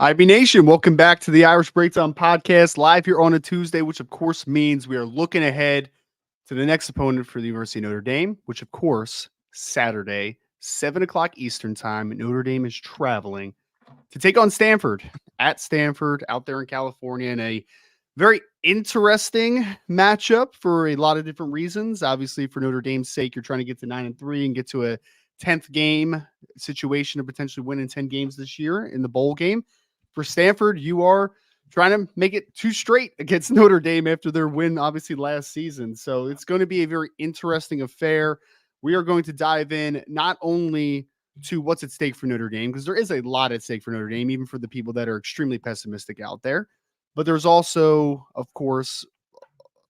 IB Nation, welcome back to the Irish Breakdown Podcast, live here on a Tuesday, which of course means we are looking ahead to the next opponent for the University of Notre Dame, which of course, Saturday, 7 o'clock Eastern time, Notre Dame is traveling to take on Stanford at Stanford out there in California in a very interesting matchup for a lot of different reasons. Obviously, for Notre Dame's sake, you're trying to get to 9-3 and get to a 10th game situation to potentially win in 10 games this year in the bowl game. For Stanford, you are trying to make it 2 straight against Notre Dame after their win, obviously, last season. So it's going to be a very interesting affair. We are going to dive in not only to what's at stake for Notre Dame, because there is a lot at stake for Notre Dame, even for the people that are extremely pessimistic out there. But there's also, of course,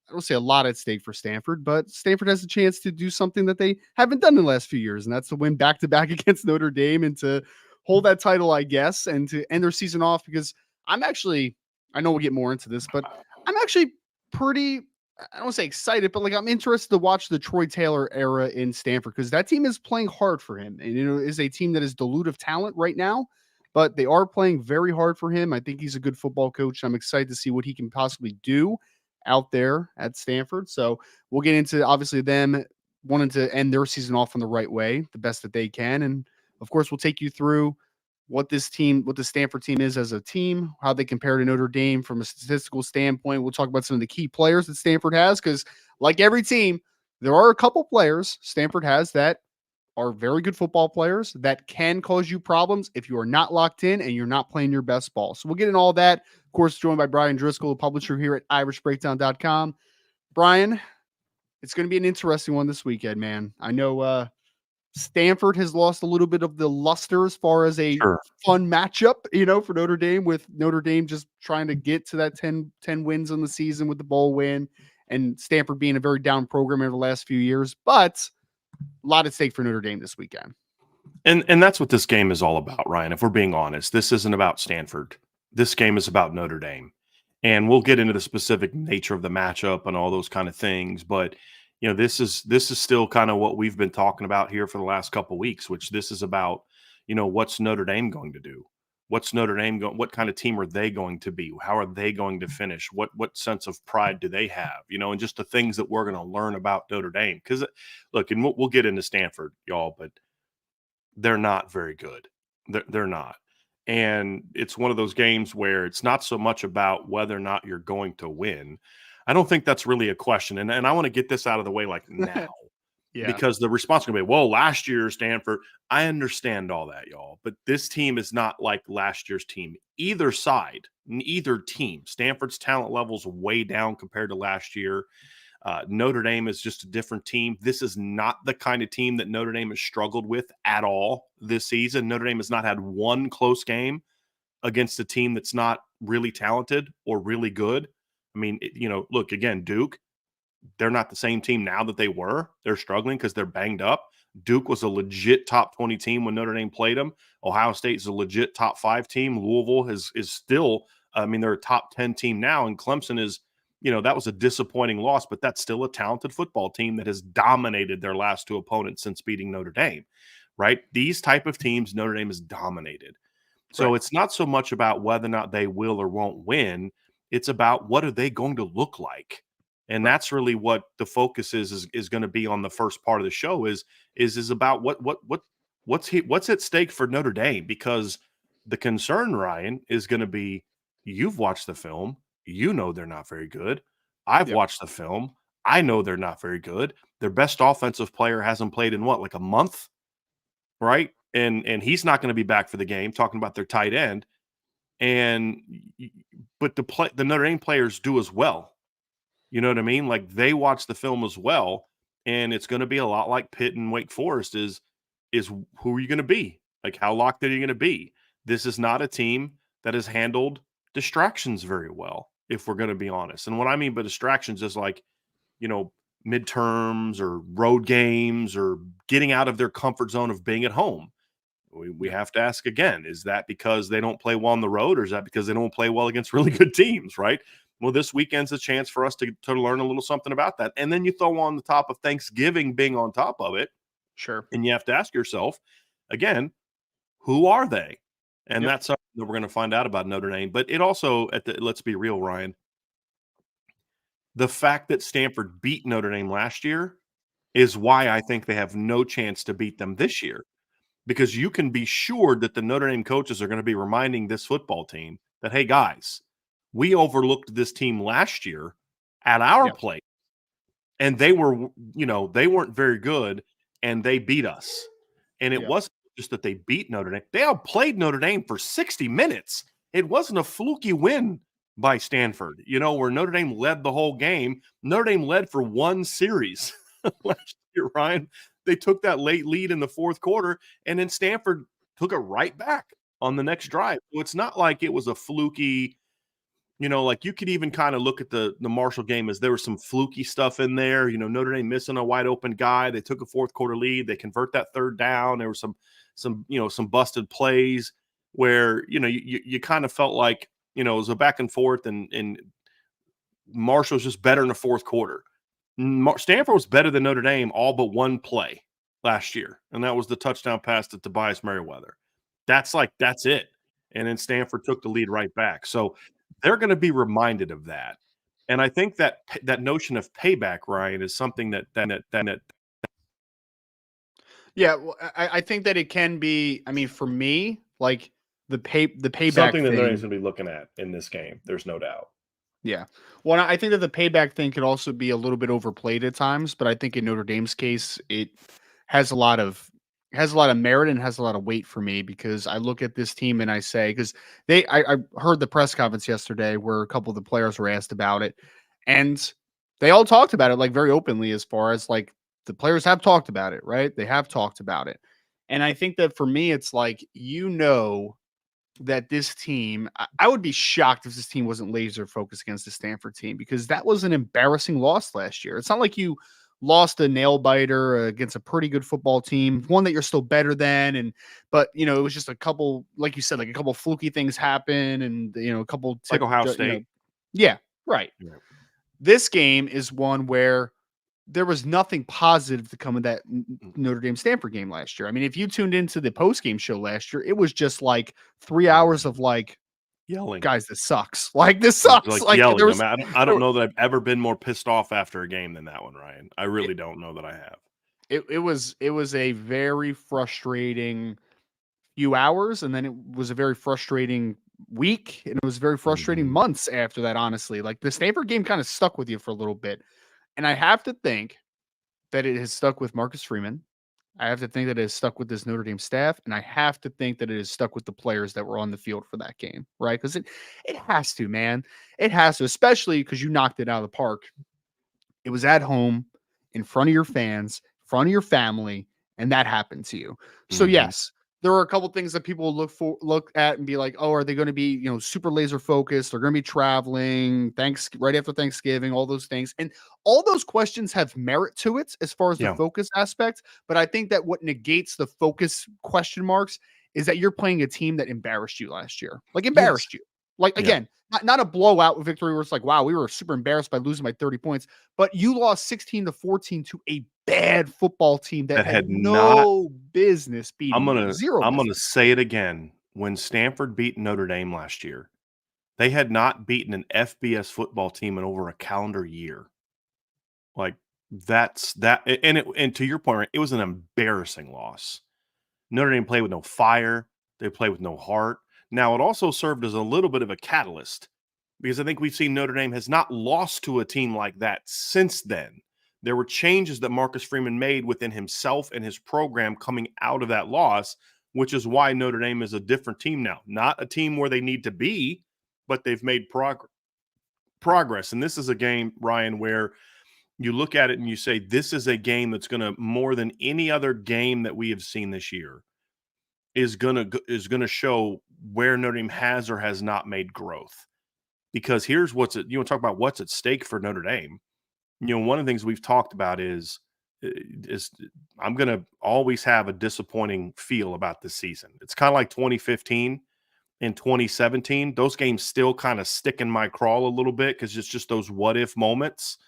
I don't say a lot at stake for Stanford, but Stanford has a chance to do something that they haven't done in the last few years, and that's to win back-to-back against Notre Dame and to hold that title, I guess, and to end their season off, because I know we'll get more into this, but I'm actually pretty, I don't want to say excited, but like I'm interested to watch the Troy Taylor era in Stanford, because that team is playing hard for him. And, is a team that is dilute of talent right now, but they are playing very hard for him. I think he's a good football coach. I'm excited to see what he can possibly do out there at Stanford. So we'll get into obviously them wanting to end their season off in the right way, the best that they can. And of course, we'll take you through what the Stanford team is as a team, how they compare to Notre Dame from a statistical standpoint. We'll talk about some of the key players that Stanford has, because like every team, there are a couple players Stanford has that are very good football players that can cause you problems if you are not locked in and you're not playing your best ball. So we'll get into all that. Of course, joined by Brian Driscoll, a publisher here at irishbreakdown.com. Brian, it's going to be an interesting one this weekend, man. I know Stanford has lost a little bit of the luster as far as a fun matchup, for Notre Dame, with Notre Dame just trying to get to that 10 wins on the season with the bowl win, and Stanford being a very down program over the last few years, but a lot at stake for Notre Dame this weekend. And that's what this game is all about, Ryan. If we're being honest, this isn't about Stanford. This game is about Notre Dame. And we'll get into the specific nature of the matchup and all those kind of things, but this is still kind of what we've been talking about here for the last couple of weeks, which this is about, what's Notre Dame going to do? What's Notre Dame going? What kind of team are they going to be? How are they going to finish? What sense of pride do they have? And just the things that we're going to learn about Notre Dame. Because look, and we'll get into Stanford, y'all, but they're not very good. They're not. And it's one of those games where it's not so much about whether or not you're going to win. I don't think that's really a question. And I want to get this out of the way like now. Yeah. Because the response is going to be, well, last year, Stanford, I understand all that, y'all. But this team is not like last year's team. Either side, either team. Stanford's talent level is way down compared to last year. Notre Dame is just a different team. This is not the kind of team that Notre Dame has struggled with at all this season. Notre Dame has not had one close game against a team that's not really talented or really good. I mean, look, again, Duke, they're not the same team now that they were. They're struggling because they're banged up. Duke was a legit top 20 team when Notre Dame played them. Ohio State is a legit top 5 team. Louisville is still, they're a top 10 team now. And Clemson is, that was a disappointing loss, but that's still a talented football team that has dominated their last 2 opponents since beating Notre Dame, right? These type of teams, Notre Dame has dominated. So It's not so much about whether or not they will or won't win. It's about what are they going to look like. And that's really what the focus is going to be on the first part of the show is about what's at stake for Notre Dame, because the concern, Ryan, is going to be, you've watched the film, they're not very good. I've watched the film. I know they're not very good. Their best offensive player hasn't played in like a month, right? And he's not going to be back for the game, talking about their tight end. But the Notre Dame players do as well. You know what I mean? Like, they watch the film as well, and it's going to be a lot like Pitt and Wake Forest is who are you going to be? Like, how locked are you going to be? This is not a team that has handled distractions very well, if we're going to be honest. And what I mean by distractions is like, you know, midterms or road games or getting out of their comfort zone of being at home. We Yeah. have to ask again, is that because they don't play well on the road, or is that because they don't play well against really good teams, right? Well, this weekend's a chance for us to learn a little something about that. And then you throw on the top of Thanksgiving being on top of it, Sure. and you have to ask yourself, again, who are they? And Yep. that's something that we're going to find out about Notre Dame. But it also, let's be real, Ryan, the fact that Stanford beat Notre Dame last year is why I think they have no chance to beat them this year, because you can be sure that the Notre Dame coaches are going to be reminding this football team that, hey, guys, we overlooked this team last year at our Yep. place, and they were, they weren't very good, and they beat us. And it Yep. wasn't just that they beat Notre Dame; they outplayed Notre Dame for 60 minutes. It wasn't a fluky win by Stanford, where Notre Dame led the whole game. Notre Dame led for one series last year, Ryan. They took that late lead in the fourth quarter, and then Stanford took it right back on the next drive. So it's not like it was a fluky, like you could even kind of look at the Marshall game as there was some fluky stuff in there. Notre Dame missing a wide open guy. They took a fourth quarter lead. They convert that third down. There was some busted plays where, you kind of felt like, it was a back and forth, and Marshall's just better in the fourth quarter. Stanford was better than Notre Dame all but one play last year, and that was the touchdown pass to Tobias Merriweather. That's it. And then Stanford took the lead right back. So they're going to be reminded of that. And I think that notion of payback, Ryan, is something that Yeah. Well, I think that it can be. I mean, for me, like the payback something that Notre Dame's thing. going to be looking at in this game. There's no doubt. Yeah. Well, I think that the payback thing could also be a little bit overplayed at times, but I think in Notre Dame's case, it has a lot of merit and has a lot of weight for me, because I look at this team and I say, because I heard the press conference yesterday where a couple of the players were asked about it, and they all talked about it like very openly, as far as like the players have talked about it, right? They have talked about it. And I think that for me, it's like, that this team, I would be shocked if this team wasn't laser focused against the Stanford team, because that was an embarrassing loss last year. It's not like you lost a nail biter against a pretty good football team, one that you're still better than. But it was just a couple, like you said, like a couple fluky things happen, and a couple Like Ohio State. yeah, right. Yeah. This game is one where there was nothing positive to come of that Notre Dame Stanford game last year. I mean, if you tuned into the post game show last year, it was just like 3 hours of like, Yelling. guys, this sucks. Like, this It was sucks. like Like, there yelling. I was, mean, I there, don't know that I've ever been more pissed off after a game than that one, Ryan. I it, really don't know that I have. it was a very frustrating few hours, and then it was a very frustrating week, and it was very frustrating Mhm. months after that. Honestly, like the Stanford game kind of stuck with you for a little bit, and I have to think that it has stuck with Marcus Freeman. I have to think that it has stuck with this Notre Dame staff, and I have to think that it has stuck with the players that were on the field for that game, right? Because it has to, man. It has to, especially because you knocked it out of the park. It was at home, in front of your fans, in front of your family, and that happened to you. So Mhm. yes, there are a couple things that people look at and be like, "Oh, are they going to be, super laser focused? They're going to be traveling, thanks right after Thanksgiving, all those things." And all those questions have merit to it as far as the Yeah. focus aspect, but I think that what negates the focus question marks is that you're playing a team that embarrassed you last year. Like, Yes. embarrassed you. Like, Yeah. again, not a blowout victory where it's like, wow, we were super embarrassed by losing by 30 points, but you lost 16-14 to a bad football team that That had had not no business I'm beating you. gonna Zero I'm gonna business. say it again. When Stanford beat Notre Dame last year, they had not beaten an FBS football team in over a calendar year. Like, that's that and to your point, right, it was an embarrassing loss. Notre Dame played with no fire. They played with no heart. Now, it also served as a little bit of a catalyst, because I think we've seen Notre Dame has not lost to a team like that since then. There were changes that Marcus Freeman made within himself and his program coming out of that loss, which is why Notre Dame is a different team now. Not a team where they need to be, but they've made progress. And this is a game, Ryan, where you look at it and you say, this is a game that's going to, more than any other game that we have seen this year, is gonna show where Notre Dame has or has not made growth. Because here's what's at, you want to talk about what's at stake for Notre Dame. One of the things we've talked about is I'm going to always have a disappointing feel about this season. It's kind of like 2015 and 2017. Those games still kind of stick in my crawl a little bit because it's just those what if moments.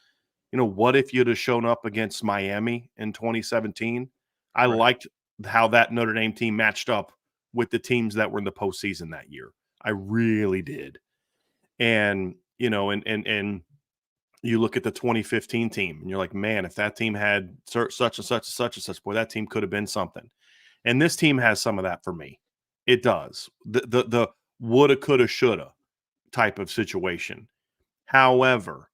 What if you'd have shown up against Miami in 2017? I Right. liked how that Notre Dame team matched up with the teams that were in the postseason that year. I really did. And, and you look at the 2015 team and you're like, man, if that team had such and such and such and such, boy, that team could have been something. And this team has some of that for me. It does. The woulda, coulda, shoulda type of situation. However,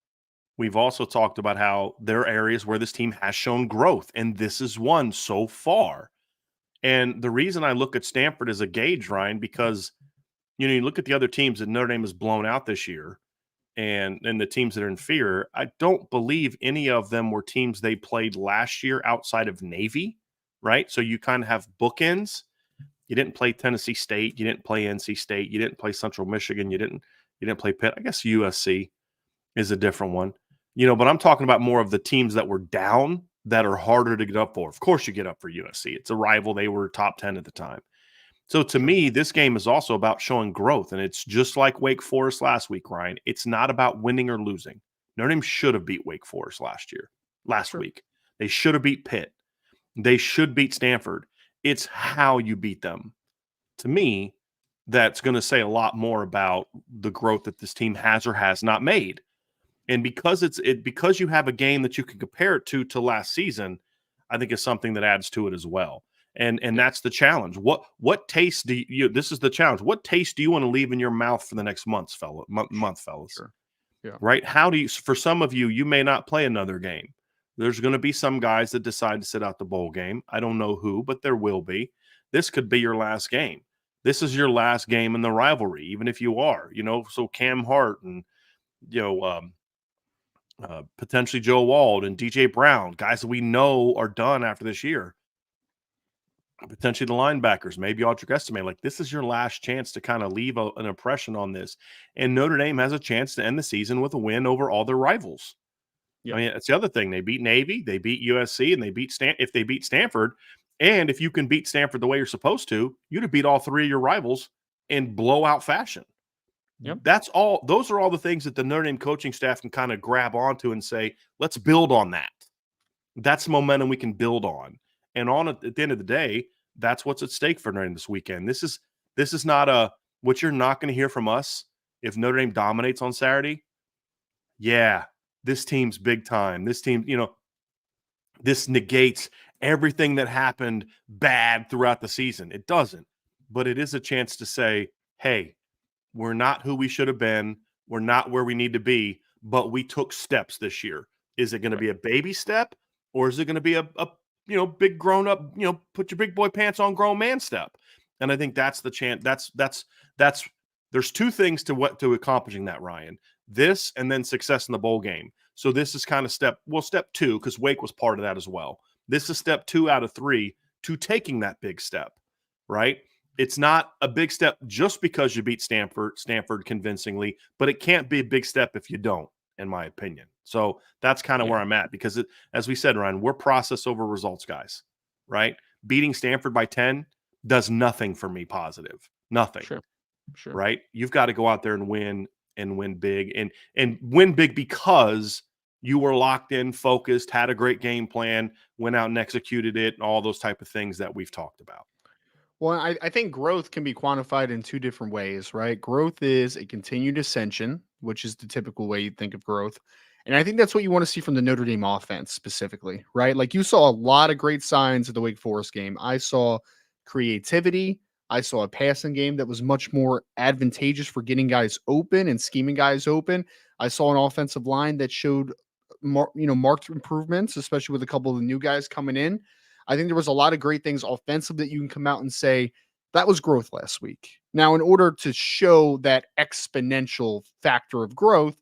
we've also talked about how there are areas where this team has shown growth, and this is one so far. And the reason I look at Stanford as a gauge, Ryan, because you look at the other teams that Notre Dame has blown out this year, and the teams that are inferior. I don't believe any of them were teams they played last year outside of Navy, right? So you kind of have bookends. You didn't play Tennessee State, you didn't play NC State, you didn't play Central Michigan, you didn't play Pitt. I guess USC is a different one. But I'm talking about more of the teams that were down that are harder to get up for. Of course you get up for USC. It's a rival. They were top 10 at the time. So to me, this game is also about showing growth, and it's just like Wake Forest last week, Ryan. It's not about winning or losing. Notre Dame should have beat Wake Forest last Sure. week. They should have beat Pitt. They should beat Stanford. It's how you beat them. To me, that's going to say a lot more about the growth that this team has or has not made. And because because you have a game that you can compare it to last season, I think is something that adds to it as well. And Yeah. that's the challenge. What taste do you? This is the challenge. What taste do you want to leave in your mouth for the next month, fellas? Sure. Yeah. Right? How do you? For some of you, you may not play another game. There's going to be some guys that decide to sit out the bowl game. I don't know who, but there will be. This could be your last game. This is your last game in the rivalry, even if you are. So Cam Hart and you know potentially Joe Wald and DJ Brown, guys that we know are done after this year. Potentially the linebackers, maybe Audric Estime. Like, this is your last chance to kind of leave an impression on this. And Notre Dame has a chance to end the season with a win over all their rivals. Yeah. I mean, it's the other thing. They beat Navy, they beat USC, and they beat if they beat Stanford. And if you can beat Stanford the way you're supposed to, you'd have beat all three of your rivals in blowout fashion. Yep. That's all. Those are all the things that the Notre Dame coaching staff can kind of grab onto and say, let's build on that. That's momentum we can build on. And at the end of the day, that's what's at stake for Notre Dame this weekend. This is not what you're not going to hear from us if Notre Dame dominates on Saturday. Yeah, this team's big time. This team, this negates everything that happened bad throughout the season. It doesn't. But it is a chance to say, hey, we're not who we should have been. We're not where we need to be, but we took steps this year. Is it going to be a baby step, or is it going to be a big grown up, put your big boy pants on grown man step? And I think that's the chance. That's there's two things to accomplishing that, Ryan. This and then success in the bowl game. So this is kind of step two, because Wake was part of that as well. This is step 2 out of 3 to taking that big step, right? It's not a big step just because you beat Stanford convincingly, but it can't be a big step if you don't, in my opinion. So that's kind of where I'm at, because as we said, Ryan, we're process over results guys, right? Beating Stanford by 10 does nothing for me positive. Nothing. Sure. Right? You've got to go out there and win big and win big because you were locked in, focused, had a great game plan, went out and executed it, and all those type of things that we've talked about. Well, I think growth can be quantified in two different ways, right? Growth is a continued ascension, which is the typical way you think of growth. And I think that's what you want to see from the Notre Dame offense specifically, right? Like, you saw a lot of great signs of the Wake Forest game. I saw creativity. I saw a passing game that was much more advantageous for getting guys open and scheming guys open. I saw an offensive line that showed marked improvements, especially with a couple of the new guys coming in. I think there was a lot of great things offensive that you can come out and say that was growth last week. Now, in order to show that exponential factor of growth,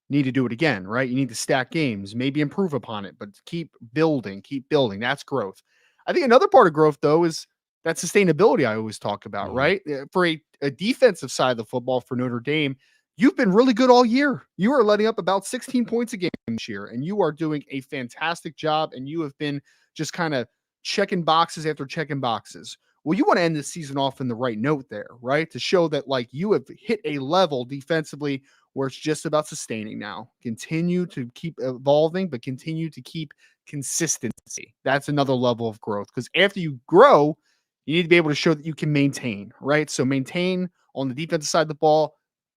you need to do it again, right? You need to stack games, maybe improve upon it, but keep building, keep building. That's growth. I think another part of growth, though, is that sustainability I always talk about, right? For a defensive side of the football for Notre Dame, you've been really good all year. You are letting up about 16 points a game this year, and you are doing a fantastic job, and you have been just kind of checking boxes after checking boxes. Well, you want to end the season off in the right note there, right? To show that like you have hit a level defensively where it's just about sustaining now. Continue to keep evolving, but continue to keep consistency. That's another level of growth because after you grow, you need to be able to show that you can maintain, right? So maintain on the defensive side of the ball,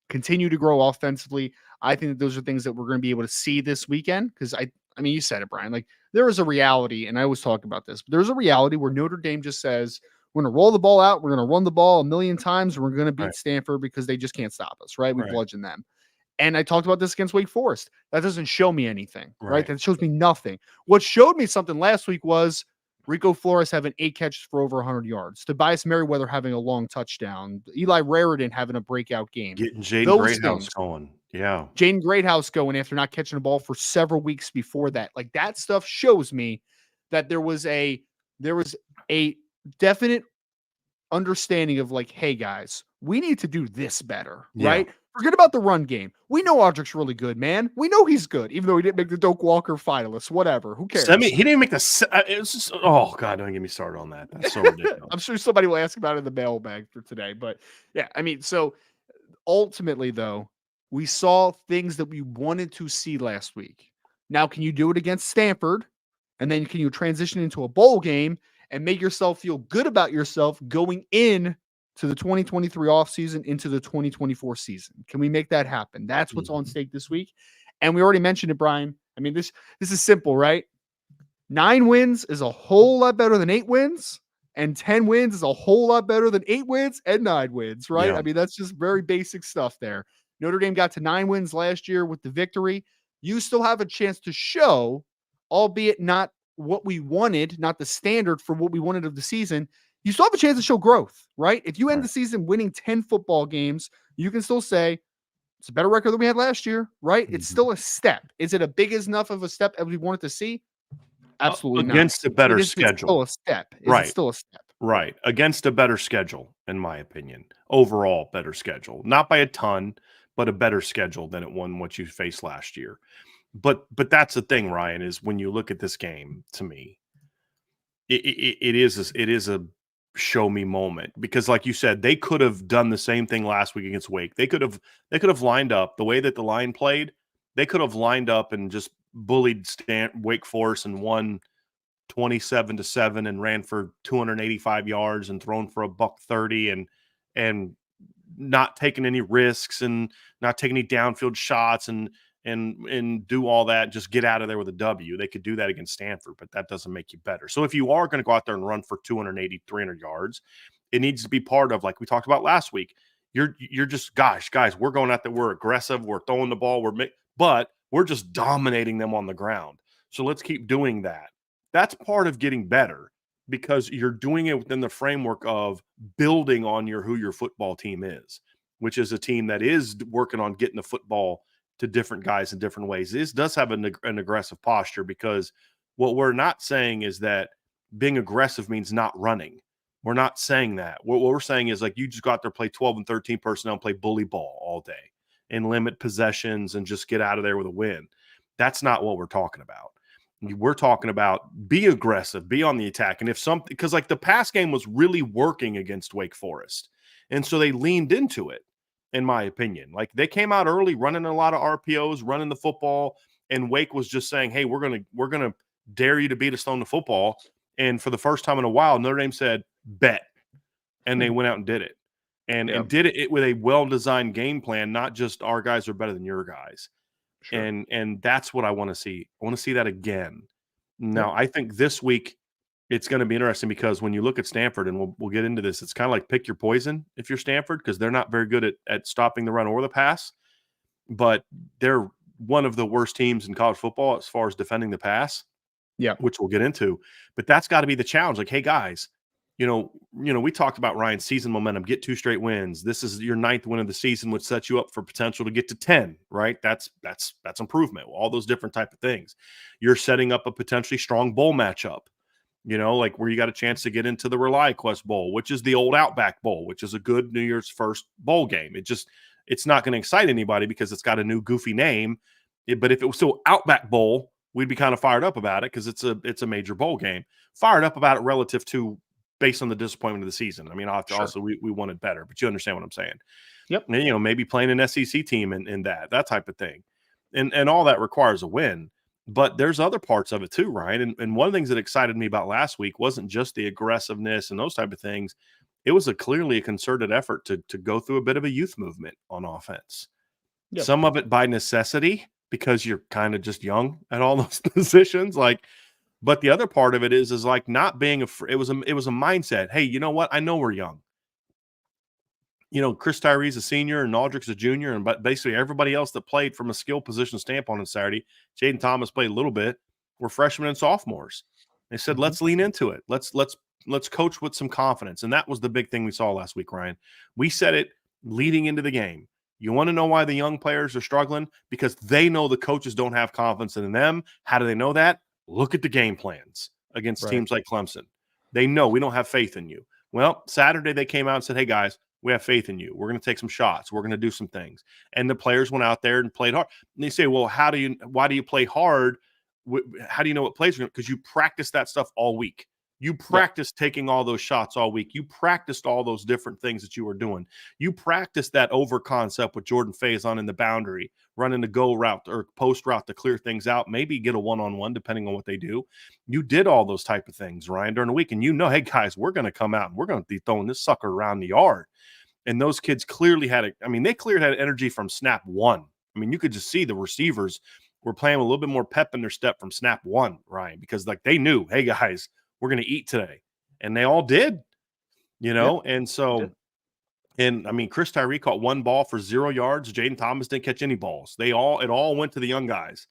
continue to grow offensively. I think that those are things that we're going to be able to see this weekend because I mean, you said it, Brian. Like there is a reality, and I always talk about this, but there's a reality where Notre Dame just says, we're going to roll the ball out. We're going to run the ball a million times. And we're going to beat Right. Stanford because they just can't stop us, right? We Right. bludgeon them. And I talked about this against Wake Forest. That doesn't show me anything, right? Right. That shows me nothing. What showed me something last week was Rico Flores having 8 catches for over 100 yards, Tobias Merriweather having a long touchdown, Eli Raridan having a breakout game. Getting Jaden Those Greathouse things. going. Yeah. Jaden Greathouse going after not catching a ball for several weeks before that. Like that stuff shows me that there was a definite understanding of like, hey guys, we need to do this better, right? Yeah. Forget about the run game. We know Audrick's really good, man. We know he's good, even though he didn't make the Doak Walker finalists. Whatever, who cares? He didn't make the. It was just, oh god, don't get me started on that. That's so ridiculous. I'm sure somebody will ask about it in the mailbag for today, but yeah, I mean, so ultimately though, we saw things that we wanted to see last week. Now, can you do it against Stanford? And then can you transition into a bowl game and make yourself feel good about yourself going in to the 2023 offseason into the 2024 season? Can we make that happen? That's what's on stake this week. And we already mentioned it, Brian. I mean, this is simple, right? 9 wins is a whole lot better than 8 wins, and 10 wins is a whole lot better than 8 wins and 9 wins, right? Yeah. I mean, that's just very basic stuff there. Notre Dame got to 9 wins last year with the victory. You still have a chance to show, albeit not what we wanted, not the standard for what we wanted of the season. You still have a chance to show growth, right? If you end the season winning 10 football games, you can still say it's a better record than we had last year, right? It's still a step. Is it a big enough of a step as we wanted to see? Absolutely against not. a better It's still schedule. a step. Is Right. it still a step? Right. Against a better schedule, in my opinion. Overall better schedule. Not by a ton, but a better schedule than what you faced last year. But that's the thing, Ryan, is when you look at this game, to me, it is a show me moment because, like you said, they could have done the same thing last week against Wake. They could have lined up the way that the line played. They could have lined up and just bullied Wake Forest and won 27-7 and ran for 285 yards and thrown for $130 and not taking any risks and not taking any downfield shots and do all that, just get out of there with a W. They could do that against Stanford, but that doesn't make you better. So if you are going to go out there and run for 280, 300 yards, it needs to be part of, like we talked about last week. You're just, guys, we're going out there. We're aggressive. We're throwing the ball. But we're just dominating them on the ground. So let's keep doing that. That's part of getting better because you're doing it within the framework of building on who your football team is, which is a team that is working on getting the football to different guys in different ways. This does have an aggressive posture because what we're not saying is that being aggressive means not running. We're not saying that. What we're saying is like you just go out there, play 12 and 13 personnel and play bully ball all day and limit possessions and just get out of there with a win. That's not what we're talking about. We're talking about be aggressive, be on the attack. And if something, because like the pass game was really working against Wake Forest. And so they leaned into it, in my opinion. Like they came out early, running a lot of RPOs, running the football. And Wake was just saying, hey, we're gonna dare you to beat us on the football. And for the first time in a while, Notre Dame said, bet. And they went out and did it. And did it with a well-designed game plan, not just our guys are better than your guys. Sure. And that's what I want to see. I want to see that again. Now, I think this week it's going to be interesting because when you look at Stanford, and we'll get into this, it's kind of like pick your poison if you're Stanford because they're not very good at stopping the run or the pass, but they're one of the worst teams in college football as far as defending the pass, which we'll get into. But that's got to be the challenge. Like, hey, guys, we talked about Ryan's season momentum, get 2 straight wins. This is your 9th win of the season, which sets you up for potential to get to 10, right? That's improvement. All those different type of things. You're setting up a potentially strong bowl matchup. like where you got a chance to get into the ReliaQuest Bowl, which is the old Outback Bowl, which is a good New Year's first bowl game. It's not going to excite anybody because it's got a new goofy name. But if it was still Outback Bowl, we'd be kind of fired up about it because it's a major bowl game. Fired up about it relative to based on the disappointment of the season. I mean, Sure. also we wanted better, but you understand what I'm saying. Yep. And, maybe playing an SEC team in that type of thing. And all that requires a win. But there's other parts of it too, Ryan. And one of the things that excited me about last week wasn't just the aggressiveness and those type of things. It was clearly a concerted effort to go through a bit of a youth movement on offense. Yep. Some of it by necessity because you're kind of just young at all those positions. But the other part of it is like not being afraid. It was a mindset. Hey, you know what? I know we're young. Chris Tyree's a senior and Aldrich's a junior, and but basically everybody else that played from a skill position standpoint on Saturday, Jaden Thomas played a little bit, were freshmen and sophomores. They said, let's lean into it. Let's coach with some confidence. And that was the big thing we saw last week, Ryan. We said it leading into the game. You want to know why the young players are struggling? Because they know the coaches don't have confidence in them. How do they know that? Look at the game plans against teams like Clemson. They know we don't have faith in you. Well, Saturday they came out and said, hey, guys, we have faith in you. We're going to take some shots. We're going to do some things. And the players went out there and played hard. And they say, well, why do you play hard? How do you know what plays are going to? Because you practice that stuff all week. You practiced taking all those shots all week. You practiced all those different things that you were doing. You practiced that over concept with Jordan Faison in the boundary, running the go route or post route to clear things out, maybe get a one-on-one depending on what they do. You did all those type of things, Ryan, during the week. And hey, guys, we're going to come out and we're going to be throwing this sucker around the yard. And those kids clearly had they clearly had energy from snap one. I mean, you could just see the receivers were playing a little bit more pep in their step from snap one, Ryan, because they knew, hey, guys, we're going to eat today. And they all did, And so, and I mean, Chris Tyree caught one ball for 0 yards. Jaden Thomas didn't catch any balls. It all went to the young guys.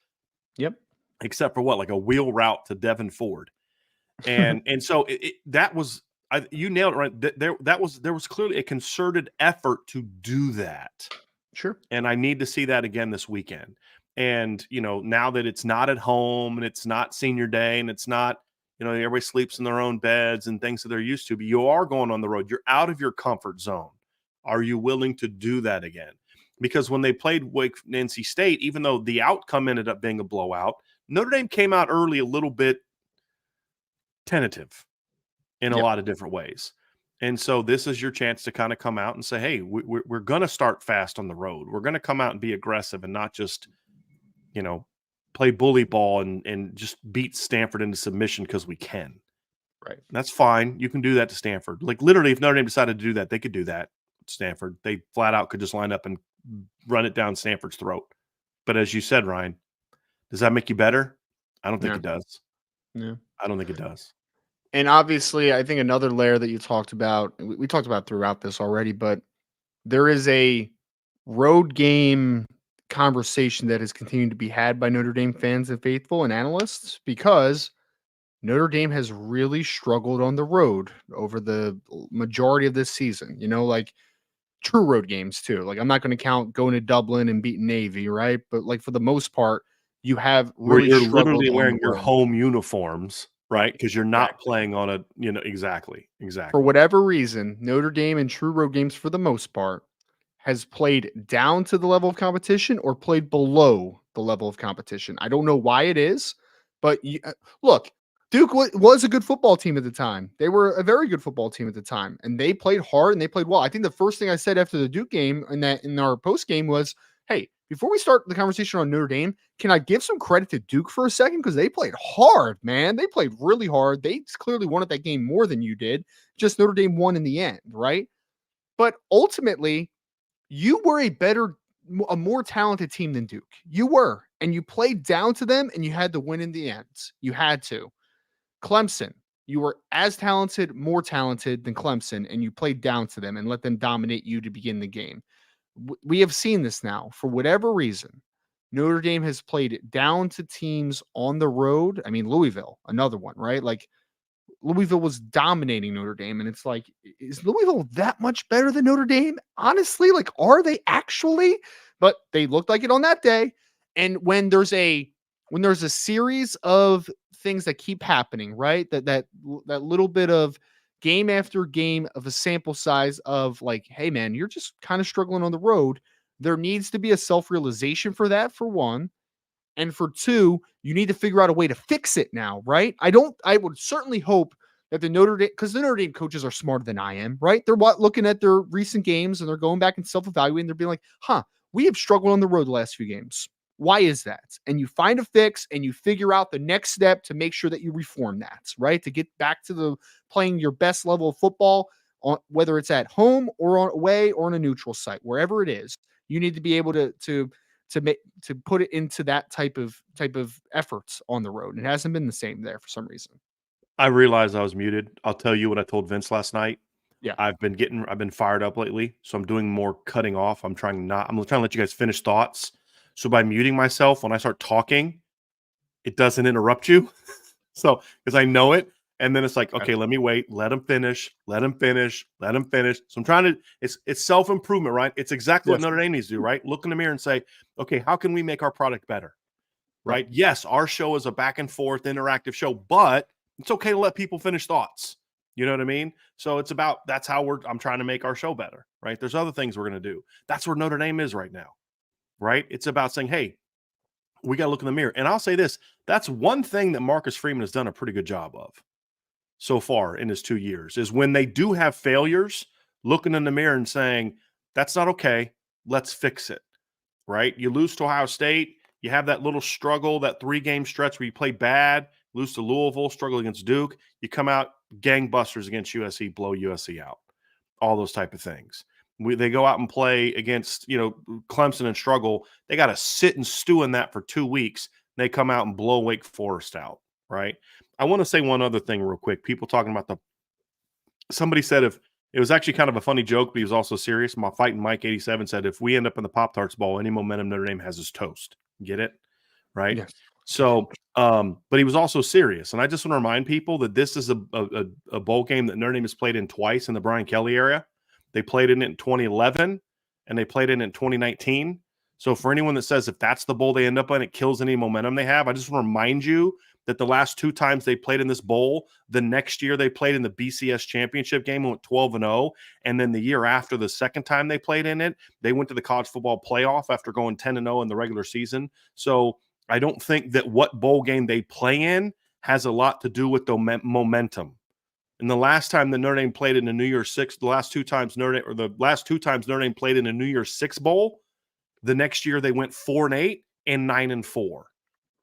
Yep. Except for like a wheel route to Devin Ford. And so that was, you nailed it, right? There was clearly a concerted effort to do that. Sure. And I need to see that again this weekend. And, now that it's not at home and it's not senior day and it's not, everybody sleeps in their own beds and things that they're used to, but you are going on the road. You're out of your comfort zone. Are you willing to do that again? Because when they played NC State, even though the outcome ended up being a blowout, Notre Dame came out early a little bit tentative in a lot of different ways. And so this is your chance to kind of come out and say, hey, we're going to start fast on the road. We're going to come out and be aggressive and not just, play bully ball and just beat Stanford into submission because we can. Right. That's fine. You can do that to Stanford. Like literally, if Notre Dame decided to do that, they could do that to Stanford. They flat out could just line up and run it down Stanford's throat. But as you said, Ryan, does that make you better? I don't think it does. Yeah. I don't think it does. And obviously, I think another layer that you talked about, we talked about throughout this already, but there is a road game conversation that has continued to be had by Notre Dame fans and faithful and analysts because Notre Dame has really struggled on the road over the majority of this season, like true road games too. Like I'm not going to count going to Dublin and beating Navy, right? But like for the most part, you have really you're struggled literally on wearing the your road. home uniforms, right? Because you're not playing on a, exactly. For whatever reason, Notre Dame in true road games for the most part has played down to the level of competition or played below the level of competition. I don't know why it is, but look, Duke was a good football team at the time. They were a very good football team at the time, and they played hard and they played well. I think the first thing I said after the Duke game in our post game was, hey, before we start the conversation on Notre Dame, can I give some credit to Duke for a second? Because they played hard, man. They played really hard. They clearly wanted that game more than you did. Just Notre Dame won in the end, right? But ultimately, you were a more talented team than Duke. You were, and you played down to them, and you had to win in the end. You had to. Clemson, you were as talented, more talented than Clemson, and you played down to them and let them dominate you to begin the game. We have seen this now. For whatever reason, Notre Dame has played down to teams on the road. I mean, Louisville, another one, right? Like, Louisville was dominating Notre Dame, and it's like, is Louisville that much better than Notre Dame? Honestly, like, are they actually? But they looked like it on that day. And when there's a series of things that keep happening, right? That little bit of game after game of a sample size of like, hey man, you're just kind of struggling on the road. There needs to be a self-realization for that, for one. And for two, you need to figure out a way to fix it now, right? I would certainly hope that the Notre Dame, because the Notre Dame coaches are smarter than I am, right? They're looking at their recent games and they're going back and self-evaluating. They're being like, we have struggled on the road the last few games. Why is that? And you find a fix and you figure out the next step to make sure that you reform that, right? To get back to the playing your best level of football, whether it's at home or on away or on a neutral site, wherever it is, you need to be able to put it into that type of efforts on the road. It hasn't been the same there for some reason. I realized I was muted. I'll tell you what I told Vince last night. Yeah. I've been fired up lately, so I'm doing more cutting off. I'm trying to let you guys finish thoughts. So by muting myself when I start talking, it doesn't interrupt you. So because I know it, and then it's like, okay, let me wait, let him finish, let him finish, let him finish. So I'm trying to, it's self-improvement, right? It's exactly what Notre Dame needs to do, right? Look in the mirror and say, okay, how can we make our product better? Right? Yes, our show is a back and forth interactive show, but it's okay to let people finish thoughts. You know what I mean? So it's about, that's how I'm trying to make our show better, right? There's other things we're going to do. That's where Notre Dame is right now, right? It's about saying, hey, we got to look in the mirror. And I'll say this, that's one thing that Marcus Freeman has done a pretty good job of so far in his 2 years, is when they do have failures, looking in the mirror and saying, that's not okay. Let's fix it, right? You lose to Ohio State. You have that little struggle, that 3-game stretch where you play bad, lose to Louisville, struggle against Duke. You come out gangbusters against USC, blow USC out, all those type of things. They go out and play against, Clemson and struggle. They got to sit and stew in that for 2 weeks. They come out and blow Wake Forest out, right? I want to say one other thing real quick. People talking about somebody said, if it was actually kind of a funny joke, but he was also serious. My Fighting Mike 87 said, if we end up in the Pop-Tarts Bowl, any momentum Notre Dame has is toast. Get it? Right? Yes. So, but he was also serious. And I just want to remind people that this is a bowl game that Notre Dame has played in twice in the Brian Kelly area. They played in it in 2011 and they played in 2019. So for anyone that says if that's the bowl they end up in, it kills any momentum they have, I just want to remind you that the last 2 times they played in this bowl, the next year they played in the BCS championship game and went 12-0. And then the year after, the second time they played in it, they went to the college football playoff after going 10-0 in the regular season. So I don't think that what bowl game they play in has a lot to do with the momentum. And the last time that Notre Dame played in the New Year's Six, the last two times Notre Dame played in a New Year's Six bowl, the next year they went 4-8 and 9-4.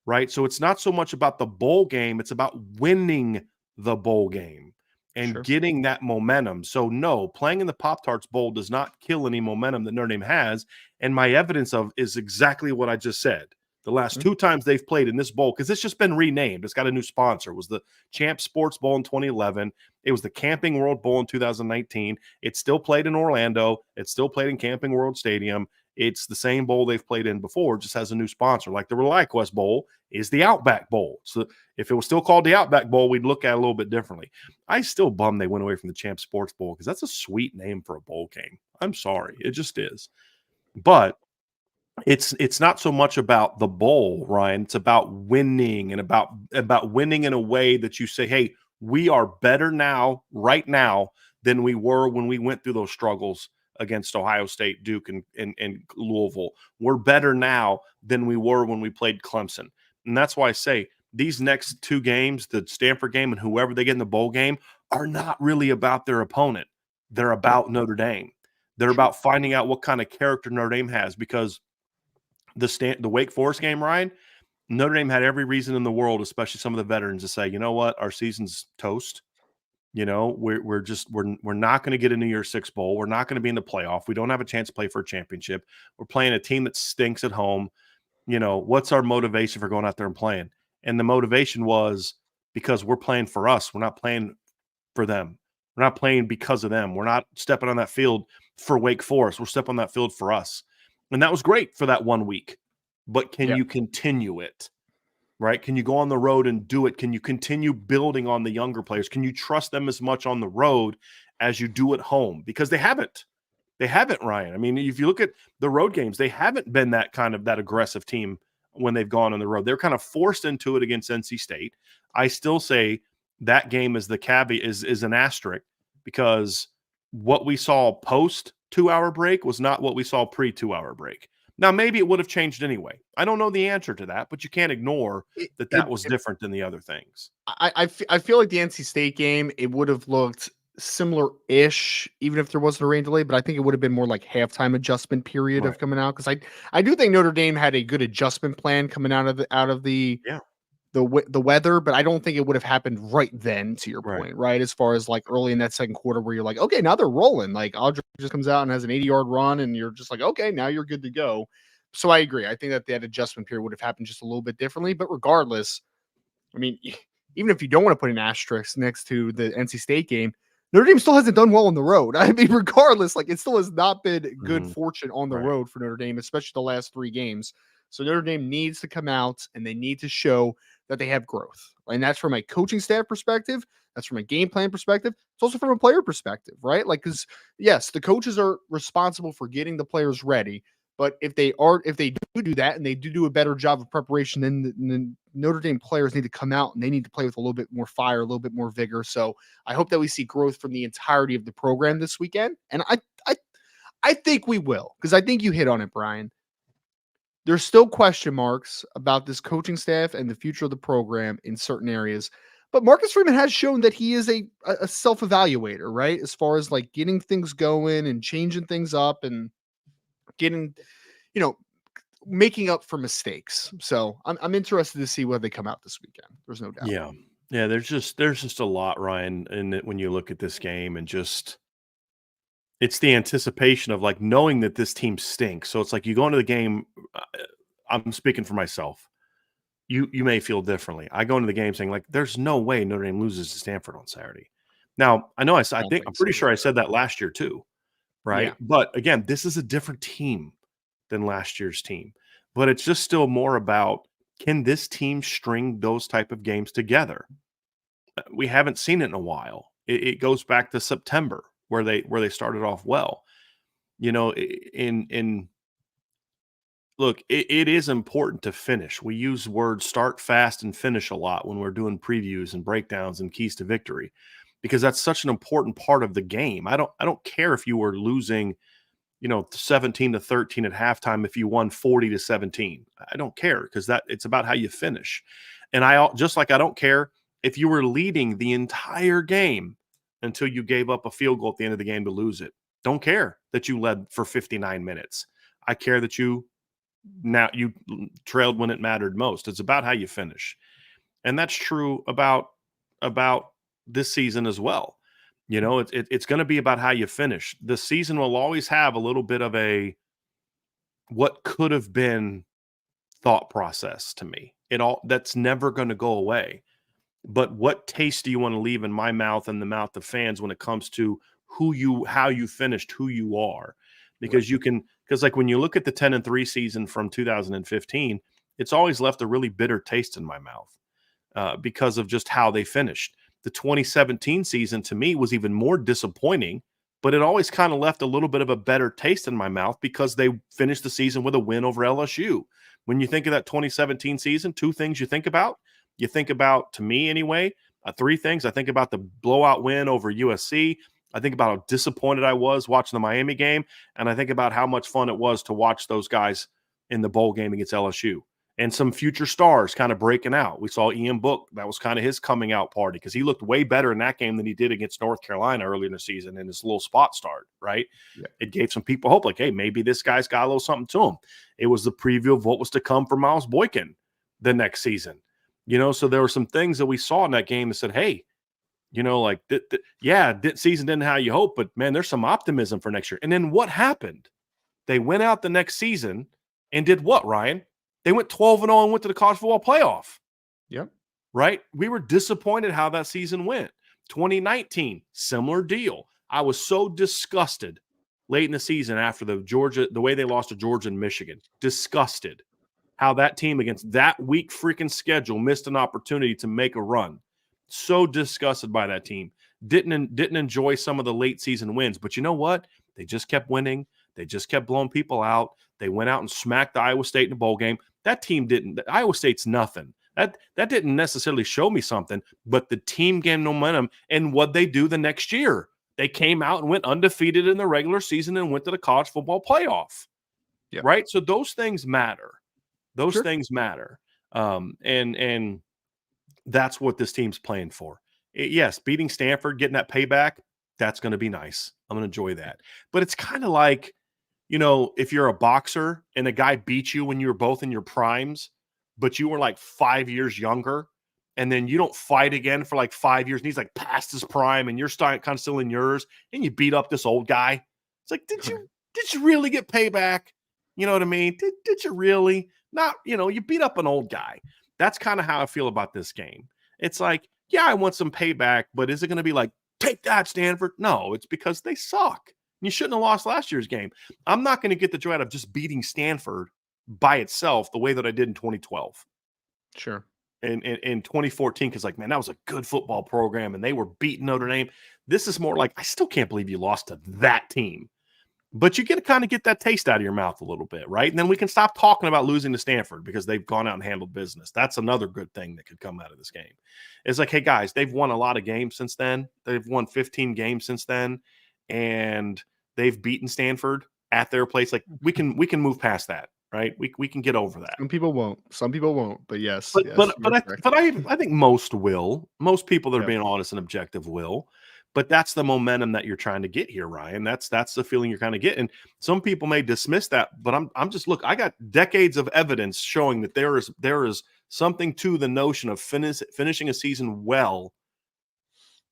Right? So it's not so much about the bowl game, it's about winning the bowl game and getting that momentum. So no, playing in the Pop-Tarts Bowl does not kill any momentum that Notre Dame has. And my evidence of is exactly what I just said. The last 2 times they've played in this bowl, because it's just been renamed. It's got a new sponsor. It was the Champ Sports Bowl in 2011. It was the Camping World Bowl in 2019. It's still played in Orlando. It's still played in Camping World Stadium. It's the same bowl they've played in before, just has a new sponsor. Like the ReliaQuest Bowl is the Outback Bowl. So if it was still called the Outback Bowl, we'd look at it a little bit differently. I still bummed they went away from the Champ Sports Bowl because that's a sweet name for a bowl game. I'm sorry. It just is. But it's not so much about the bowl, Ryan. It's about winning and about winning in a way that you say, hey, we are better now, right now, than we were when we went through those struggles against Ohio State, Duke, and Louisville. We're better now than we were when we played Clemson. And that's why I say these next 2 games, the Stanford game and whoever they get in the bowl game, are not really about their opponent. They're about Notre Dame. They're about finding out what kind of character Notre Dame has, because the Wake Forest game, Ryan, Notre Dame had every reason in the world, especially some of the veterans, to say, you know what, our season's toast. You know, we're not going to get a New Year's Six bowl. We're not going to be in the playoff. We don't have a chance to play for a championship. We're playing a team that stinks at home. You know, what's our motivation for going out there and playing? And the motivation was because we're playing for us. We're not playing for them. We're not playing because of them. We're not stepping on that field for Wake Forest. We're stepping on that field for us. And that was great for that 1 week. But can you continue it? Right? Can you go on the road and do it? Can you continue building on the younger players? Can you trust them as much on the road as you do at home? Because they haven't. They haven't, Ryan. I mean, if you look at the road games, they haven't been that aggressive team when they've gone on the road. They're kind of forced into it against NC State. I still say that game is the caveat, is an asterisk, because what we saw post 2-hour break was not what we saw pre 2-hour break. Now, maybe it would have changed anyway. I don't know the answer to that, but you can't ignore that was different than the other things. I feel like the NC State game, it would have looked similar-ish, even if there wasn't a rain delay, but I think it would have been more like halftime adjustment period of coming out, because I do think Notre Dame had a good adjustment plan coming out of the Yeah. the weather, but I don't think it would have happened right then, to your point, right? As far as like early in that second quarter where you're like, okay, now they're rolling. Like Audrey just comes out and has an 80-yard run, and you're just like, okay, now you're good to go. So I agree. I think that adjustment period would have happened just a little bit differently. But regardless, I mean, even if you don't want to put an asterisk next to the NC State game, Notre Dame still hasn't done well on the road. I mean, regardless, like it still has not been good fortune on the road for Notre Dame, especially the last 3 games. So Notre Dame needs to come out and they need to show that they have growth. And that's from a coaching staff perspective. That's from a game plan perspective. It's also from a player perspective, right? Like, because yes, the coaches are responsible for getting the players ready. But if they do that and they do a better job of preparation, then the Notre Dame players need to come out and they need to play with a little bit more fire, a little bit more vigor. So I hope that we see growth from the entirety of the program this weekend. And I think we will, because I think you hit on it, Brian. There's still question marks about this coaching staff and the future of the program in certain areas. But Marcus Freeman has shown that he is a self-evaluator, right? As far as like getting things going and changing things up and getting, making up for mistakes. So I'm interested to see where they come out this weekend. There's no doubt. Yeah. Yeah. There's just a lot, Ryan, in it when you look at this game, and just, it's the anticipation of like knowing that this team stinks. So it's like you go into the game. I'm speaking for myself. You may feel differently. I go into the game saying like, there's no way Notre Dame loses to Stanford on Saturday. Now I know I'm pretty sure I said that last year too. Right. Yeah. But again, this is a different team than last year's team, but it's just still more about, can this team string those type of games together? We haven't seen it in a while. It goes back to September where they started off well, look, it is important to finish. We use words start fast and finish a lot when we're doing previews and breakdowns and keys to victory, because that's such an important part of the game. I don't care if you were losing, 17-13 at halftime, if you won 40-17. I don't care, because it's about how you finish. And I don't care if you were leading the entire game until you gave up a field goal at the end of the game to lose it. Don't care that you led for 59 minutes. I care that you trailed when it mattered most. It's about how you finish. And that's true about this season as well. It's going to be about how you finish. The season will always have a little bit of a what could have been thought process to me. That's never going to go away. But what taste do you want to leave in my mouth and the mouth of fans when it comes to how you finished, who you are? Because because like when you look at the 10-3 season from 2015, it's always left a really bitter taste in my mouth because of just how they finished. The 2017 season to me was even more disappointing, but it always kind of left a little bit of a better taste in my mouth because they finished the season with a win over LSU. When you think of that 2017 season, 2 things you think about. You think about, to me anyway, 3 things. I think about the blowout win over USC. I think about how disappointed I was watching the Miami game. And I think about how much fun it was to watch those guys in the bowl game against LSU. And some future stars kind of breaking out. We saw Ian Book. That was kind of his coming out party because he looked way better in that game than he did against North Carolina earlier in the season in his little spot start, right? Yeah. It gave some people hope, like, hey, maybe this guy's got a little something to him. It was the preview of what was to come for Miles Boykin the next season. So there were some things that we saw in that game that said, hey, season didn't how you hope, but man, there's some optimism for next year. And then what happened? They went out the next season and did what, Ryan? They went 12-0 and went to the college football playoff. Yep. Right? We were disappointed how that season went. 2019, similar deal. I was so disgusted late in the season after the way they lost to Georgia and Michigan. Disgusted how that team against that weak freaking schedule missed an opportunity to make a run. So disgusted by that team. Didn't enjoy some of the late season wins. But you know what? They just kept winning. They just kept blowing people out. They went out and smacked Iowa State in the bowl game. that team didn't. Iowa State's nothing. That didn't necessarily show me something, but the team gained momentum. And what they do the next year, they came out and went undefeated in the regular season and went to the college football playoff. Yep. Right? So those things matter. Those Sure. things matter. And that's what this team's playing for. Yes, beating Stanford, getting that payback, that's going to be nice. I'm going to enjoy that. But it's kind of like, if you're a boxer and a guy beat you when you were both in your primes, but you were like 5 years younger, and then you don't fight again for like 5 years, and he's like past his prime, and you're kind of still in yours, and you beat up this old guy. It's like, did you really get payback? You know what I mean? Did you really? Not, you beat up an old guy. That's kind of how I feel about this game. It's like, yeah, I want some payback, but is it going to be like, take that, Stanford? No, it's because they suck. You shouldn't have lost last year's game. I'm not going to get the joy out of just beating Stanford by itself the way that I did in 2012. Sure. And in 2014, because like, man, that was a good football program and they were beating Notre Dame. This is more like, I still can't believe you lost to that team. But you get to kind of get that taste out of your mouth a little bit, right? And then we can stop talking about losing to Stanford because they've gone out and handled business. That's another good thing that could come out of this game. It's like, hey, guys, they've won a lot of games since then. They've won 15 games since then, and they've beaten Stanford at their place. Like, we can move past that, right? We can get over that. Some people won't. Some people won't. But yes. But yes, I think most will. Most people that are Yep. being honest and objective will. But that's the momentum that you're trying to get here, Ryan. That's the feeling you're kind of getting. Some people may dismiss that, but I'm just look. I got decades of evidence showing that there is something to the notion of finishing a season well,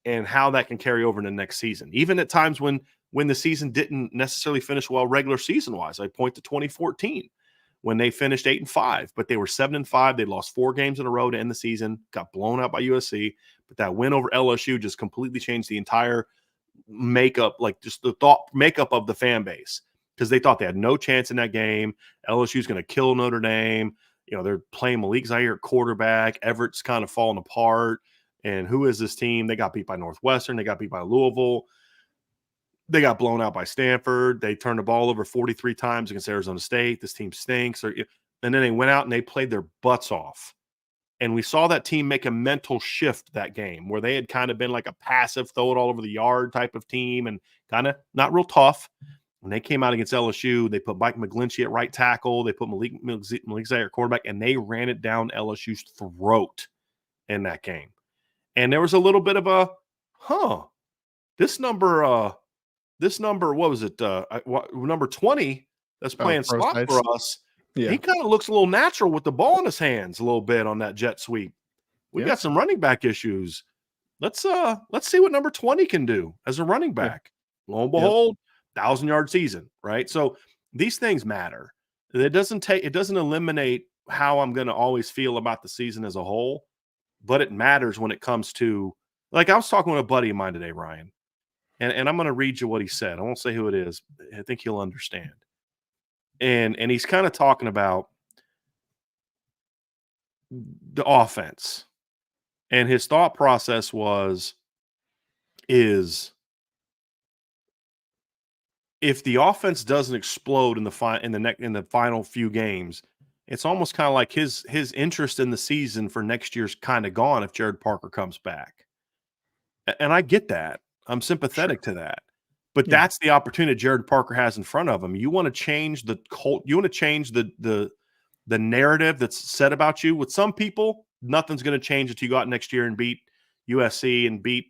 and how that can carry over into the next season. Even at times when the season didn't necessarily finish well regular season wise. I point to 2014 when they finished 8-5, but they were 7-5. They lost 4 games in a row to end the season, got blown out by USC. But that win over LSU just completely changed the entire makeup, like just the makeup of the fan base, because they thought they had no chance in that game. LSU's going to kill Notre Dame. They're playing Malik Zaire at quarterback. Everett's kind of falling apart. And who is this team? They got beat by Northwestern. They got beat by Louisville. They got blown out by Stanford. They turned the ball over 43 times against Arizona State. This team stinks. And then they went out and they played their butts off. And we saw that team make a mental shift that game where they had kind of been like a passive, throw it all over the yard type of team and kind of not real tough. When they came out against LSU, they put Mike McGlinchey at right tackle. They put Malik Zaire at quarterback, and they ran it down LSU's throat in that game. And there was a little bit of a, this number, what was it? Number 20 that's playing slot for us. Yeah. He kind of looks a little natural with the ball in his hands a little bit on that jet sweep. We got some running back issues. Let's see what number 20 can do as a running back. Yeah. Lo and behold, 1,000-yard season, right? So these things matter. It doesn't eliminate how I'm going to always feel about the season as a whole, but it matters when it comes to, like, I was talking with a buddy of mine today, Ryan, and I'm going to read you what he said. I won't say who it is. I think he'll understand. And he's kind of talking about the offense. And his thought process is if the offense doesn't explode in the final few games, it's almost kind of like his interest in the season for next year's kind of gone if Jared Parker comes back. And I get that. I'm sympathetic to that. But that's the opportunity Jared Parker has in front of him. You want to change the cult. You want to change the narrative that's said about you. With some people, nothing's going to change until you go out next year and beat USC and beat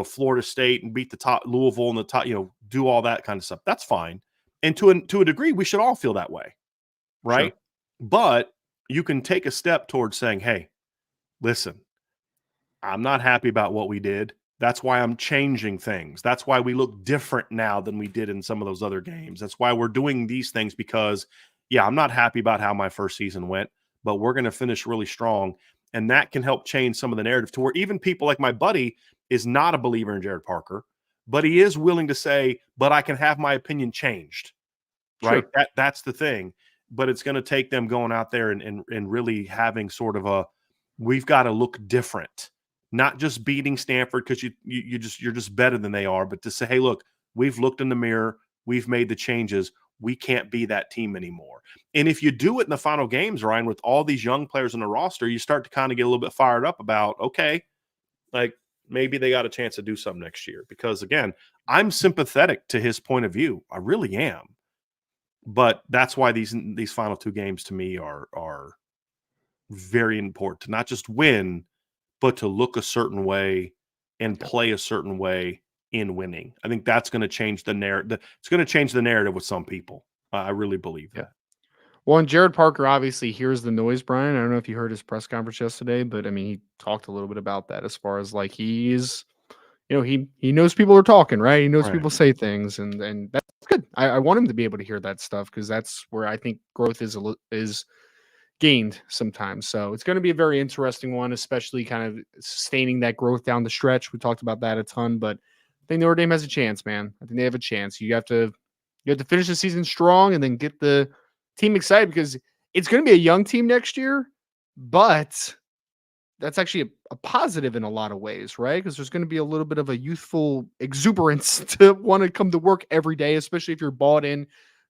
Florida State and beat the top Louisville and the top do all that kind of stuff. That's fine. And to a degree, we should all feel that way, right? Sure. But you can take a step towards saying, "Hey, listen, I'm not happy about what we did. That's why I'm changing things. That's why we look different now than we did in some of those other games. That's why we're doing these things because, I'm not happy about how my first season went, but we're going to finish really strong." And that can help change some of the narrative to where even people like my buddy is not a believer in Jared Parker, but he is willing to say, but I can have my opinion changed, right? Sure. That's the thing. But it's going to take them going out there and really having sort of we've got to look different. Not just beating Stanford because you're just better than they are, but to say, hey, look, we've looked in the mirror, we've made the changes. we can't be that team anymore. And if you do it in the final games, Ryan, with all these young players in the roster, you start to kind of get a little bit fired up about, okay, like maybe they got a chance to do something next year. Because again, I'm sympathetic to his point of view. I really am. But that's why these final 2 games to me are very important to not just win, but to look a certain way and play a certain way in winning. I think that's going to change the narrative. It's going to change the narrative with some people. I really believe that. Well, and Jared Parker obviously hears the noise, Brian. I don't know if you heard his press conference yesterday, but I mean, he talked a little bit about that as far as like he's, he knows people are talking, right? He knows Right. people say things, and that's good. I want him to be able to hear that stuff because that's where I think growth is gained sometimes. So it's going to be a very interesting one, especially kind of sustaining that growth down the stretch. We talked about that a ton, but I think Notre Dame has a chance, man. I think they have a chance. You have to finish the season strong and then get the team excited because it's going to be a young team next year, but that's actually a positive in a lot of ways, right? Because there's going to be a little bit of a youthful exuberance to want to come to work every day, especially if you're bought in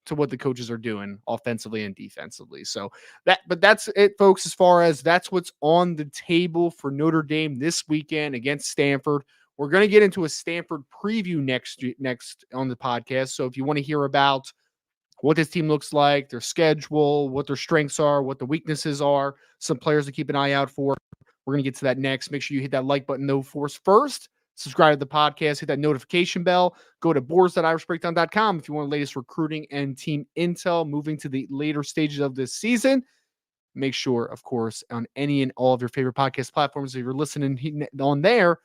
to what the coaches are doing offensively and defensively. So that's it, folks, as far as that's what's on the table for Notre Dame this weekend against Stanford. We're going to get into a Stanford preview next on the podcast. So if you want to hear about what this team looks like, their schedule, what their strengths are, what the weaknesses are, some players to keep an eye out for, we're going to get to that next. Make sure you hit that like button, though, for us first. Subscribe to the podcast, hit that notification bell. Go to boards.irishbreakdown.com if you want the latest recruiting and team intel moving to the later stages of this season. Make sure, of course, on any and all of your favorite podcast platforms, if you're listening on there,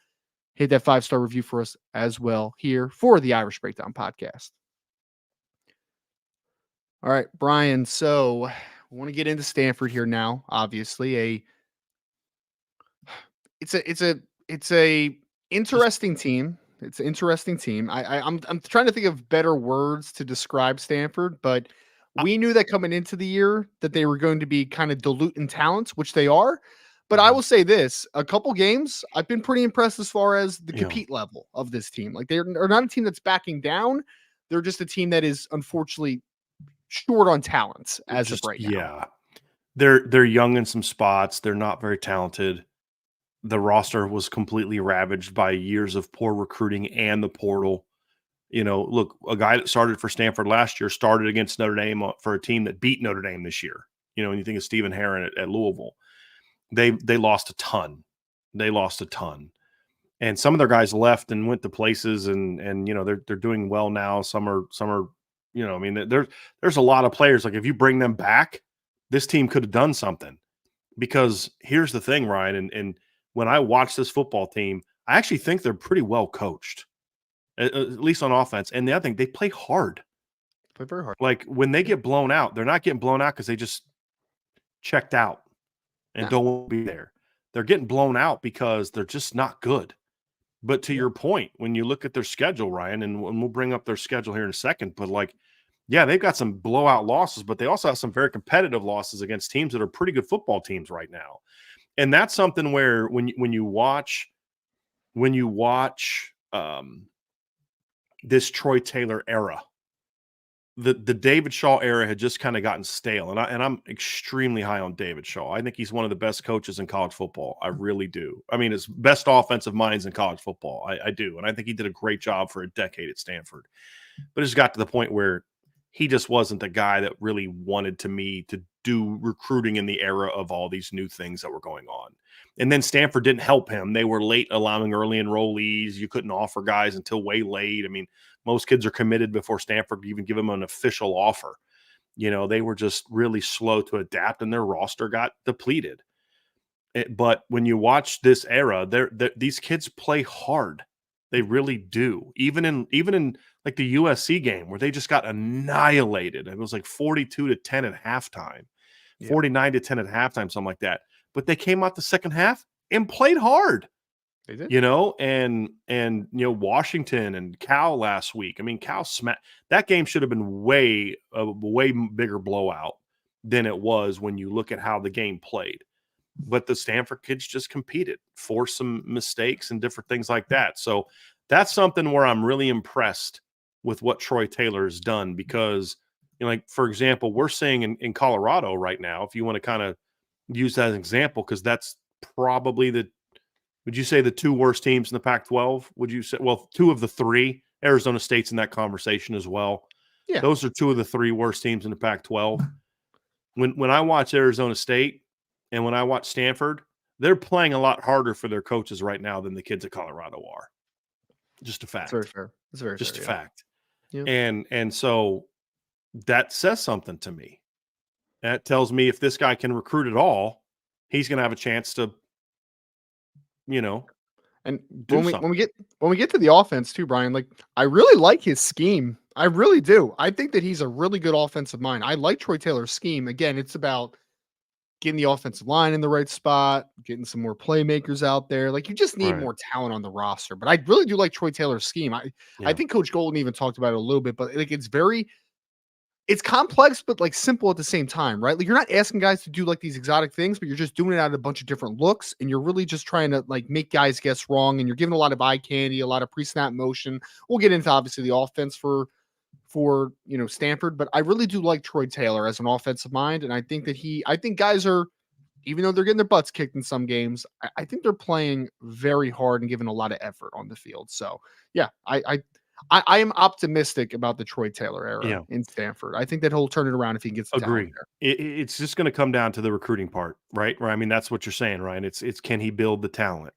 hit that 5-star review for us as well here for the Irish Breakdown podcast. All right, Brian. So we want to get into Stanford here now. Obviously, it's a interesting team. It's an interesting team. I'm trying to think of better words to describe Stanford, but we knew that coming into the year that they were going to be kind of dilute in talent, which they are. But I will say this: a couple games, I've been pretty impressed as far as the compete level of this team. Like they're not a team that's backing down. They're just a team that is unfortunately short on talent as of right now. Yeah. They're young in some spots. They're not very talented. The roster was completely ravaged by years of poor recruiting and the portal. Look, a guy that started for Stanford last year started against Notre Dame for a team that beat Notre Dame this year. When you think of Stephen Herron at Louisville, they lost a ton. And some of their guys left and went to places and they're doing well now. Some are there's a lot of players. Like if you bring them back, this team could have done something. Because here's the thing, Ryan, and when I watch this football team, I actually think they're pretty well coached, at least on offense. And the other thing, they play hard. Play very hard. Like when they get blown out, they're not getting blown out because they just checked out and don't want to be there. They're getting blown out because they're just not good. But to your point, when you look at their schedule, Ryan, and we'll bring up their schedule here in a second, but they've got some blowout losses, but they also have some very competitive losses against teams that are pretty good football teams right now. And that's something where when you watch this Troy Taylor era, the David Shaw era had just kind of gotten stale. And I'm extremely high on David Shaw. I think he's one of the best coaches in college football. I really do. I mean, his best offensive minds in college football. I do. And I think he did a great job for a decade at Stanford. But it's got to the point where he just wasn't the guy that really wanted to do recruiting in the era of all these new things that were going on. And then Stanford didn't help him. They were late allowing early enrollees. You couldn't offer guys until way late. I mean, most kids are committed before Stanford give them an official offer. They were just really slow to adapt and their roster got depleted. But when you watch this era, these kids play hard. They really do. Even in like the USC game where they just got annihilated. It was like 42-10 at halftime, 49-10 at halftime, something like that. But they came out the second half and played hard. They did. And Washington and Cal last week. I mean, Cal that game should have been a way bigger blowout than it was when you look at how the game played. But the Stanford kids just competed, forced some mistakes and different things like that. So that's something where I'm really impressed with what Troy Taylor has done because like, for example, we're seeing in Colorado right now, if you want to kind of use that as an example, because that's probably would you say the two worst teams in the Pac-12? Would you say, well, two of the three, Arizona State's in that conversation as well. Yeah. Those are two of the three worst teams in the Pac-12. When I watch Arizona State and when I watch Stanford, they're playing a lot harder for their coaches right now than the kids at Colorado are. Just a It's very fact. fair. It's very Just a fair. fact. Yeah. And so that says something to me. That tells me if this guy can recruit at all, he's going to have a chance to, And do when something. we get to the offense too, Brian, like I really like his scheme. I really do. I think that he's a really good offensive mind. I like Troy Taylor's scheme. Again, it's about getting the offensive line in the right spot, getting some more playmakers out there. Like you just need Right. more talent on the roster. But I really do like Troy Taylor's scheme. I Yeah. think Coach Golden even talked about it a little bit, but like it's complex, but like simple at the same time, right? Like you're not asking guys to do like these exotic things, but you're just doing it out of a bunch of different looks. And you're really just trying to like make guys guess wrong. And you're giving a lot of eye candy, a lot of pre-snap motion. We'll get into obviously the offense for Stanford, but I really do like Troy Taylor as an offensive mind. And I think guys are, even though they're getting their butts kicked in some games, I think they're playing very hard and giving a lot of effort on the field. So yeah, I am optimistic about the Troy Taylor era Yeah. in Stanford. I think that he'll turn it around if he gets the talent Agree. there. It's just going to come down to the recruiting part, right? I mean, that's what you're saying, right? It's can he build the talent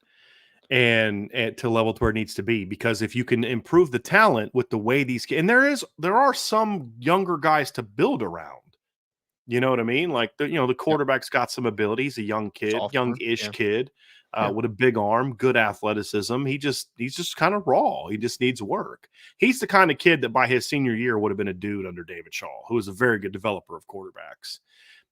and to level to where it needs to be? Because if you can improve the talent with the way and there are some younger guys to build around. You know what I mean? Like the quarterback's got some abilities, a young kid, Sophomore, young-ish yeah. kid, Yeah. with a big arm, good athleticism. He's just kind of raw. He just needs work. He's the kind of kid that by his senior year would have been a dude under David Shaw, who is a very good developer of quarterbacks.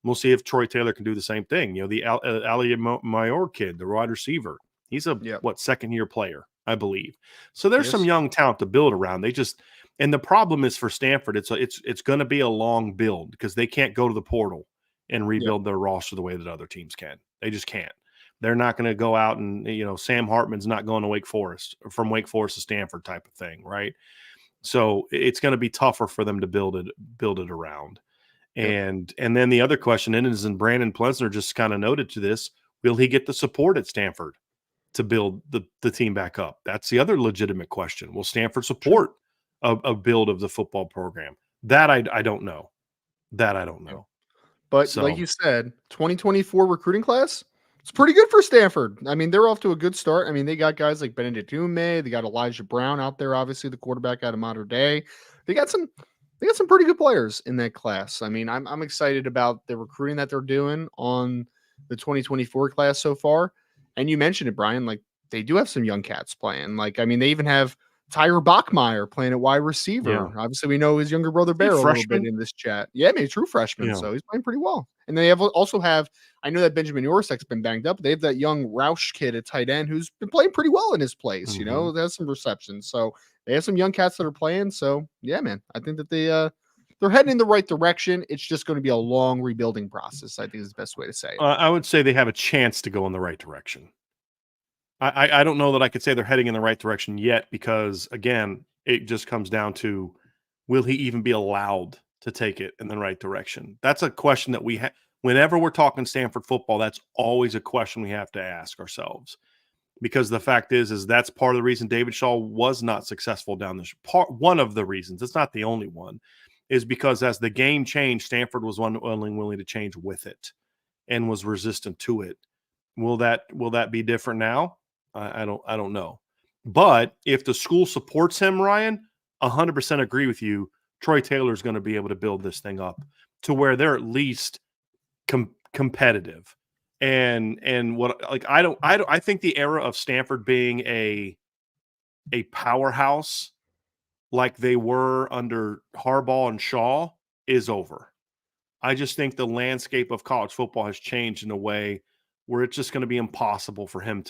We'll see if Troy Taylor can do the same thing. The Ali Mayor kid, the wide receiver, he's a Yeah. second-year player, I believe. So there's some Yes. young talent to build around. And the problem is for Stanford, it's going to be a long build because they can't go to the portal and rebuild their roster the way that other teams can. They just can't. They're not going to go out and Sam Hartman's not going to Wake Forest, from Wake Forest to Stanford type of thing, right? So it's going to be tougher for them to build it around. And then the other question is, and Brandon Plesner just kind of noted to this, will he get the support at Stanford to build the team back up? That's the other legitimate question. Will Stanford support a build of the football program? That I don't know. That I don't know. But like you said, 2024 recruiting class, it's pretty good for Stanford. I mean, they're off to a good start. I mean, they got guys like Benedict Ume, they got Elijah Brown out there, obviously the quarterback out of Mater Dei. They got some pretty good players in that class. I mean, I'm excited about the recruiting that they're doing on the 2024 class so far. And you mentioned it, Brian, like they do have some young cats playing. Like, I mean, they even have Tyler Bachmeyer playing at wide receiver. Yeah. Obviously, we know his younger brother Bear a little bit in this chat. Yeah, I mean, a true freshman, Yeah. so he's playing pretty well. And they also have, I know that Benjamin Yorsak's been banged up. They have that young Roush kid at tight end who's been playing pretty well in his place. Mhm. Has some receptions. So they have some young cats that are playing. So yeah, man, I think that they're heading in the right direction. It's just going to be a long rebuilding process, I think is the best way to say it. I would say they have a chance to go in the right direction. I don't know that I could say they're heading in the right direction yet because, again, it just comes down to, will he even be allowed to take it in the right direction? That's a question that we have. Whenever we're talking Stanford football, that's always a question we have to ask ourselves, because the fact is that's part of the reason David Shaw was not successful down this part. One of the reasons, it's not the only one, is because as the game changed, Stanford was willing to change with it and was resistant to it. Will that be different now? I don't know. But if the school supports him, Ryan, 100% agree with you. Troy Taylor is going to be able to build this thing up to where they're at least competitive. And what, like, I think the era of Stanford being a powerhouse like they were under Harbaugh and Shaw is over. I just think the landscape of college football has changed in a way where it's just going to be impossible for them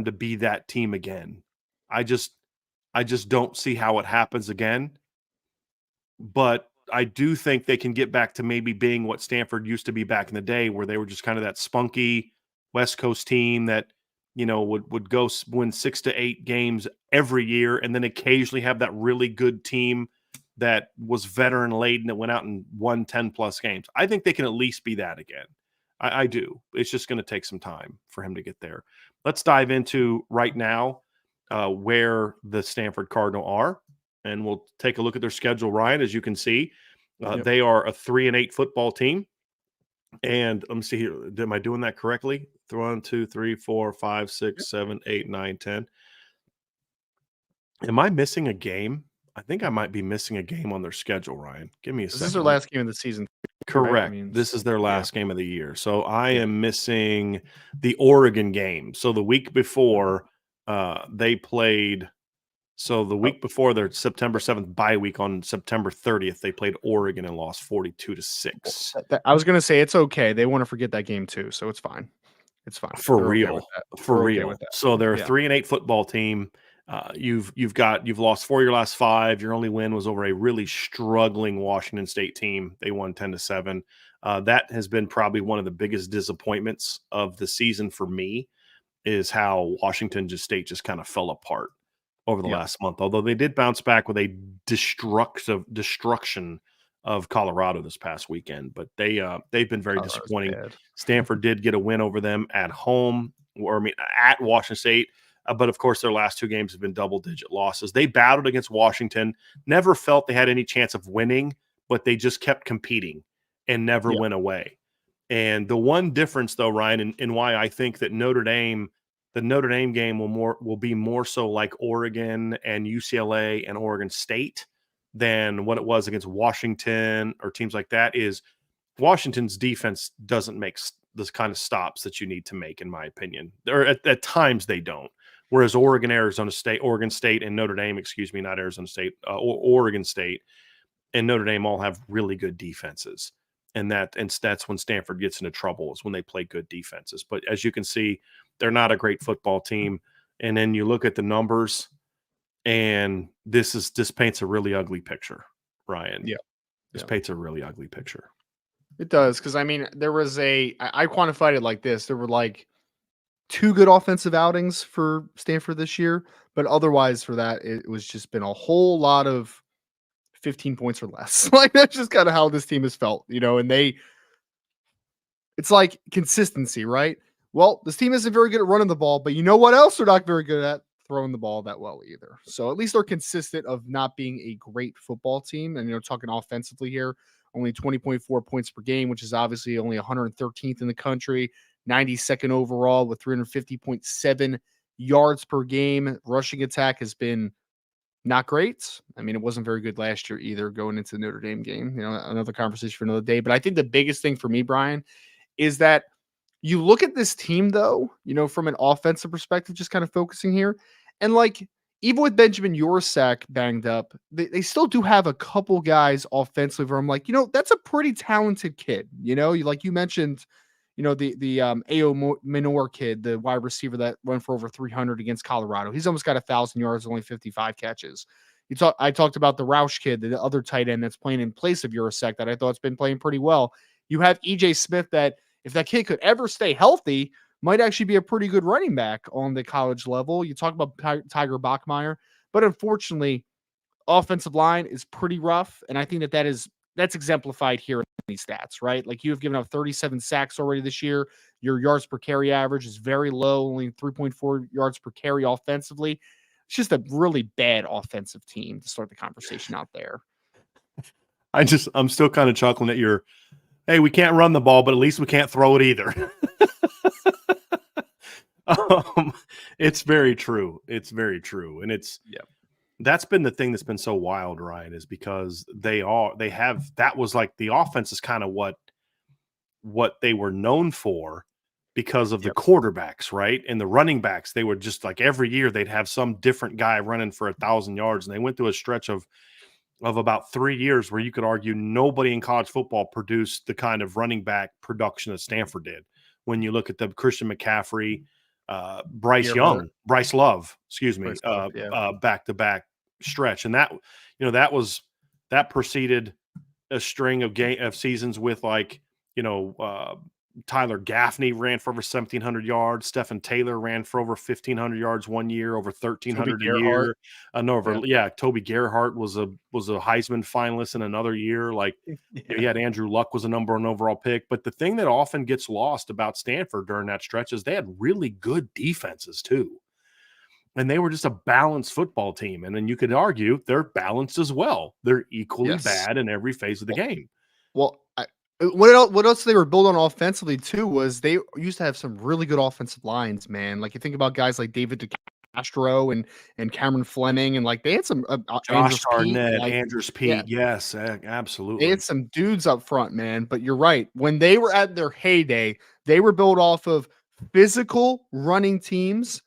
to be that team again. I just don't see how it happens again. But I do think they can get back to maybe being what Stanford used to be back in the day, where they were just kind of that spunky West Coast team that, would go win 6 to 8 games every year and then occasionally have that really good team that was veteran laden that went out and won 10+ games. I think they can at least be that again. I do. It's just going to take some time for him to get there. Let's dive into right now where the Stanford Cardinal are, and we'll take a look at their schedule. Ryan, as you can see, they are a 3-8 football team. And let me see here. Am I doing that correctly? 1, 2, 3, 4, 5, 6, 7, 8, 9, 10. Am I missing a game? I think I might be missing a game on their schedule, Ryan. Give me a second. This is their last game of the season. Correct. Right? I mean, this is their last game of the year. So I Yeah. am missing the Oregon game. So the week before they played. So the week before their September 7th bye week on September 30th, they played Oregon and lost 42-6. I was going to say it's okay. They want to forget that game too, so it's fine. It's fine. For They're okay real. with that. For They're okay real. with that. So they're a Yeah. 3-8 football team. You've lost 4 of your last 5. Your only win was over a really struggling Washington State team. They won 10-7. That has been probably one of the biggest disappointments of the season for me, is how Washington State just kind of fell apart over the last month. Although they did bounce back with a destruction of Colorado this past weekend, but they've been very disappointing. Bad. Stanford did get a win over them at home, at Washington State. But of course, their last 2 games have been double-digit losses. They battled against Washington, never felt they had any chance of winning, but they just kept competing and never went away. And the one difference, though, Ryan, and why I think that the Notre Dame game will be more so like Oregon and UCLA and Oregon State than what it was against Washington or teams like that, is Washington's defense doesn't make this kind of stops that you need to make, in my opinion. Or at times they don't. Whereas Oregon State, and Notre Dame, not Arizona State, Oregon State and Notre Dame all have really good defenses. And that's when Stanford gets into trouble, is when they play good defenses. But as you can see, they're not a great football team. And then you look at the numbers, and this paints a really ugly picture, Ryan. Yeah. This paints a really ugly picture. It does, because I mean, there was I quantified it like this. There were like 2 good offensive outings for Stanford this year, but otherwise for that, it was just been a whole lot of 15 points or less. Like, that's just kind of how this team has felt, and it's like consistency, right? Well, this team isn't very good at running the ball, but you know what else they're not very good at? Throwing the ball that well either. So at least they're consistent of not being a great football team. And, talking offensively here, only 20.4 points per game, which is obviously only 113th in the country, 92nd overall with 350.7 yards per game. Rushing attack has been not great. I mean, it wasn't very good last year either, going into the Notre Dame game. Another conversation for another day. But I think the biggest thing for me, Brian, is that you look at this team, though, from an offensive perspective, just kind of focusing here. And like, even with Benjamin Yorsak banged up, they still do have a couple guys offensively where I'm like, that's a pretty talented kid. Like you mentioned, the A.O. Minor kid, the wide receiver that went for over 300 against Colorado. He's almost got 1,000 yards, only 55 catches. I talked about the Roush kid, the other tight end that's playing in place of Yorsak that I thought's been playing pretty well. You have E.J. Smith that, if that kid could ever stay healthy, might actually be a pretty good running back on the college level. You talk about Tiger Bachmeier, but unfortunately, offensive line is pretty rough, and I think that's exemplified here in these stats, right? Like, you have given up 37 sacks already this year. Your yards per carry average is very low, only 3.4 yards per carry offensively. It's just a really bad offensive team to start the conversation out there. I'm still kind of chuckling at your, hey, we can't run the ball, but at least we can't throw it either. It's very true. It's very true. And that's been the thing that's been so wild, Ryan, is because that was like, the offense is kind of what they were known for because of the quarterbacks, right? And the running backs, they were just like, every year they'd have some different guy running for 1,000 yards. And they went through a stretch of about 3 years where you could argue nobody in college football produced the kind of running back production that Stanford did. When you look at the Christian McCaffrey, Bryce Love, back-to-back stretch. And that preceded a string of seasons with, like, Tyler Gaffney ran for over 1,700 yards. Stephen Taylor ran for over 1,500 yards one year, over 1,300 a year. Toby Gerhart was a Heisman finalist in another year. Like, you had Andrew Luck was a number one overall pick. But the thing that often gets lost about Stanford during that stretch is they had really good defenses too. And they were just a balanced football team. And then you could argue they're balanced as well. They're equally bad in every phase of the game. Well, what else they were built on offensively too was they used to have some really good offensive lines, man. Like you think about guys like David DeCastro and Cameron Fleming, and like they had some Josh Arnett, Andrews Pete, yes, absolutely. They had some dudes up front, man. But you're right. When they were at their heyday, they were built off of physical running teams,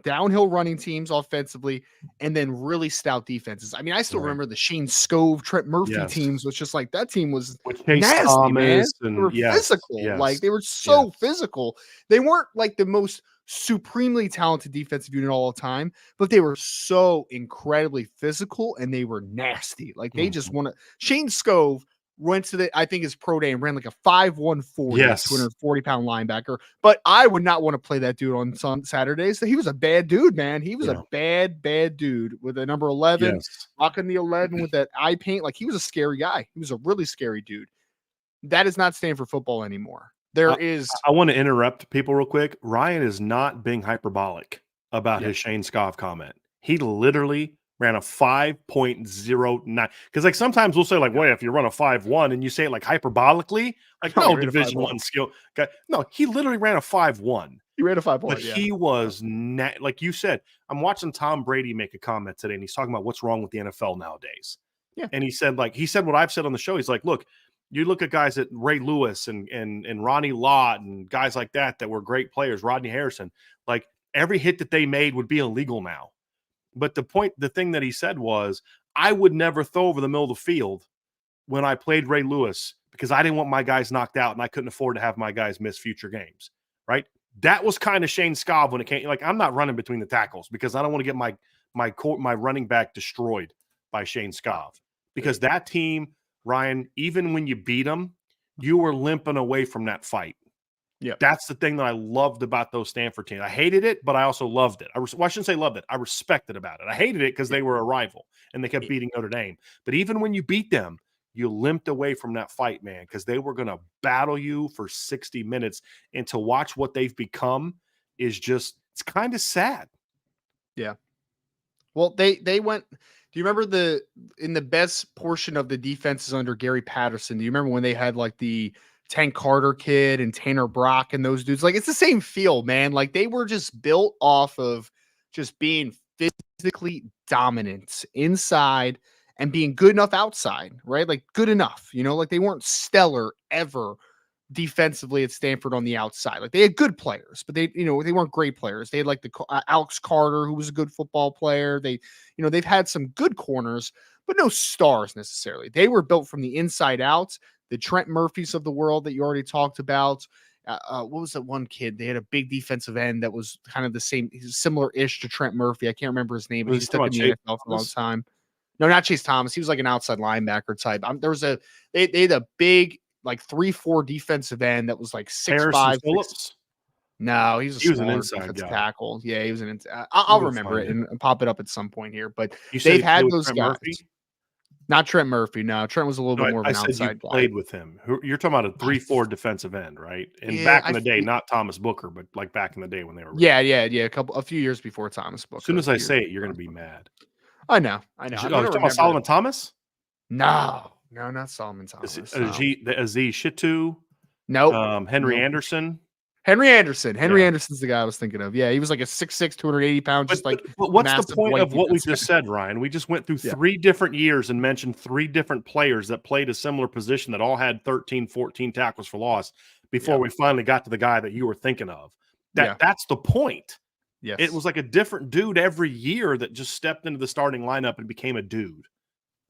downhill running teams offensively, and then really stout defenses. I mean, I still remember the Shane Scove, Trent Murphy teams, was just like that team was nasty, man. They were physical. Like they were so physical. They weren't like the most supremely talented defensive unit all the time, but they were so incredibly physical and they were nasty. Like they just want to. Shane Scove went to I think his pro day and ran like a 5'1" 240-pound linebacker. But I would not want to play that dude on some Saturdays. So he was a bad dude, man. He was a bad dude with a number 11, rocking the 11 with that eye paint. Like he was a scary guy. He was a really scary dude. That is not Stanford football anymore. I want to interrupt people real quick. Ryan is not being hyperbolic about his Shane Scove comment. He literally ran a 5.09. Because like sometimes we'll say like, well, if you run a 5.1 and you say it like hyperbolically, like no Division I skill guy. No, he literally ran a 5.1. He ran a 5.1. But he was like you said. I'm watching Tom Brady make a comment today, and he's talking about what's wrong with the NFL nowadays. Yeah, and he said what I've said on the show. He's like, look, you look at guys at Ray Lewis and Ronnie Lott and guys like that were great players. Rodney Harrison, like every hit that they made would be illegal now. But the thing that he said was, I would never throw over the middle of the field when I played Ray Lewis because I didn't want my guys knocked out and I couldn't afford to have my guys miss future games. Right? That was kind of Shane Scove when it came. Like I'm not running between the tackles because I don't want to get my running back destroyed by Shane Scove because that team, Ryan, even when you beat them, you were limping away from that fight. Yeah, that's the thing that I loved about those Stanford teams. I hated it, but I also loved it. I shouldn't say loved it. I respected about it. I hated it because they were a rival and they kept beating Notre Dame. But even when you beat them, you limped away from that fight, man, because they were going to battle you for 60 minutes. And to watch what they've become is just, it's kind of sad. Yeah. Well, they went. Do you remember in the best portion of the defenses under Gary Patterson? Do you remember when they had like the Tank Carter kid and Tanner Brock and those dudes? Like it's the same feel, man. Like they were just built off of just being physically dominant inside and being good enough outside, right? Like good enough, like they weren't stellar ever defensively at Stanford on the outside. Like they had good players, but they weren't great players. They had like the Alex Carter, who was a good football player. They've had some good corners, but no stars necessarily. They were built from the inside out. The Trent Murphys of the world that you already talked about. What was that one kid? They had a big defensive end that was kind of the same, similar-ish to Trent Murphy. I can't remember his name, but he stuck in the NFL for a long time. No, not Chase Thomas. He was like an outside linebacker type. They had a big like 3-4 defensive end that was like 6'5". No, he was an inside tackle. Yeah, he was an inside. I'll remember it and pop it up at some point here. But they've had those guys. Murphy? Not Trent Murphy. No, Trent was a little bit more of an outside guy. Played with him. You're talking about a 3-4 defensive end, right? And back in the day, not Thomas Booker, but like back in the day when they were. Yeah. A few years before Thomas Booker. As soon as I say it, you're going to be mad. I know. You're talking about Solomon Thomas? No, not Solomon Thomas. Aziz Shitu? Nope. Henry Anderson? Henry Anderson's the guy I was thinking of. Yeah, he was like a 6'6", 280 pounds. But what's the point of what we just said, Ryan? We just went through 3 different years and mentioned 3 different players that played a similar position that all had 13, 14 tackles for loss before we finally got to the guy that you were thinking of. That's the point. Yes. It was like a different dude every year that just stepped into the starting lineup and became a dude.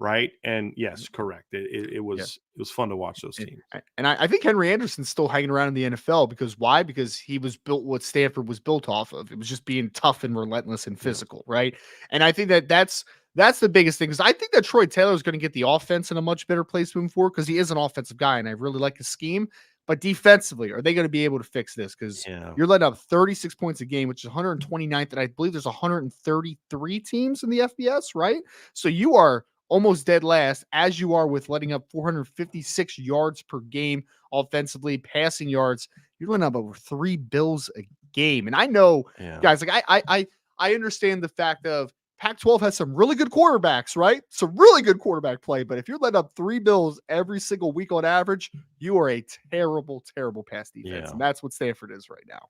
Right. And yes, correct. It was fun to watch those teams. And I think Henry Anderson's still hanging around in the NFL because why? Because he was built what Stanford was built off of. It was just being tough and relentless and physical. Right. And I think that's the biggest thing, because I think that Troy Taylor is going to get the offense in a much better place moving forward because he is an offensive guy and I really like his scheme. But defensively, are they going to be able to fix this? Because Yeah. you're letting up 36 points a game, which is 129th, and I believe there's 133 teams in the FBS, right? So you are almost dead last, as you are with letting up 456 yards per game offensively, passing yards. You're letting up over 3 bills a game. And I know, Yeah. guys, like I understand the fact of Pac-12 has some really good quarterbacks, right? Some really good quarterback play. But if you're letting up 3 bills every single week on average, you are a terrible, terrible pass defense. Yeah. And that's what Stanford is right now.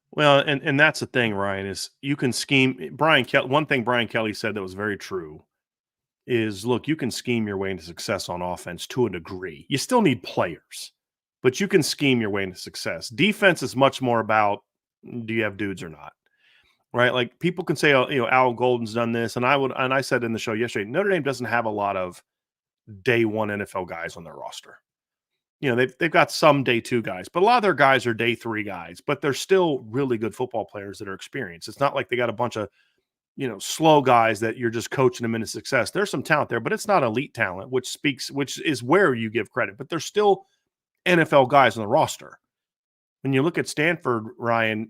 Well, and that's the thing, Ryan, is you can scheme. Brian Kelly. One thing Brian Kelly said that was very true is, look, you can scheme your way into success on offense to a degree. You still need players, but you can scheme your way into success. Defense is much more about, do you have dudes or not? Right? Like, people can say, oh, Al Golden's done this, and I said in the show yesterday, Notre Dame doesn't have a lot of day one NFL guys on their roster. They've got some day two guys, but a lot of their guys are day three guys, but they're still really good football players that are experienced. It's not like they got a bunch of, slow guys that you're just coaching them into success. There's some talent there, but it's not elite talent, which is where you give credit, but there's still NFL guys on the roster. When you look at Stanford, Ryan,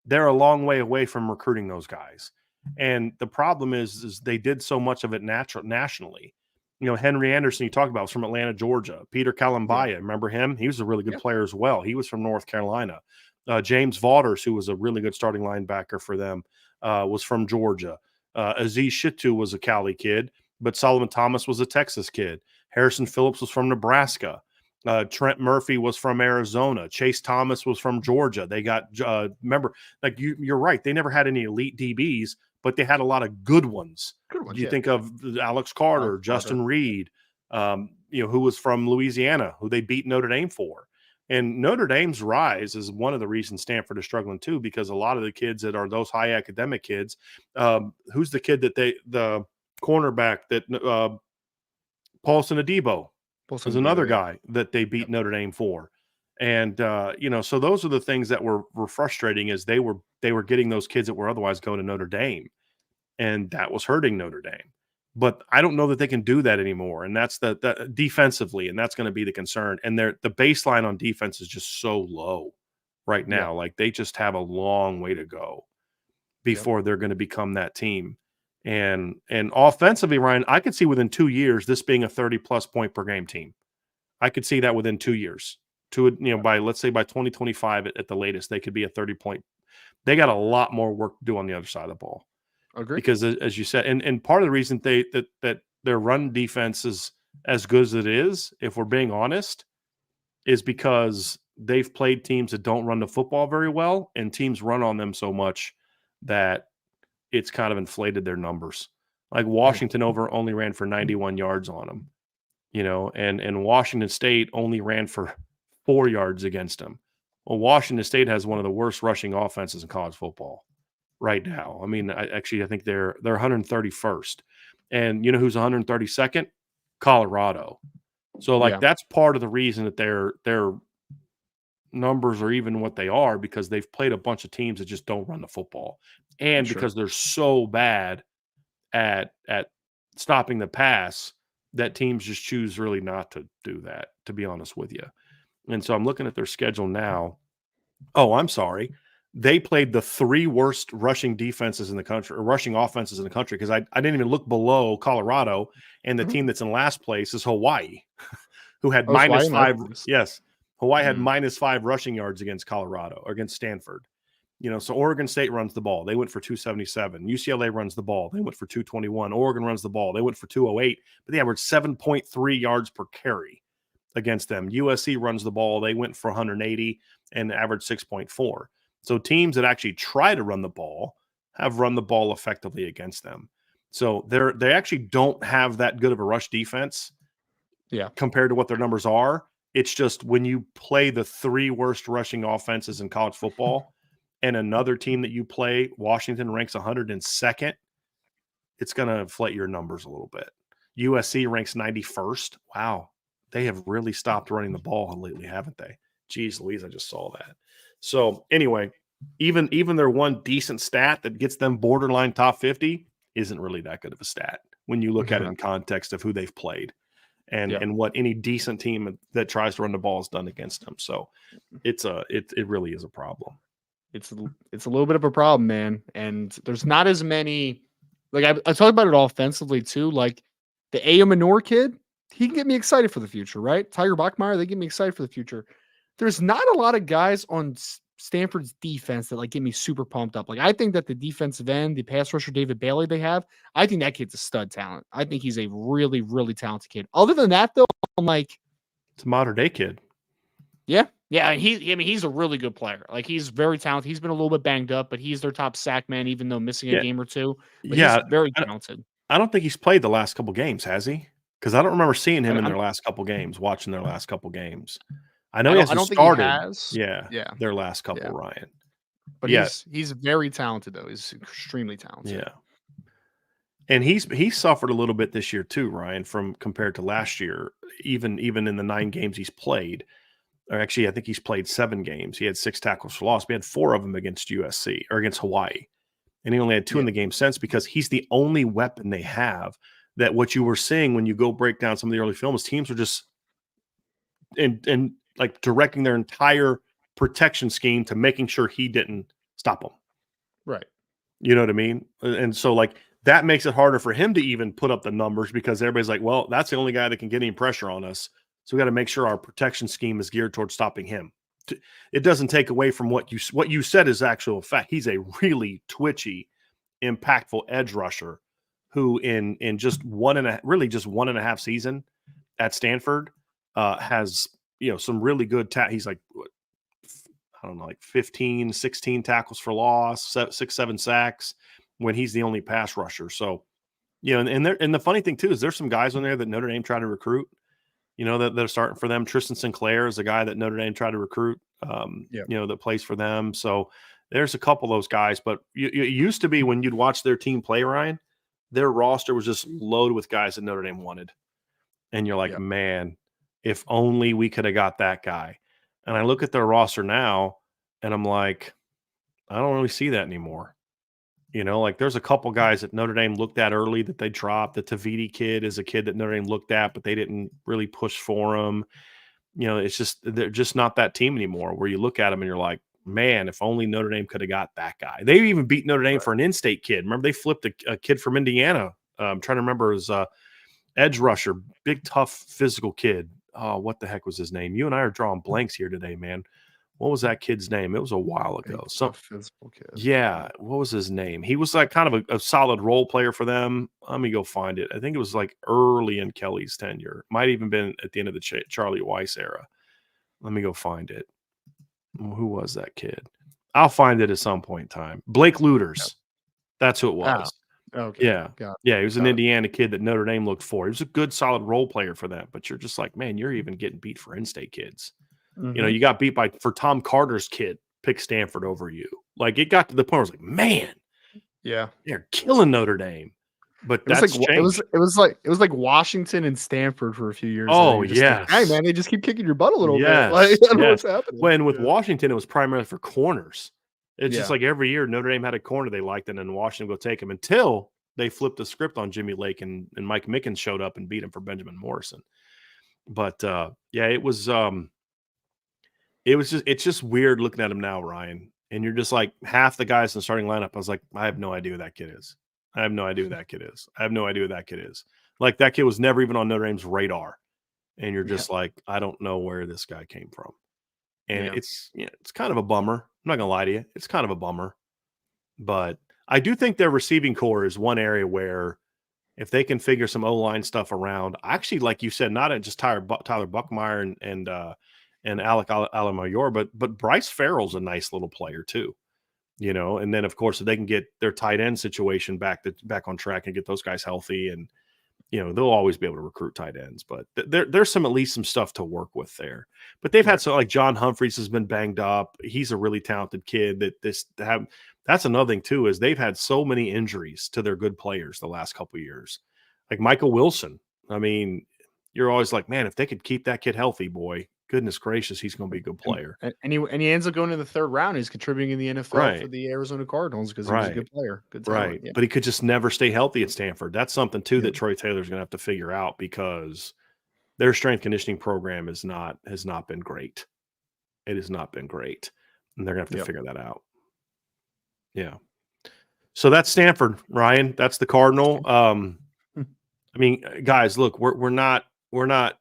they're a long way away from recruiting those guys. And the problem is they did so much of it nationally. Henry Anderson, you talked about, was from Atlanta, Georgia. Peter Kalambaya, remember him? He was a really good player as well. He was from North Carolina. James Vaughters, who was a really good starting linebacker for them, was from Georgia. Aziz Shitu was a Cali kid, but Solomon Thomas was a Texas kid. Harrison Phillips was from Nebraska. Trent Murphy was from Arizona. Chase Thomas was from Georgia. They got, remember, like you're right, they never had any elite DBs, but they had a lot of good ones. You think of Alex Carter, Justin Reed, who was from Louisiana, who they beat Notre Dame for. And Notre Dame's rise is one of the reasons Stanford is struggling too, because a lot of the kids that are those high academic kids, who's the kid that the cornerback that Paulson Adebo was another guy that they beat Notre Dame for. And, so those are the things that were frustrating, is they were getting those kids that were otherwise going to Notre Dame, and that was hurting Notre Dame. But I don't know that they can do that anymore. And that's the defensively, and that's going to be the concern. And the baseline on defense is just so low right now. Like, they just have a long way to go before they're going to become that team. And offensively, Ryan, I could see within 2 years this being a 30-plus point per game team. I could see that within 2 years. Let's say by 2025 at the latest, they could be a 30-point. They got a lot more work to do on the other side of the ball. Agree. Because as you said, and part of the reason that their run defense is as good as it is, if we're being honest, is because they've played teams that don't run the football very well, and teams run on them so much that it's kind of inflated their numbers. Like Washington only ran for 91 yards on them, and Washington State only ran for 4 yards against them. Well, Washington State has one of the worst rushing offenses in college football right now. I mean, I think they're 131st, and you know who's 132nd? Colorado. So that's part of the reason that their numbers are even what they are, because they've played a bunch of teams that just don't run the football, and because they're so bad at stopping the pass that teams just choose really not to do that, to be honest with you. And so I'm looking at their schedule now. Oh, I'm sorry. They played the 3 worst rushing defenses in the country, or rushing offenses in the country, because I didn't even look below Colorado, and the team that's in last place is Hawaii, who had -5. Yes, Hawaii had -5 rushing yards against Colorado, or against Stanford. So Oregon State runs the ball. They went for 277. UCLA runs the ball. They went for 221. Oregon runs the ball. They went for 208, but they averaged 7.3 yards per carry against them. USC runs the ball. They went for 180 and averaged 6.4. So teams that actually try to run the ball have run the ball effectively against them. So they actually don't have that good of a rush defense compared to what their numbers are. It's just when you play the 3 worst rushing offenses in college football, and another team that you play, Washington, ranks 102nd, it's going to inflate your numbers a little bit. USC ranks 91st. Wow. They have really stopped running the ball lately, haven't they? Jeez Louise, I just saw that. So anyway, even their one decent stat that gets them borderline top 50 isn't really that good of a stat when you look at it in context of who they've played. and what any decent team that tries to run the ball has done against him. So it really is a problem. It's a little bit of a problem, man. And there's not as many. Like I talk about it offensively too. Like the A.O. Manor kid, he can get me excited for the future, right? Tiger Bachmeyer, they get me excited for the future. There's not a lot of guys on Stanford's defense that like get me super pumped up. Like I think that the defensive end, the pass rusher David Bailey they have, I think that kid's a stud talent. I think he's a really, really talented kid. Other than that, though, I'm like, it's a modern day kid. Yeah. He's a really good player. Like he's very talented. He's been a little bit banged up, but he's their top sack man, even though missing a game or two. But he's very talented. I don't think he's played the last couple games, has he? Because I don't remember seeing him in their last couple games, watching their last couple games. I know he hasn't started. Think he has. Yeah, their last couple, Ryan. But he's very talented though. He's extremely talented. Yeah. And he's suffered a little bit this year too, Ryan, from compared to last year, even in the 9 games he's played. Or actually, I think he's played 7 games. He had 6 tackles for loss. We had 4 of them against USC or against Hawaii. And he only had 2 in the game since because he's the only weapon they have that what you were seeing when you go break down some of the early films, teams are just in like directing their entire protection scheme to making sure he didn't stop them. Right. You know what I mean? And so like that makes it harder for him to even put up the numbers because everybody's like, well, that's the only guy that can get any pressure on us. So we got to make sure our protection scheme is geared towards stopping him. It doesn't take away from what you said is actual fact. He's a really twitchy, impactful edge rusher who in just one and a half season at Stanford has some really good he's like I don't know, like 15, 16 tackles for loss, 6, 7 sacks when he's the only pass rusher. So, and the funny thing too is there's some guys on there that Notre Dame tried to recruit. That they're starting for them. Tristan Sinclair is a guy that Notre Dame tried to recruit, that plays for them. So there's a couple of those guys. But it used to be when you'd watch their team play, Ryan, their roster was just loaded with guys that Notre Dame wanted. And you're like, man, if only we could have got that guy. And I look at their roster now, and I'm like, I don't really see that anymore. Like there's a couple guys that Notre Dame looked at early that they dropped. The Taviti kid is a kid that Notre Dame looked at, but they didn't really push for him. It's just they're just not that team anymore where you look at them and you're like, man, if only Notre Dame could have got that guy. They even beat Notre Dame for an in-state kid. Remember, they flipped a kid from Indiana. I'm trying to remember his edge rusher, big, tough, physical kid. Oh, what the heck was his name? You and I are drawing blanks here today, man. What was that kid's name? It was a while ago. Some physical kid. Yeah. What was his name? He was like kind of a solid role player for them. Let me go find it. I think it was like early in Kelly's tenure. Might even been at the end of the Charlie Weiss era. Let me go find it. Who was that kid? I'll find it at some point in time. Blake Luters. That's who it was. Oh, okay. Yeah. He was an Indiana kid that Notre Dame looked for. He was a good, solid role player for them. But you're just like, man, you're even getting beat for in-state kids. Mm-hmm. You got beat for Tom Carter's kid picked Stanford over you. Like it got to the point where I was like, man, they're killing Notre Dame. But it was like Washington and Stanford for a few years. Oh yeah, like, hey man, they just keep kicking your butt a little bit. Like, I don't know what's happening. When with Washington, it was primarily for corners. It's just like every year Notre Dame had a corner they liked, and then Washington would go take him until they flipped the script on Jimmy Lake and Mike Mickens showed up and beat him for Benjamin Morrison. But it was. It's just weird looking at him now, Ryan. And you're just like half the guys in the starting lineup. I was like, I have no idea who that kid is. I have no idea who that kid is. Like that kid was never even on Notre Dame's radar. And you're just like, I don't know where this guy came from. And it's kind of a bummer. I'm not gonna lie to you. It's kind of a bummer. But I do think their receiving core is one area where if they can figure some O-line stuff around, actually, like you said, not just Tyler Buckmeyer and Alec Alamayor, but Bryce Farrell's a nice little player too, and then of course if they can get their tight end situation back on track and get those guys healthy, and they'll always be able to recruit tight ends, but there's at least some stuff to work with there. But they've had like John Humphreys has been banged up. He's a really talented kid that's another thing too, is they've had so many injuries to their good players the last couple of years. Like Michael Wilson. I mean, you're always like, man, if they could keep that kid healthy, boy, goodness gracious, he's going to be a good player. And he ends up going to the 3rd round. He's contributing in the NFL for the Arizona Cardinals because he's a good player. Good talent. Right. Yeah. But he could just never stay healthy at Stanford. That's something too that Troy Taylor's going to have to figure out, because their strength conditioning program has not been great. It has not been great, and they're gonna have to figure that out. Yeah. So that's Stanford, Ryan. That's the Cardinal. I mean, guys, look, we're not gonna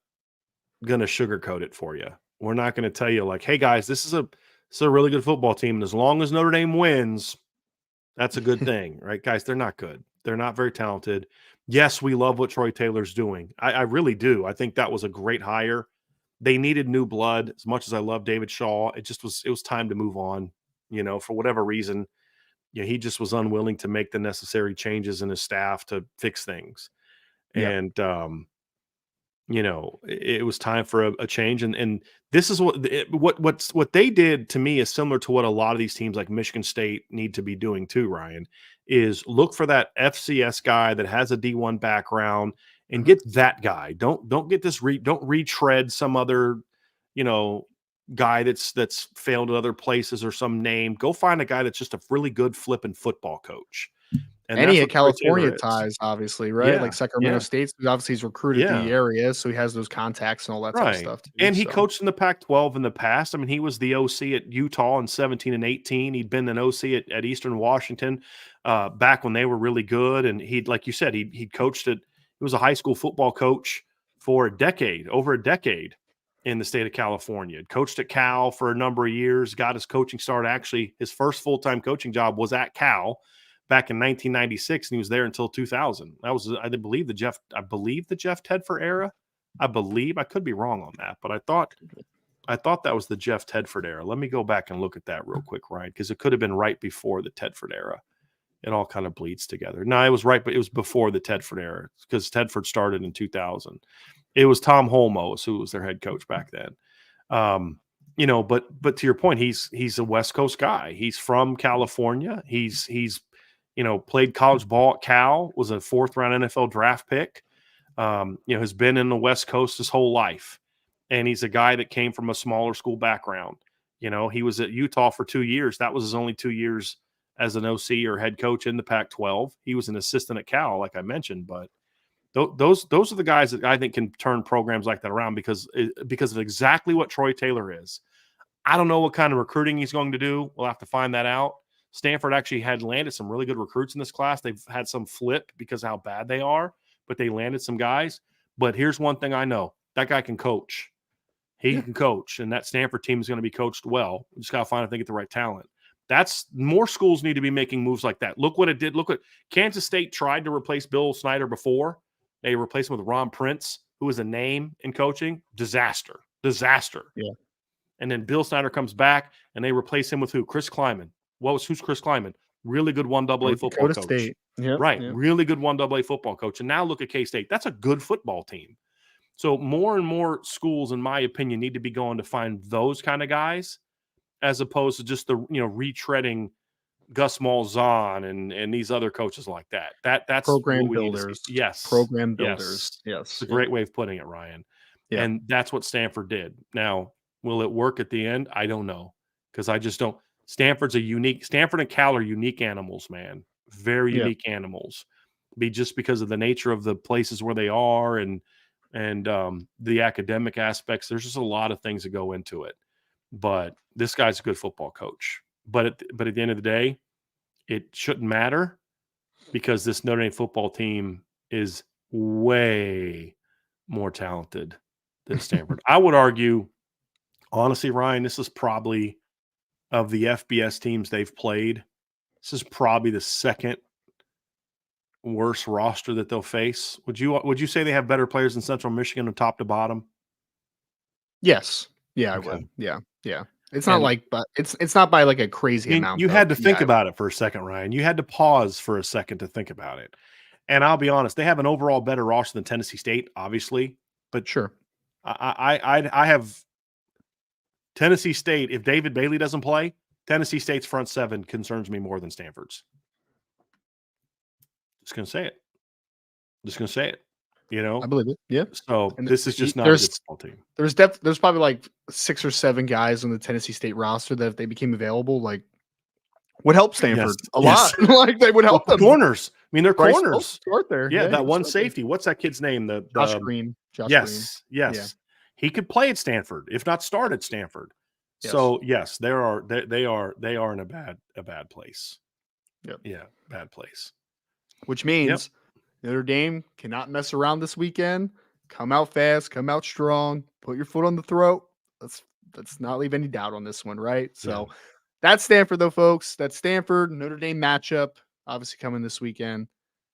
sugarcoat it for you. We're not gonna tell you like, hey guys, this is a really good football team, and as long as Notre Dame wins, that's a good thing, right? Guys, they're not good. They're not very talented. Yes, we love what Troy Taylor's doing. I really do. I think that was a great hire. They needed new blood. As much as I love David Shaw, it was time to move on. For whatever reason, he just was unwilling to make the necessary changes in his staff to fix things. And it was time for a change. And this is what they did to me is similar to what a lot of these teams like Michigan State need to be doing too, Ryan, is look for that FCS guy that has a D1 background and get that guy. Don't get this don't retread some other, guy that's failed at other places or some name. Go find a guy that's just a really good flipping football coach. And he had California ties, obviously, right? Like Sacramento State, obviously he's recruited the area, so he has those contacts and all that type of stuff too. And he coached in the Pac-12 in the past. I mean, he was the OC at Utah in 17 and 18. He'd been an OC at Eastern Washington back when they were really good. And like you said, he coached he was a high school football coach for over a decade in the state of California. Coached at Cal for a number of years, got his coaching start. Actually, his first full-time coaching job was at Cal back in 1996, and he was there until 2000. That was, I believe, the Jeff Tedford era. I could be wrong on that, but I thought that was the Jeff Tedford era. Let me go back and look at that real quick, Ryan, because it could have been right before the Tedford era. It all kind of bleeds together. No, it was right, but it was before the Tedford era because Tedford started in 2000. It was Tom Holmoe who was their head coach back then. But to your point, he's a West Coast guy. He's from California. He's played college ball at Cal, was a 4th-round NFL draft pick, has been in the West Coast his whole life. And he's a guy that came from a smaller school background. He was at Utah for 2 years. That was his only 2 years as an OC or head coach in the Pac-12. He was an assistant at Cal, like I mentioned. But those are the guys that I think can turn programs like that around because of exactly what Troy Taylor is. I don't know what kind of recruiting he's going to do. We'll have to find that out. Stanford actually had landed some really good recruits in this class. They've had some flip because of how bad they are, but they landed some guys. But here's one thing I know. That guy can coach. He can coach, and that Stanford team is going to be coached well. We just got to find, I think, get the right talent. More schools need to be making moves like that. Look what it did. Look what Kansas State tried to replace Bill Snyder before. They replaced him with Ron Prince, who is a name in coaching. Disaster. Yeah. And then Bill Snyder comes back, and they replace him with who? Chris Kleiman. Who's Chris Kleiman? Really good 1AA football coach. State. Yep, right. Yep. Really good 1AA football coach. And now look at K-State. That's a good football team. So more and more schools, in my opinion, need to be going to find those kind of guys as opposed to just the, retreading Gus Malzahn and these other coaches like that. That's program builders. Yes. Program builders. Yes. It's a great way of putting it, Ryan. Yeah. And that's what Stanford did. Now, will it work at the end? I don't know. Because I just don't. Stanford and Cal are unique animals, man. Very unique animals. Just because of the nature of the places where they are and the academic aspects. There's just a lot of things that go into it. But this guy's a good football coach. But at the end of the day, it shouldn't matter because this Notre Dame football team is way more talented than Stanford. I would argue, honestly, Ryan, this is probably of the FBS teams they've played. This is probably the second worst roster that they'll face. Would you say they have better players than Central Michigan from top to bottom? Yes. Yeah, okay. I would. Yeah. Yeah. It's not but it's not by like a crazy amount. You had to think about it for a second, Ryan. You had to pause for a second to think about it. And I'll be honest, they have an overall better roster than Tennessee State, obviously. But sure. I have Tennessee State. If David Bailey doesn't play, Tennessee State's front seven concerns me more than Stanford's. Just gonna say it. I believe it. Yeah. So and this is just not a good football team. There's probably like 6 or 7 guys on the Tennessee State roster that if they became available, like would help Stanford a lot. Like they would help them. Corners. mean, they're Bryce corners. start there. Yeah, that he'll one start there. safety. What's that kid's name? Josh Green. Yes. Yeah. He could play at Stanford, if not start at Stanford. Yes. So yes, they are in a bad place. Yep. Yeah, bad place. Which means Notre Dame cannot mess around this weekend. Come out fast, come out strong, put your foot on the throat. Let's not leave any doubt on this one, right? So that's Stanford, though, folks. That's Stanford Notre Dame matchup, obviously coming this weekend.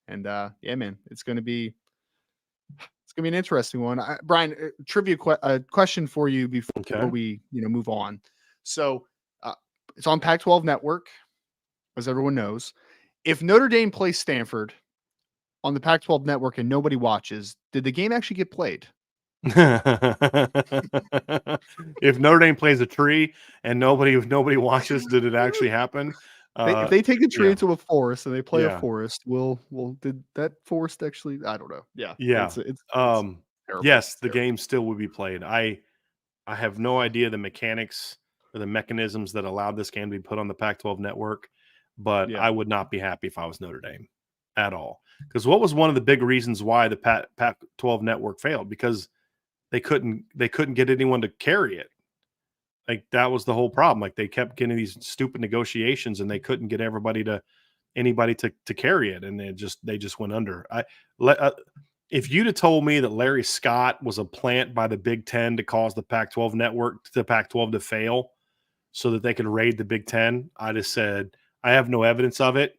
And yeah, man, it's gonna be an interesting one. Brian, trivia question for you before we move on. So it's on Pac-12 Network, as everyone knows. If Notre Dame plays Stanford on the Pac-12 Network and nobody watches, did the game actually get played? If Notre Dame plays a tree and nobody watches, did it actually happen? If they take the tree to a forest and they play a forest, did that forest actually? I don't know. Yeah. It's terrible. Yes, the game still would be played. I have no idea the mechanics or the mechanisms that allowed this game to be put on the Pac-12 Network, but I would not be happy if I was Notre Dame at all. Because what was one of the big reasons why the Pac-12 Network failed? Because they couldn't get anyone to carry it. Like, that was the whole problem. Like, they kept getting these stupid negotiations and they couldn't get anybody to carry it, and they just went under. If you'd have told me that Larry Scott was a plant by the Big Ten to cause the Pac-12 Network, the Pac-12 to fail so that they could raid the Big Ten, I'd have said, I have no evidence of it.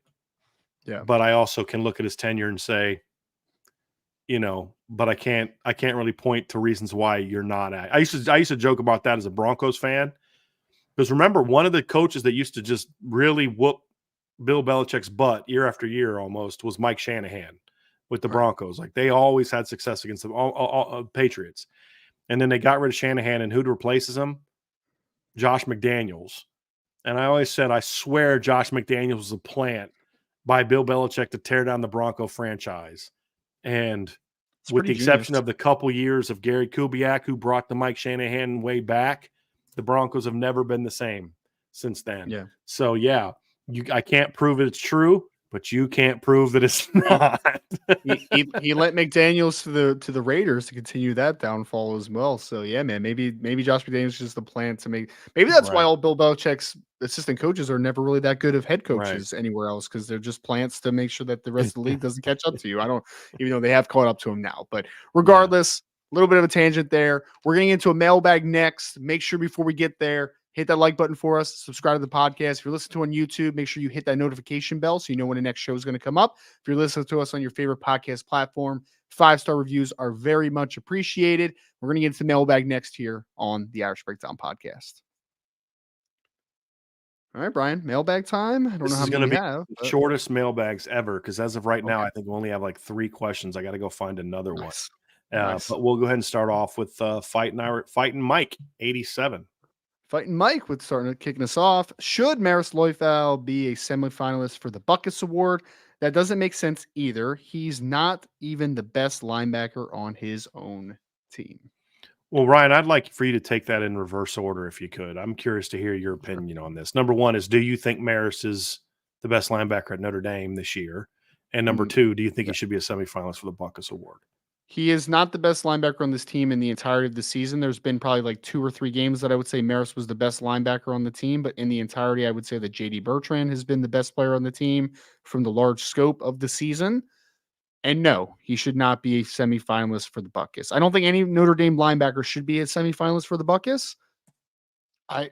Yeah. But I also can look at his tenure and say, but I can't really point to reasons why you're not at. I used to joke about that as a Broncos fan, because remember, one of the coaches that used to just really whoop Bill Belichick's butt year after year almost was Mike Shanahan with the Broncos. Like, they always had success against the Patriots. And then they got rid of Shanahan, and who replaces him? Josh McDaniels. And I always said, I swear Josh McDaniels was a plant by Bill Belichick to tear down the Bronco franchise. And with the exception of the couple years of Gary Kubiak, who brought the Mike Shanahan way back, the Broncos have never been the same since then. Yeah. So, I can't prove it's true, but you can't prove that it's not. he let McDaniels to the Raiders to continue that downfall as well. So yeah, man, maybe Josh McDaniels is just the plan to make. Maybe that's why all Bill Belichick's assistant coaches are never really that good of head coaches anywhere else, because they're just plants to make sure that the rest of the league doesn't catch up to you. Even though they have caught up to him now, but regardless, a little bit of a tangent there. We're getting into a mailbag next. Make sure before we get there, hit that like button for us. Subscribe to the podcast. If you're listening to on YouTube, make sure you hit that notification bell so you know when the next show is going to come up. If you're listening to us on your favorite podcast platform, 5-star reviews are very much appreciated. We're going to get into the mailbag next here on the Irish Breakdown podcast. All right, Brian, mailbag time. I don't know how many we have. The shortest mailbags ever, because as of right now, I think we only have like 3 questions. I got to go find another one. Nice. But we'll go ahead and start off with Fighting Mike 87. Fighting Mike with kicking us off. Should Maris Loifau be a semifinalist for the Buckus Award? That doesn't make sense either. He's not even the best linebacker on his own team. Well, Ryan, I'd like for you to take that in reverse order if you could. I'm curious to hear your opinion on this. Number one is, do you think Maris is the best linebacker at Notre Dame this year? And number two, do you think he should be a semifinalist for the Buckus Award? He is not the best linebacker on this team in the entirety of the season. There's been probably like 2 or 3 games that I would say Maris was the best linebacker on the team, but in the entirety, I would say that J.D. Bertrand has been the best player on the team from the large scope of the season. And no, he should not be a semifinalist for the Buckus. I don't think any Notre Dame linebacker should be a semifinalist for the Buckus. I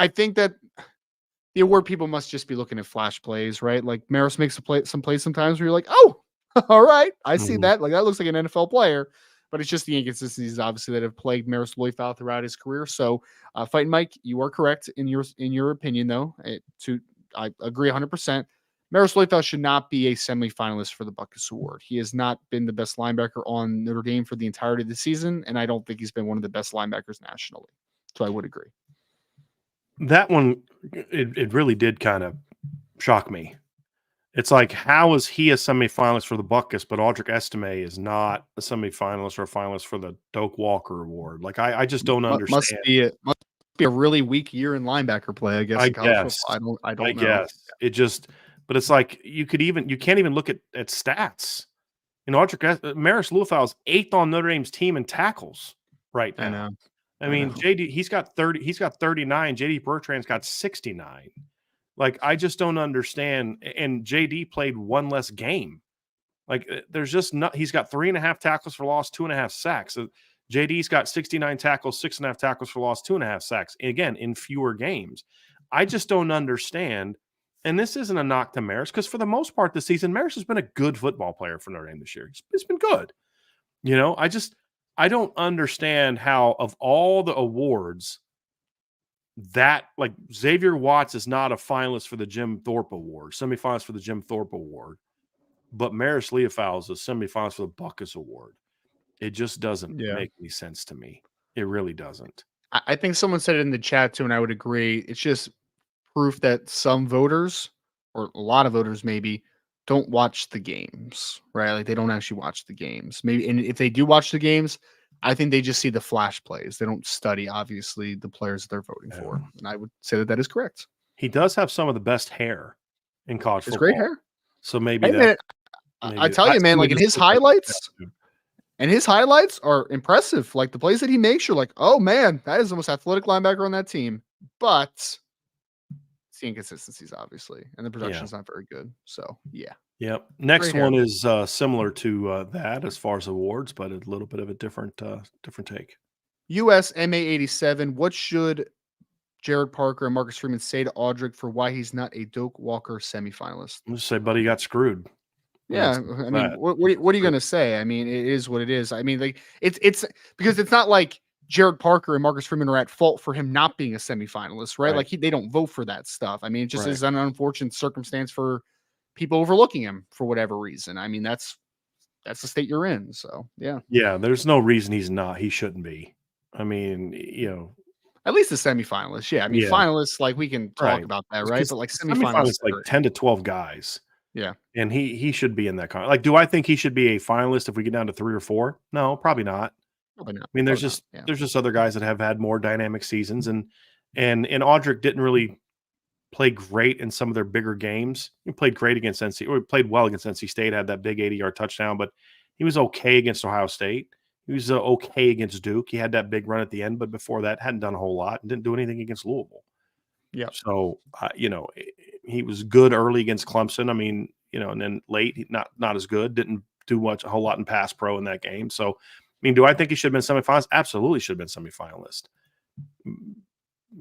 think that the award people must just be looking at flash plays, right? Like, Maris makes some plays sometimes where you're like, oh, all right, I see that. Like, that looks like an NFL player, but it's just the inconsistencies, obviously, that have plagued Maris Loifau throughout his career. So, Fighting Mike, you are correct in your opinion, though. I agree 100%. Maris Loifau should not be a semifinalist for the Buckus Award. He has not been the best linebacker on Notre Dame for the entirety of the season, and I don't think he's been one of the best linebackers nationally. So I would agree. That one, it really did kind of shock me. It's like, how is he a semifinalist for the Buckus, but Audric Estime is not a semifinalist or a finalist for the Doak Walker Award? Like, I just don't understand. Must be a really weak year in linebacker play, I guess. I don't know. It just, But it's like you can't even look at stats. Maris Liufau is 8th on Notre Dame's team in tackles right now. I know. I mean, JD, he's got 39. JD Bertrand's got 69. Like, I just don't understand. And JD played one less game. Like, there's just not. He's got 3.5 tackles for loss, 2.5 sacks. So JD's got 69 tackles, 6.5 tackles for loss, 2.5 sacks. Again, in fewer games. I just don't understand. And this isn't a knock to Maris, because for the most part this season, Maris has been a good football player for Notre Dame this year. It's been good. I don't understand how, of all the awards, that, like, Xavier Watts is not a finalist for the Jim Thorpe Award, semifinalist for the Jim Thorpe Award, but Maris Liufau is a semifinalist for the Buckus Award. It just doesn't make any sense to me. It really doesn't. I think someone said it in the chat too, and I would agree. It's just proof that some voters, or a lot of voters maybe, don't watch the games, right? Like, they don't actually watch the games. Maybe, and if they do watch the games, I think they just see the flash plays. They don't study, obviously, the players that they're voting for. And I would say that is correct. He does have some of the best hair in college football. It's great hair. So maybe I tell you, man, like, in his highlights, and his highlights are impressive. Like, the plays that he makes, you're like, oh man, that is the most athletic linebacker on that team. But it's the inconsistencies, obviously, and the production is not very good. So yeah. Yep. Next one is similar to that as far as awards, but a little bit of a different take. US MA 87. What should Jared Parker and Marcus Freeman say to Audric for why he's not a Doak Walker semifinalist? I'm just say, buddy, got screwed. Yeah, I mean, what are you going to say? I mean, it is what it is. I mean, like, it's because it's not like Jared Parker and Marcus Freeman are at fault for him not being a semifinalist, right? Like, they don't vote for that stuff. I mean, it just is an unfortunate circumstance for people overlooking him for whatever reason. I mean, that's the state you're in. So yeah. Yeah, there's no reason he shouldn't be. I mean, at least a semifinalist. Yeah. I mean, finalists, like, we can talk about that, right? But like semifinalists, like 10 to 12 guys. Yeah. And he should be in that kind. Like, do I think he should be a finalist if we get down to 3 or 4? No, probably not. Probably not. I mean, there's just other guys that have had more dynamic seasons, and Audric didn't really play great in some of their bigger games. He played great against he played well against NC State, had that big 80-yard touchdown, but he was okay against Ohio State. He was okay against Duke. He had that big run at the end, but before that, hadn't done a whole lot and didn't do anything against Louisville. Yeah. So, he was good early against Clemson. I mean, and then late, not as good. Didn't do a whole lot in pass pro in that game. So, I mean, do I think he should have been semifinalist? Absolutely should have been semifinalist.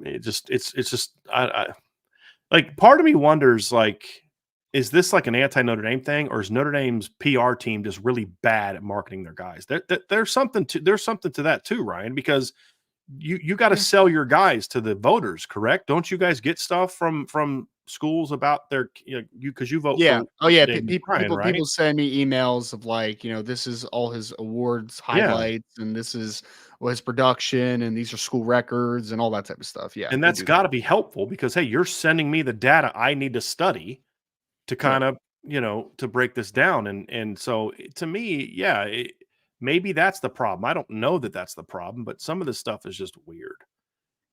It's just like, part of me wonders, like, is this like an anti-Notre Dame thing, or is Notre Dame's PR team just really bad at marketing their guys? There's something to that too, Ryan, because you got to sell your guys to the voters, correct? Don't you guys get stuff from schools about their because you vote? Yeah. For people send me emails of, like, this is all his awards highlights, and this is his production, and these are school records and all that type of stuff. Yeah. And that's got to be helpful, because, hey, you're sending me the data I need to study to kind of, to break this down. And so, to me, maybe that's the problem. I don't know that that's the problem, but some of this stuff is just weird.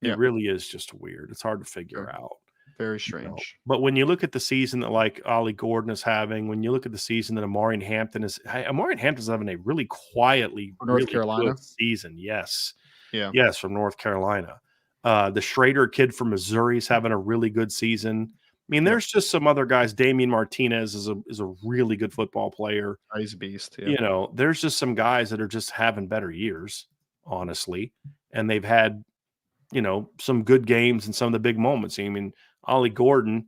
It really is just weird. It's hard to figure out. Very strange. But when you look at the season that, like, Ollie Gordon is having, when you look at the season that Amarian Hampton's having a really quietly North Carolina good season. Yes. Yeah. Yes, from North Carolina. The Schrader kid from Missouri is having a really good season. I mean, there's just some other guys. Damian Martinez is a really good football player. He's a beast. Yeah. There's just some guys that are just having better years, honestly. And they've had, some good games and some of the big moments. I mean, Ollie Gordon,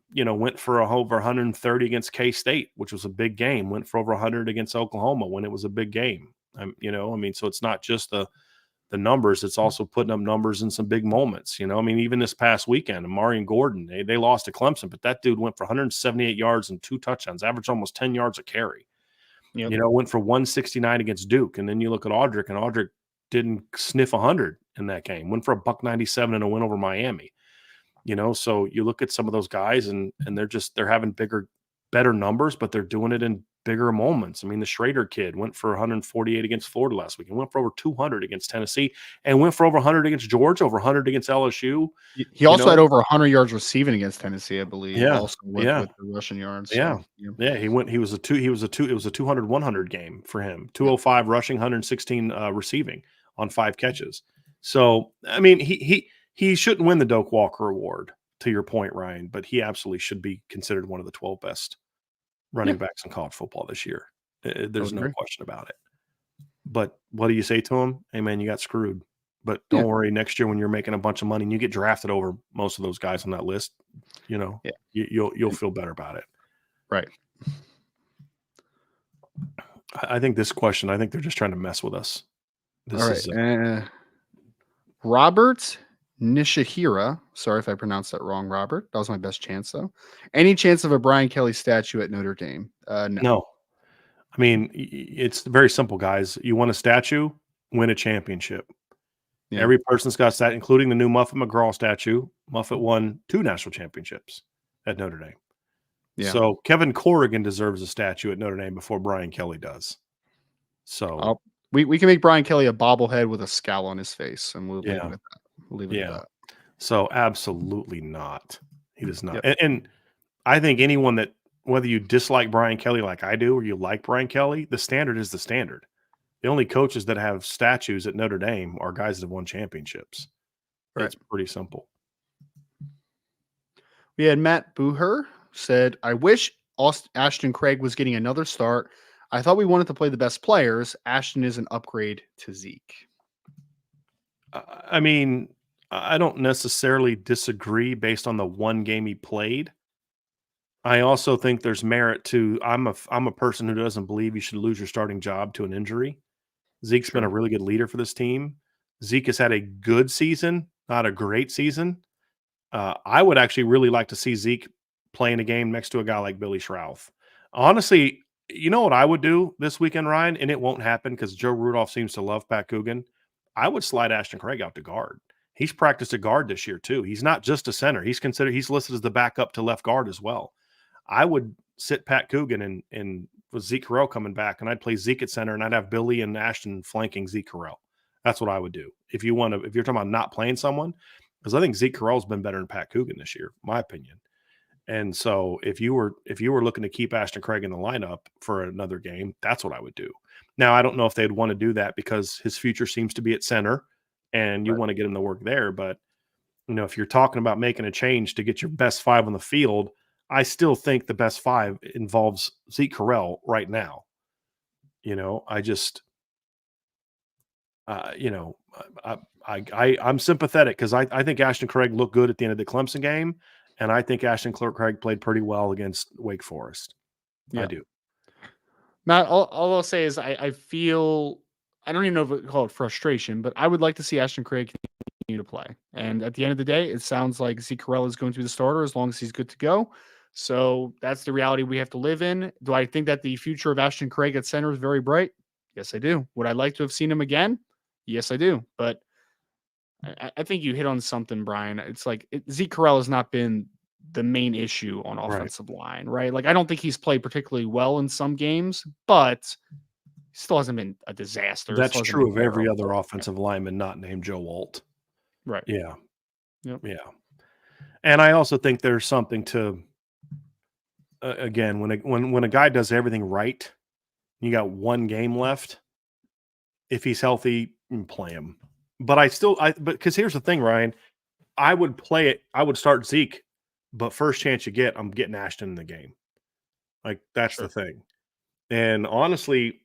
went for over 130 against K-State, which was a big game. Went for over 100 against Oklahoma when it was a big game. So it's not just the numbers, it's also putting up numbers in some big moments. Even this past weekend, Amarian Gordon, they lost to Clemson, but that dude went for 178 yards and 2 touchdowns, averaged almost 10 yards a carry. Yep. Went for 169 against Duke. And then you look at Audric, and Audric didn't sniff 100 in that game. Went for a $197 and a win over Miami. So you look at some of those guys, and they're having better numbers, but they're doing it in bigger moments. I mean, the Schrader kid went for 148 against Florida last week and went for over 200 against Tennessee and went for over 100 against Georgia, over 100 against LSU. He also had over 100 yards receiving against Tennessee, I believe. Yeah, Also with the rushing yards. Yeah. So, yeah. Yeah, it was a 200-100 game for him. 205 rushing, 116 receiving on 5 catches. So, I mean, he shouldn't win the Doak Walker Award, to your point, Ryan, but he absolutely should be considered one of the 12 best running backs in college football this year. There's no question about it. But what do you say to him? Hey, man, you got screwed. But don't worry, next year when you're making a bunch of money and you get drafted over most of those guys on that list, you'll feel better about it. Right. I think this question, I think they're just trying to mess with us. All right. Robert Nishihira. Sorry if I pronounced that wrong, Robert. That was my best chance, though. Any chance of a Brian Kelly statue at Notre Dame? No. I mean, it's very simple, guys. You want a statue, win a championship. Yeah. Every person's got that, including the new Muffet McGraw statue. Muffet won 2 national championships at Notre Dame. Yeah. So Kevin Corrigan deserves a statue at Notre Dame before Brian Kelly does. So we can make Brian Kelly a bobblehead with a scowl on his face, and we'll leave it at that. We'll leave it at that. So absolutely not. He does not. And I think anyone that, whether you dislike Brian Kelly like I do or you like Brian Kelly, the standard is the standard. The only coaches that have statues at Notre Dame are guys that have won championships. Right. It's pretty simple. We had Matt Booher said, I wish Ashton Craig was getting another start. I thought we wanted to play the best players. Ashton is an upgrade to Zeke. I mean, I don't necessarily disagree based on the one game he played. I also think there's merit to, I'm a person who doesn't believe you should lose your starting job to an injury. Zeke's been a really good leader for this team. Zeke has had a good season, not a great season. I would actually really like to see Zeke playing a game next to a guy like Billy Schrauth. Honestly, you know what I would do this weekend, Ryan? And it won't happen because Joe Rudolph seems to love Pat Coogan. I would slide Ashton Craig out to guard. He's practiced a guard this year too. He's not just a center. He's listed as the backup to left guard as well. I would sit Pat Coogan and with Zeke Correll coming back, and I'd play Zeke at center, and I'd have Billy and Ashton flanking Zeke Correll. That's what I would do. If you're talking about not playing someone, because I think Zeke Correll's been better than Pat Coogan this year, my opinion. And so if you were looking to keep Ashton Craig in the lineup for another game, that's what I would do. Now, I don't know if they'd want to do that because his future seems to be at center and you want to get him to work there. But, if you're talking about making a change to get your best 5 on the field, I still think the best 5 involves Zeke Correll right now. I just, I'm sympathetic because I think Ashton Craig looked good at the end of the Clemson game. And I think Ashton Craig played pretty well against Wake Forest. Yeah. I do. Matt, all I'll say is I feel, I don't even know if we call it frustration, but I would like to see Ashton Craig continue to play. And at the end of the day, it sounds like Zeke Correll is going to be the starter as long as he's good to go. So that's the reality we have to live in. Do I think that the future of Ashton Craig at center is very bright? Yes, I do. Would I like to have seen him again? Yes, I do. But I think you hit on something, Brian. It's like Zeke Correll has not been the main issue on offensive line, right? Like, I don't think he's played particularly well in some games, but he still hasn't been a disaster. That's true of every other offensive lineman not named Joe Alt. Right. Yeah. Yep. Yeah. And I also think there's something to, again, when a guy does everything right, you got one game left. If he's healthy, play him. But because here's the thing, Ryan, I would play it. I would start Zeke, but first chance you get, I'm getting Ashton in the game. Like, that's the thing. And honestly,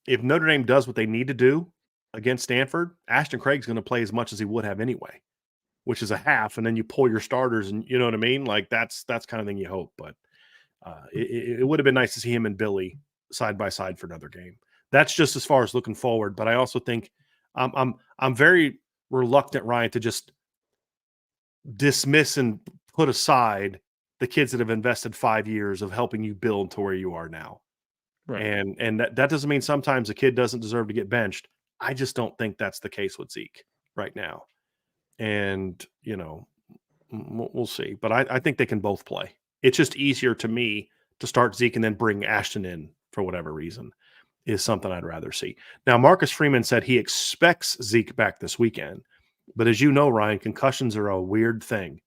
if Notre Dame does what they need to do against Stanford, Ashton Craig's going to play as much as he would have anyway, which is a half. And then you pull your starters, and you know what I mean? Like, that's kind of thing you hope. But it would have been nice to see him and Billy side by side for another game. That's just as far as looking forward. But I also think I'm very reluctant, Ryan, to just dismiss and put aside the kids that have invested 5 years of helping you build to where you are now. Right. And that doesn't mean sometimes a kid doesn't deserve to get benched. I just don't think that's the case with Zeke right now. And, we'll see. But I think they can both play. It's just easier to me to start Zeke and then bring Ashton in for whatever reason is something I'd rather see. Now, Marcus Freeman said he expects Zeke back this weekend. But as you know, Ryan, concussions are a weird thing,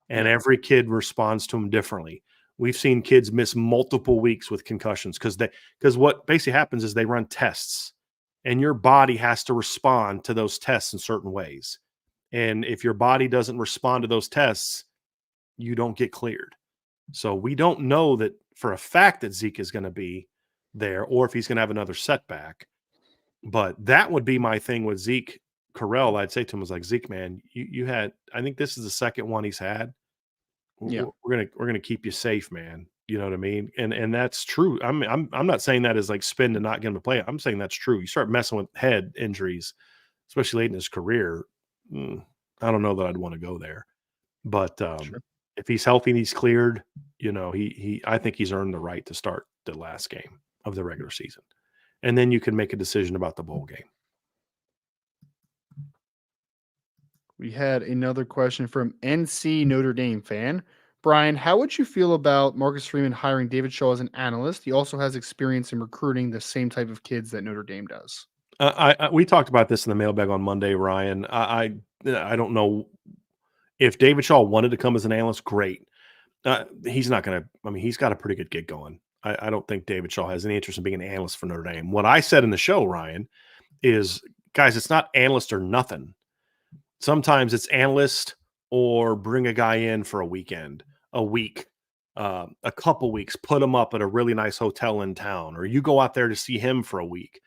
and every kid responds to them differently. We've seen kids miss multiple weeks with concussions because what basically happens is they run tests, and your body has to respond to those tests in certain ways. And if your body doesn't respond to those tests, you don't get cleared. So we don't know that for a fact that Zeke is going to be there or if he's going to have another setback. But that would be my thing with Zeke Correll. I'd say to him was like, Zeke, man, you had, I think this is the second one he's had. Yeah. We're gonna keep you safe, man. You know what I mean? And that's true. I'm not saying that as like spin to not get him to play. I'm saying that's true. You start messing with head injuries, especially late in his career. I don't know that I'd want to go there. But Sure. if he's healthy and he's cleared, you know, I think he's earned the right to start the last game of the regular season. And then you can make a decision about the bowl game. We had another question from NC Notre Dame fan. Brian, how would you feel about Marcus Freeman hiring David Shaw as an analyst? He also has experience in recruiting the same type of kids that Notre Dame does. We talked about this in the mailbag on Monday, Ryan. I don't know if David Shaw wanted to come as an analyst. Great. He's not going to. I mean, he's got a pretty good gig going. I don't think David Shaw has any interest in being an analyst for Notre Dame. What I said in the show, Ryan, is, guys, it's not analyst or nothing. Sometimes it's analyst or bring a guy in for a weekend, a week, a couple weeks, put him up at a really nice hotel in town, or you go out there to see him for a week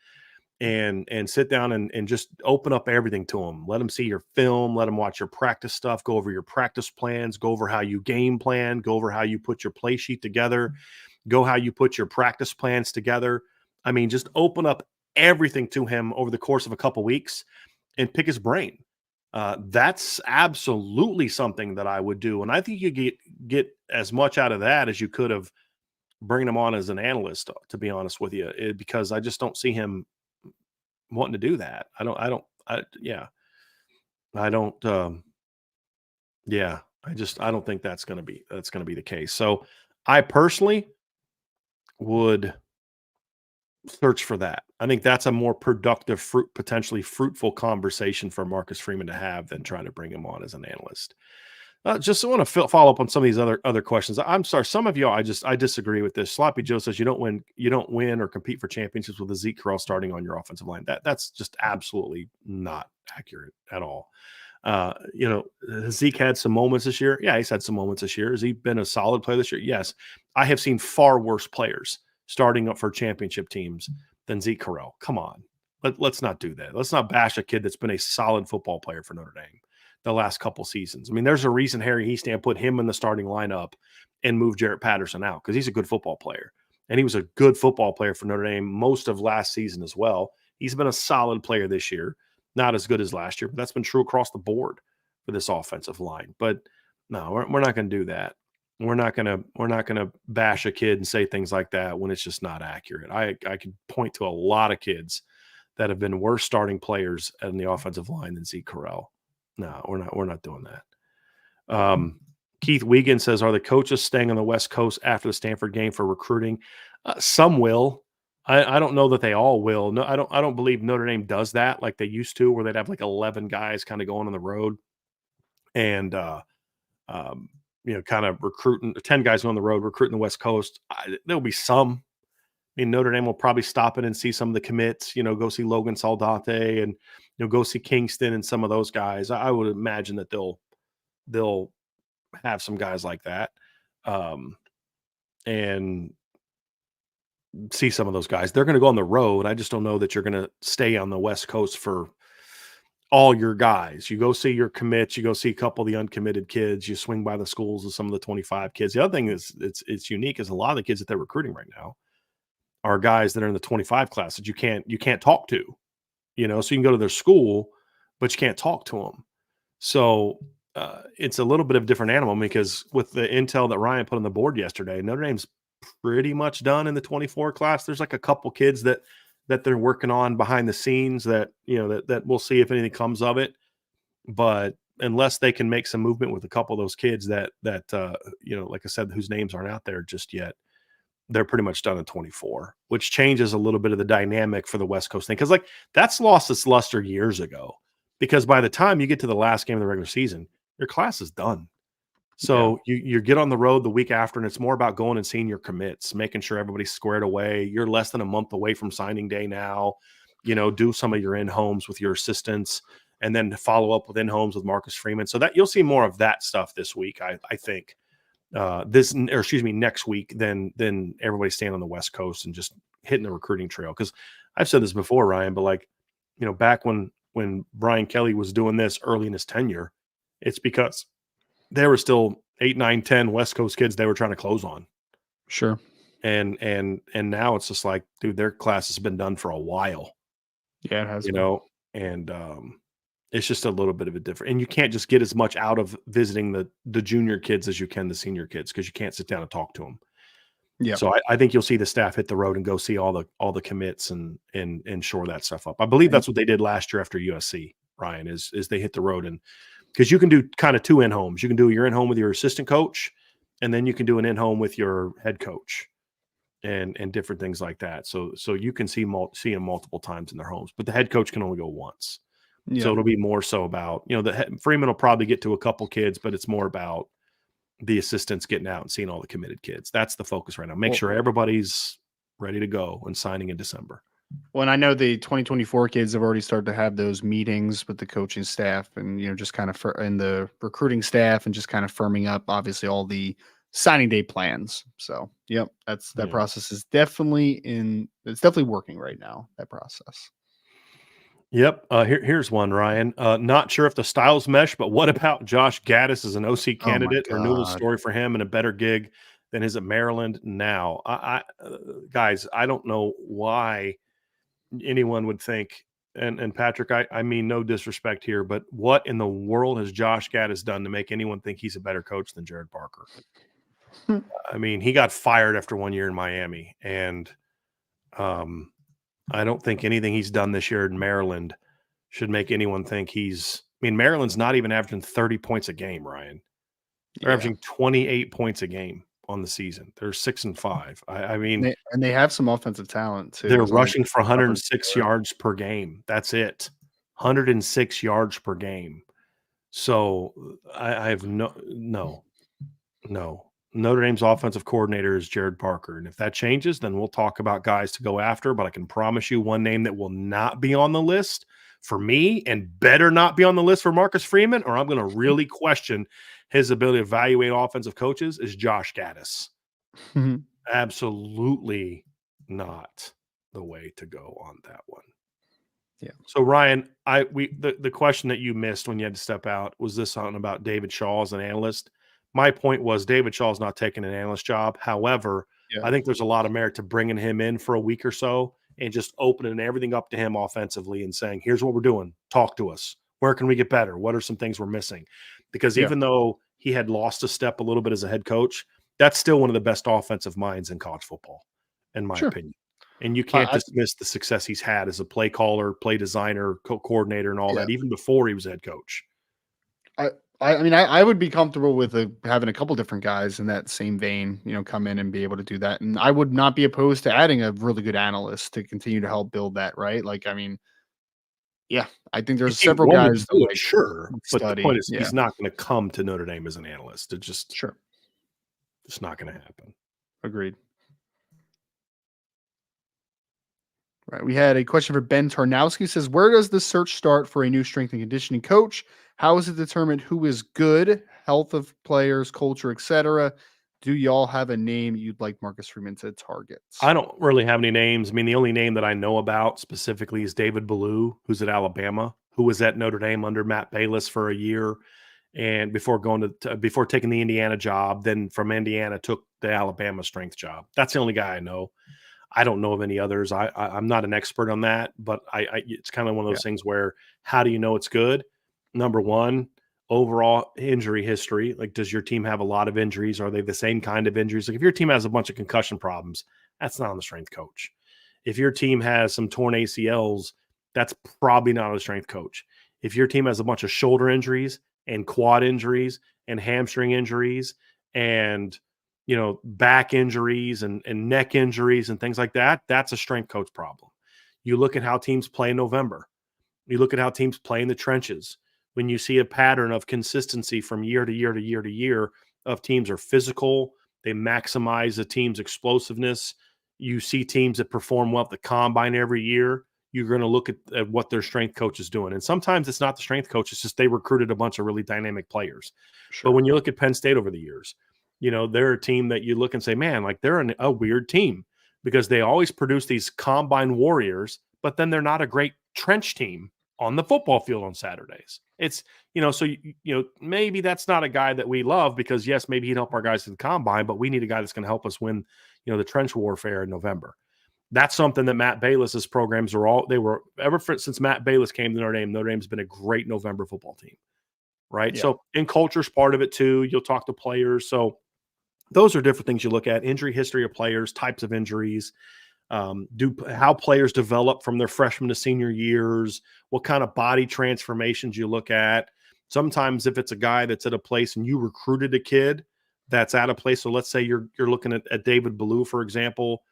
and sit down and just open up everything to him. Let him see your film, let him watch your practice stuff, go over your practice plans, go over how you game plan, go over how you put your play sheet together, go how you put your practice plans together. I mean, just open up everything to him over the course of a couple weeks and pick his brain. That's absolutely something that I would do. And I think you get as much out of that as you could have bringing him on as an analyst, to be honest with you, because I just don't see him wanting to do that. I don't, I don't think that's going to be the case. So I personally would search for that. I think that's a more productive, potentially fruitful conversation for Marcus Freeman to have than trying to bring him on as an analyst. Just want to follow up on some of these other questions. I'm sorry, some of you, I disagree with this. Sloppy Joe says you don't win or compete for championships with a Zeke Correll starting on your offensive line. That's just absolutely not accurate at all. Zeke had some moments this year. Yeah, he's had some moments this year. Has he been a solid player this year? Yes. I have seen far worse players starting up for championship teams than Zeke Correll. Come on. Let's not do that. Let's not bash a kid that's been a solid football player for Notre Dame the last couple seasons. I mean, there's a reason Harry Hiestand put him in the starting lineup and moved Jarrett Patterson out, because he's a good football player. And he was a good football player for Notre Dame most of last season as well. He's been a solid player this year. Not as good as last year, but that's been true across the board for this offensive line. But no, we're not going to do that. We're not going to bash a kid and say things like that when it's just not accurate. I could point to a lot of kids that have been worse starting players in the offensive line than Zeke Correll. No, we're not doing that. Keith Wiegand says, are the coaches staying on the West Coast after the Stanford game for recruiting? Some will. I don't know that they all will. No, I don't believe Notre Dame does that like they used to, where they'd have like 11 guys kind of going on the road and kind of recruiting 10 guys on the road, recruiting the West Coast. There'll be some. I mean, Notre Dame will probably stop in and see some of the commits, go see Logan Saldate and, go see Kingston and some of those guys. I would imagine that they'll have some guys like that and see some of those guys. They're going to go on the road. I just don't know that you're going to stay on the West Coast for all your guys. You go see your commits, you go see a couple of the uncommitted kids, you swing by the schools of some of the 25 kids. The other thing is it's unique is a lot of the kids that they're recruiting right now are guys that are in the 25 class that you can't talk to, so you can go to their school, but you can't talk to them. So it's a little bit of a different animal, because with the intel that Ryan put on the board yesterday, Notre Dame's pretty much done in the 24 class. There's like a couple kids that they're working on behind the scenes that we'll see if anything comes of it. But unless they can make some movement with a couple of those kids that like I said, whose names aren't out there just yet, they're pretty much done at 24, which changes a little bit of the dynamic for the West Coast thing. Because like that's lost its luster years ago. Because by the time you get to the last game of the regular season, your class is done. So you get on the road the week after, and it's more about going and seeing your commits, making sure everybody's squared away. You're less than a month away from signing day now. Do some of your in-homes with your assistants, and then follow up with in-homes with Marcus Freeman. So that you'll see more of that stuff this week, I think. Next week than everybody staying on the West Coast and just hitting the recruiting trail. Because I've said this before, Ryan, but like, back when Brian Kelly was doing this early in his tenure, it's because there were still 8, 9, 10 West Coast kids they were trying to close on. Sure. And now it's just like, dude, their class has been done for a while. Yeah, it has. And it's just a little bit of a different, and you can't just get as much out of visiting the junior kids as you can the senior kids, because you can't sit down and talk to them. Yeah. So I think you'll see the staff hit the road and go see all the commits and shore that stuff up. I believe that's what they did last year after USC, Ryan, is they hit the road, and because you can do kind of 2 in-homes. You can do your in-home with your assistant coach, and then you can do an in-home with your head coach and different things like that. So you can see them multiple times in their homes, but the head coach can only go once. Yeah. So it'll be more so about, Freeman will probably get to a couple kids, but it's more about the assistants getting out and seeing all the committed kids. That's the focus right now. Make sure everybody's ready to go and signing in December. Well, and I know the 2024 kids have already started to have those meetings with the coaching staff and, just kind of and the recruiting staff, and just kind of firming up, obviously, all the signing day plans. So, yep, that process is definitely working right now, that process. Yep. Here's one, Ryan. Not sure if the styles mesh, but what about Josh Gaddis as an OC candidate? Renewal story for him and a better gig than his at Maryland now. Guys, I don't know why anyone would think, and Patrick, I mean no disrespect here, but what in the world has Josh Gaddis done to make anyone think he's a better coach than Jared Parker? I mean, he got fired after 1 year in Miami, and I don't think anything he's done this year in Maryland should make anyone think Maryland's not even averaging 30 points a game, Ryan. They're averaging 28 points a game on the season. They're 6-5. I mean, they have some offensive talent too. They're rushing for 106 yards per game. That's it. 106 yards per game. So I have no. Notre Dame's offensive coordinator is Jared Parker. And if that changes, then we'll talk about guys to go after. But I can promise you one name that will not be on the list for me, and better not be on the list for Marcus Freeman, or I'm going to really question his ability to evaluate offensive coaches, is Josh Gaddis. Absolutely not the way to go on that one. Yeah. So Ryan, the question that you missed when you had to step out was this something about David Shaw as an analyst. My point was David Shaw's not taking an analyst job. However, I think there's a lot of merit to bringing him in for a week or so and just opening everything up to him offensively and saying, here's what we're doing. Talk to us. Where can we get better? What are some things we're missing? Because even though he had lost a step a little bit as a head coach, that's still one of the best offensive minds in college football, in my opinion. And you can't dismiss the success he's had as a play caller, play designer, coordinator, and all that, even before he was head coach. I mean, I would be comfortable with having a couple different guys in that same vein, come in and be able to do that. And I would not be opposed to adding a really good analyst to continue to help build that, right? Like, I mean, I think there's several guys that sure. But the point is, he's not going to come to Notre Dame as an analyst. It's just not going to happen. Agreed. Right. We had a question for Ben Tarnowski. Says, where does the search start for a new strength and conditioning coach? How is it determined who is good, health of players, culture, etc.? Do y'all have a name you'd like Marcus Freeman to target? I don't really have any names. I mean, the only name that I know about specifically is David Ballou, who's at Alabama, who was at Notre Dame under Matt Balis for a year, and before before taking the Indiana job, then from Indiana took the Alabama strength job. That's the only guy I know. I don't know of any others. I'm not an expert on that, but it's kind of one of those things where, how do you know it's good? Number one, overall injury history. Like, does your team have a lot of injuries? Are they the same kind of injuries? Like, if your team has a bunch of concussion problems, that's not on the strength coach. If your team has some torn ACLs, that's probably not on the strength coach. If your team has a bunch of shoulder injuries and quad injuries and hamstring injuries and back injuries and neck injuries and things like that, that's a strength coach problem. You look at how teams play in November. You look at how teams play in the trenches. When you see a pattern of consistency from year to year to year to year of teams are physical, they maximize the team's explosiveness. You see teams that perform well at the combine every year. You're going to look at what their strength coach is doing. And sometimes it's not the strength coach. It's just they recruited a bunch of really dynamic players. Sure. But when you look at Penn State over the years, they're a team that you look and say, man, like they're a weird team because they always produce these combine warriors, but then they're not a great trench team on the football field on Saturdays. It's, so, maybe that's not a guy that we love because, yes, maybe he'd help our guys in the combine, but we need a guy that's going to help us win, the trench warfare in November. That's something that Matt Bayless's programs since Matt Bayless came to Notre Dame, Notre Dame's been a great November football team, right? Yeah. So, and culture's part of it too. You'll talk to players. So those are different things you look at: injury history of players, types of injuries, how players develop from their freshman to senior years, what kind of body transformations you look at. Sometimes if it's a guy that's at a place and you recruited a kid that's at a place, so let's say you're looking at David Ballou, for example,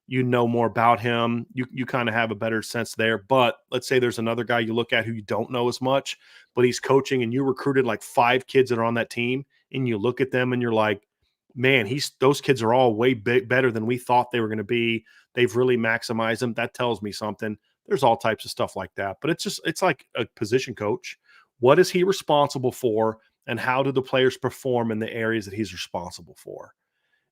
you know more about him, you kind of have a better sense there. But let's say there's another guy you look at who you don't know as much, but he's coaching and you recruited like 5 kids that are on that team, and you look at them and you're like, man, those kids are all way better than we thought they were going to be. They've really maximized them. That tells me something. There's all types of stuff like that. But it's like a position coach. What is he responsible for, and how do the players perform in the areas that he's responsible for?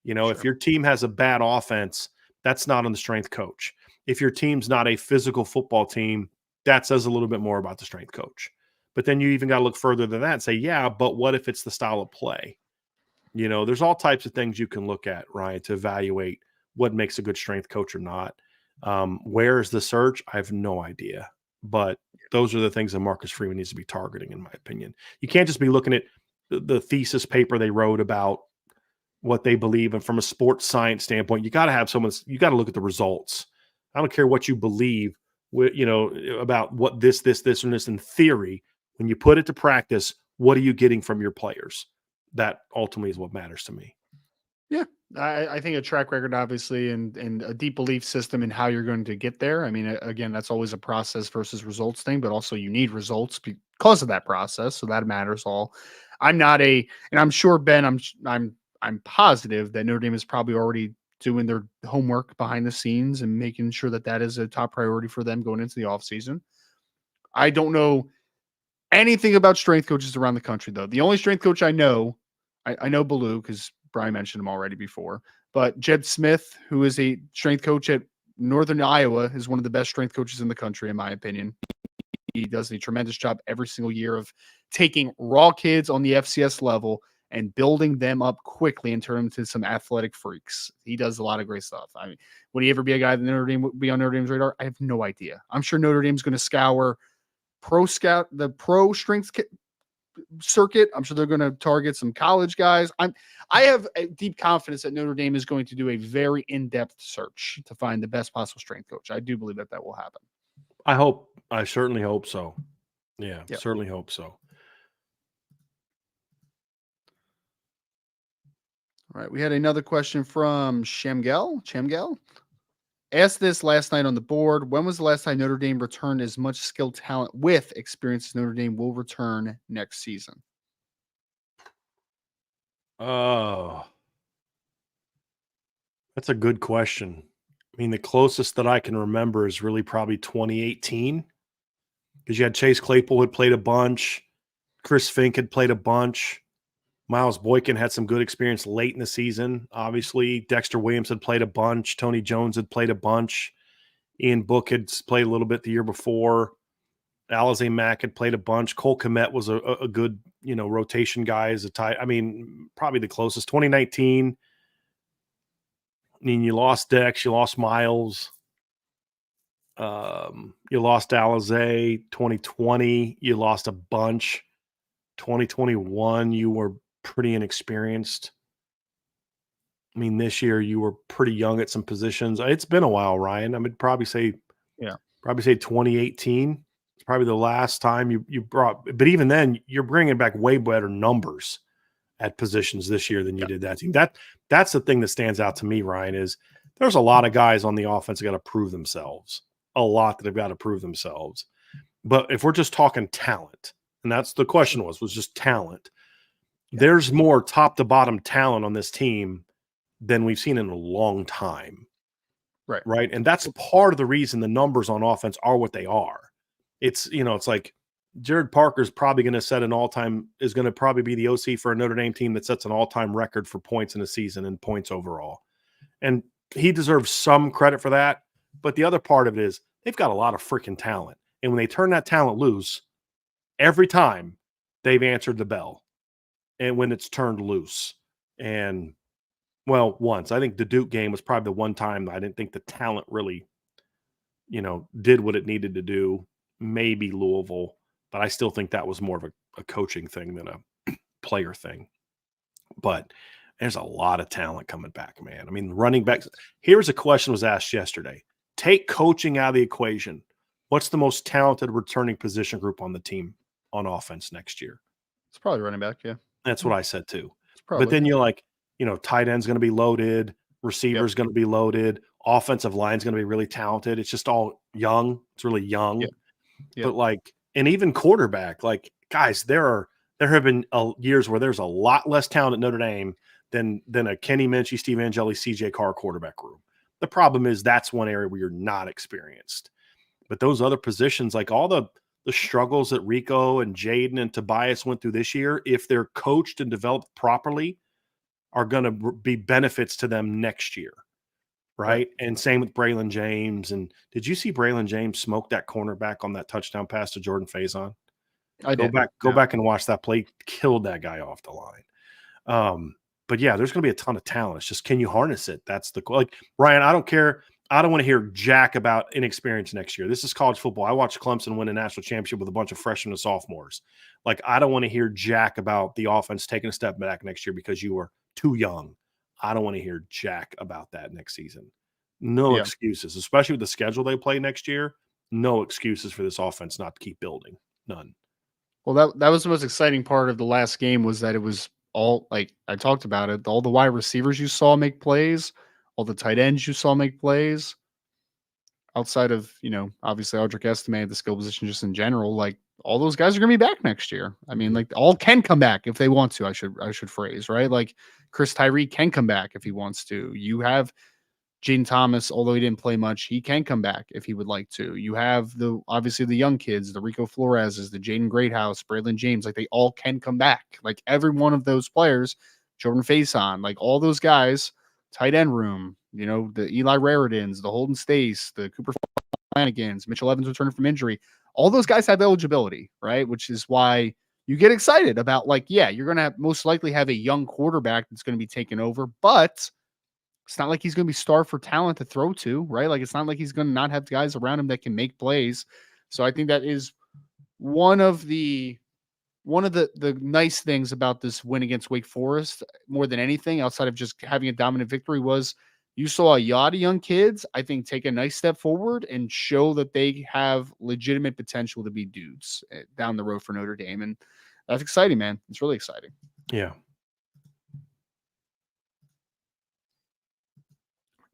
Sure. If your team has a bad offense, that's not on the strength coach. If your team's not a physical football team, that says a little bit more about the strength coach. But then you even got to look further than that and say, yeah, but what if it's the style of play? There's all types of things you can look at, Ryan, to evaluate what makes a good strength coach or not. Where is the search? I have no idea. But those are the things that Marcus Freeman needs to be targeting, in my opinion. You can't just be looking at the thesis paper they wrote about what they believe. And from a sports science standpoint, you got to have you got to look at the results. I don't care what you believe, about what this, and this in theory. When you put it to practice, what are you getting from your players? That ultimately is what matters to me. Yeah, I think a track record, obviously, and a deep belief system in how you're going to get there. I mean, again, that's always a process versus results thing, but also you need results because of that process, so that matters all. And I'm sure, Ben, I'm positive that Notre Dame is probably already doing their homework behind the scenes and making sure that is a top priority for them going into the offseason. I don't know anything about strength coaches around the country, though. The only strength coach I know Ballou because Brian mentioned him already before, but Jed Smith, who is a strength coach at Northern Iowa, is one of the best strength coaches in the country, in my opinion. He does a tremendous job every single year of taking raw kids on the FCS level and building them up quickly and turn them into some athletic freaks. He does a lot of great stuff. I mean, would he ever be a guy that Notre Dame would be on Notre Dame's radar? I have no idea. I'm sure Notre Dame's going to scour the pro strength circuit. I'm sure they're going to target some college guys. I have a deep confidence that Notre Dame is going to do a very in-depth search to find the best possible strength coach. I do believe that will happen. I certainly hope so. Yeah, Yep. Certainly hope so. All right. We had another question from Shamgel. Asked this last night on the board. When was the last time Notre Dame returned as much skilled talent with experience as Notre Dame will return next season? Oh, that's a good question. I mean, the closest that I can remember is really probably 2018 because you had Chase Claypool had played a bunch. Chris Fink had played a bunch. Miles Boykin had some good experience late in the season. Obviously, Dexter Williams had played a bunch. Tony Jones had played a bunch. Ian Book had played a little bit the year before. Alize Mack had played a bunch. Cole Kmet was a good, rotation guy as a tight. I mean, probably the closest. 2019. I mean, you lost Dex, you lost Miles, you lost Alize. 2020, you lost a bunch. 2021, you were pretty inexperienced. I mean, this year you were pretty young at some positions. It's been a while, Ryan. I would probably say 2018. It's probably the last time you brought, but even then you're bringing back way better numbers at positions this year than you did that team. That's the thing that stands out to me, Ryan, is there's a lot of guys on the offense that got to prove themselves. A lot that have got to prove themselves. But if we're just talking talent, and that's the question was just talent, there's more top to bottom talent on this team than we've seen in a long time. Right. And that's part of the reason the numbers on offense are what they are. It's, it's like Jared Parker's probably going to set an all-time, is going to probably be the OC for a Notre Dame team that sets an all-time record for points in a season and points overall. And he deserves some credit for that. But the other part of it is they've got a lot of freaking talent. And when they turn that talent loose, every time they've answered the bell. And when it's turned loose. And, well, once. I think the Duke game was probably the one time I didn't think the talent really, did what it needed to do. Maybe Louisville. But I still think that was more of a coaching thing than a player thing. But there's a lot of talent coming back, man. I mean, running backs. Here's a question was asked yesterday. Take coaching out of the equation. What's the most talented returning position group on the team on offense next year? It's probably running back, yeah. That's what I said too. But then you're like, tight end's going to be loaded. Receiver's going to be loaded. Offensive line's going to be really talented. It's just all young. It's really young. Yep. But and even quarterback, guys, there have been years where there's a lot less talent at Notre Dame than a Kenny Minchie, Steve Angeli, CJ Carr quarterback room. The problem is that's one area where you're not experienced. But those other positions, like all the struggles that Rico and Jaden and Tobias went through this year, if they're coached and developed properly, are going to be benefits to them next year. Right. And same with Braylon James. And did you see Braylon James smoke that cornerback on that touchdown pass to Jordan Faison? Go back and watch that play. Killed that guy off the line. But yeah, there's going to be a ton of talent. It's just, can you harness it? That's Ryan, I don't care. I don't want to hear jack about inexperience next year. This is college football. I watched Clemson win a national championship with a bunch of freshmen and sophomores. I don't want to hear jack about the offense taking a step back next year because you are too young. I don't want to hear jack about that next season. No excuses, especially with the schedule they play next year. No excuses for this offense not to keep building. None. Well, that was the most exciting part of the last game, was that it was all, like I talked about it, all the wide receivers you saw make plays, all the tight ends you saw make plays, outside of, obviously Audric Estime, the skill position just in general, all those guys are going to be back next year. I mean, all can come back if they want to, I should phrase, right? Chris Tyree can come back if he wants to. You have Jaden Thomas, although he didn't play much, he can come back if he would like to. You have obviously the young kids, the Rico Floreses, the Jaden Greathouse, Braylon James, they all can come back. Every one of those players, Jordan Faison, all those guys, tight end room, the Eli Raridans, the Holden Stace, the Cooper Flanagans, Mitchell Evans returning from injury. All those guys have eligibility, right? Which is why you get excited about, you're going to most likely have a young quarterback that's going to be taken over, but it's not like he's going to be starved for talent to throw to, right? It's not like he's going to not have guys around him that can make plays. So I think that is one of the nice things about this win against Wake Forest, more than anything, outside of just having a dominant victory, was you saw a lot of young kids, I think, take a nice step forward and show that they have legitimate potential to be dudes down the road for Notre Dame. And that's exciting, man. It's really exciting. Yeah.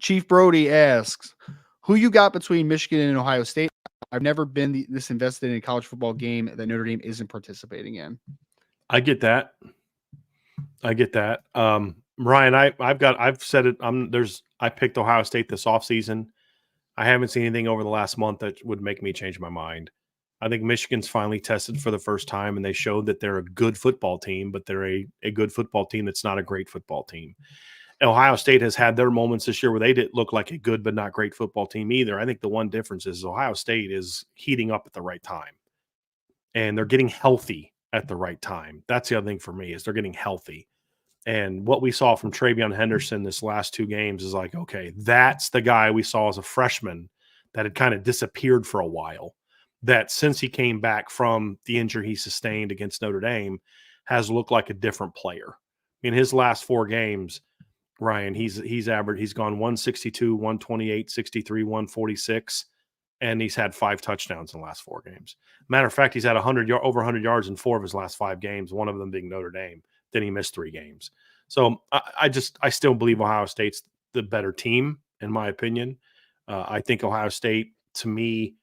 Chief Brody asks, who you got between Michigan and Ohio State? I've never been this invested in a college football game that Notre Dame isn't participating in. I get that. Ryan, I've said it. I picked Ohio State this offseason. I haven't seen anything over the last month that would make me change my mind. I think Michigan's finally tested for the first time, and they showed that they're a good football team, but they're a good football team that's not a great football team. Ohio State has had their moments this year where they didn't look like a good but not great football team either. I think the one difference is Ohio State is heating up at the right time, and they're getting healthy at the right time. That's the other thing for me, is they're getting healthy. And what we saw from Travion Henderson this last two games is okay, that's the guy we saw as a freshman that had kind of disappeared for a while, that since he came back from the injury he sustained against Notre Dame has looked like a different player. In his last four games, Ryan, he's gone 162, 128, 63, 146, and he's had 5 touchdowns in the last 4 games. Matter of fact, he's had over 100 yards in 4 of his last 5 games, one of them being Notre Dame. then he missed 3 games. So I still believe Ohio State's the better team, in my opinion. I think Ohio State, to me,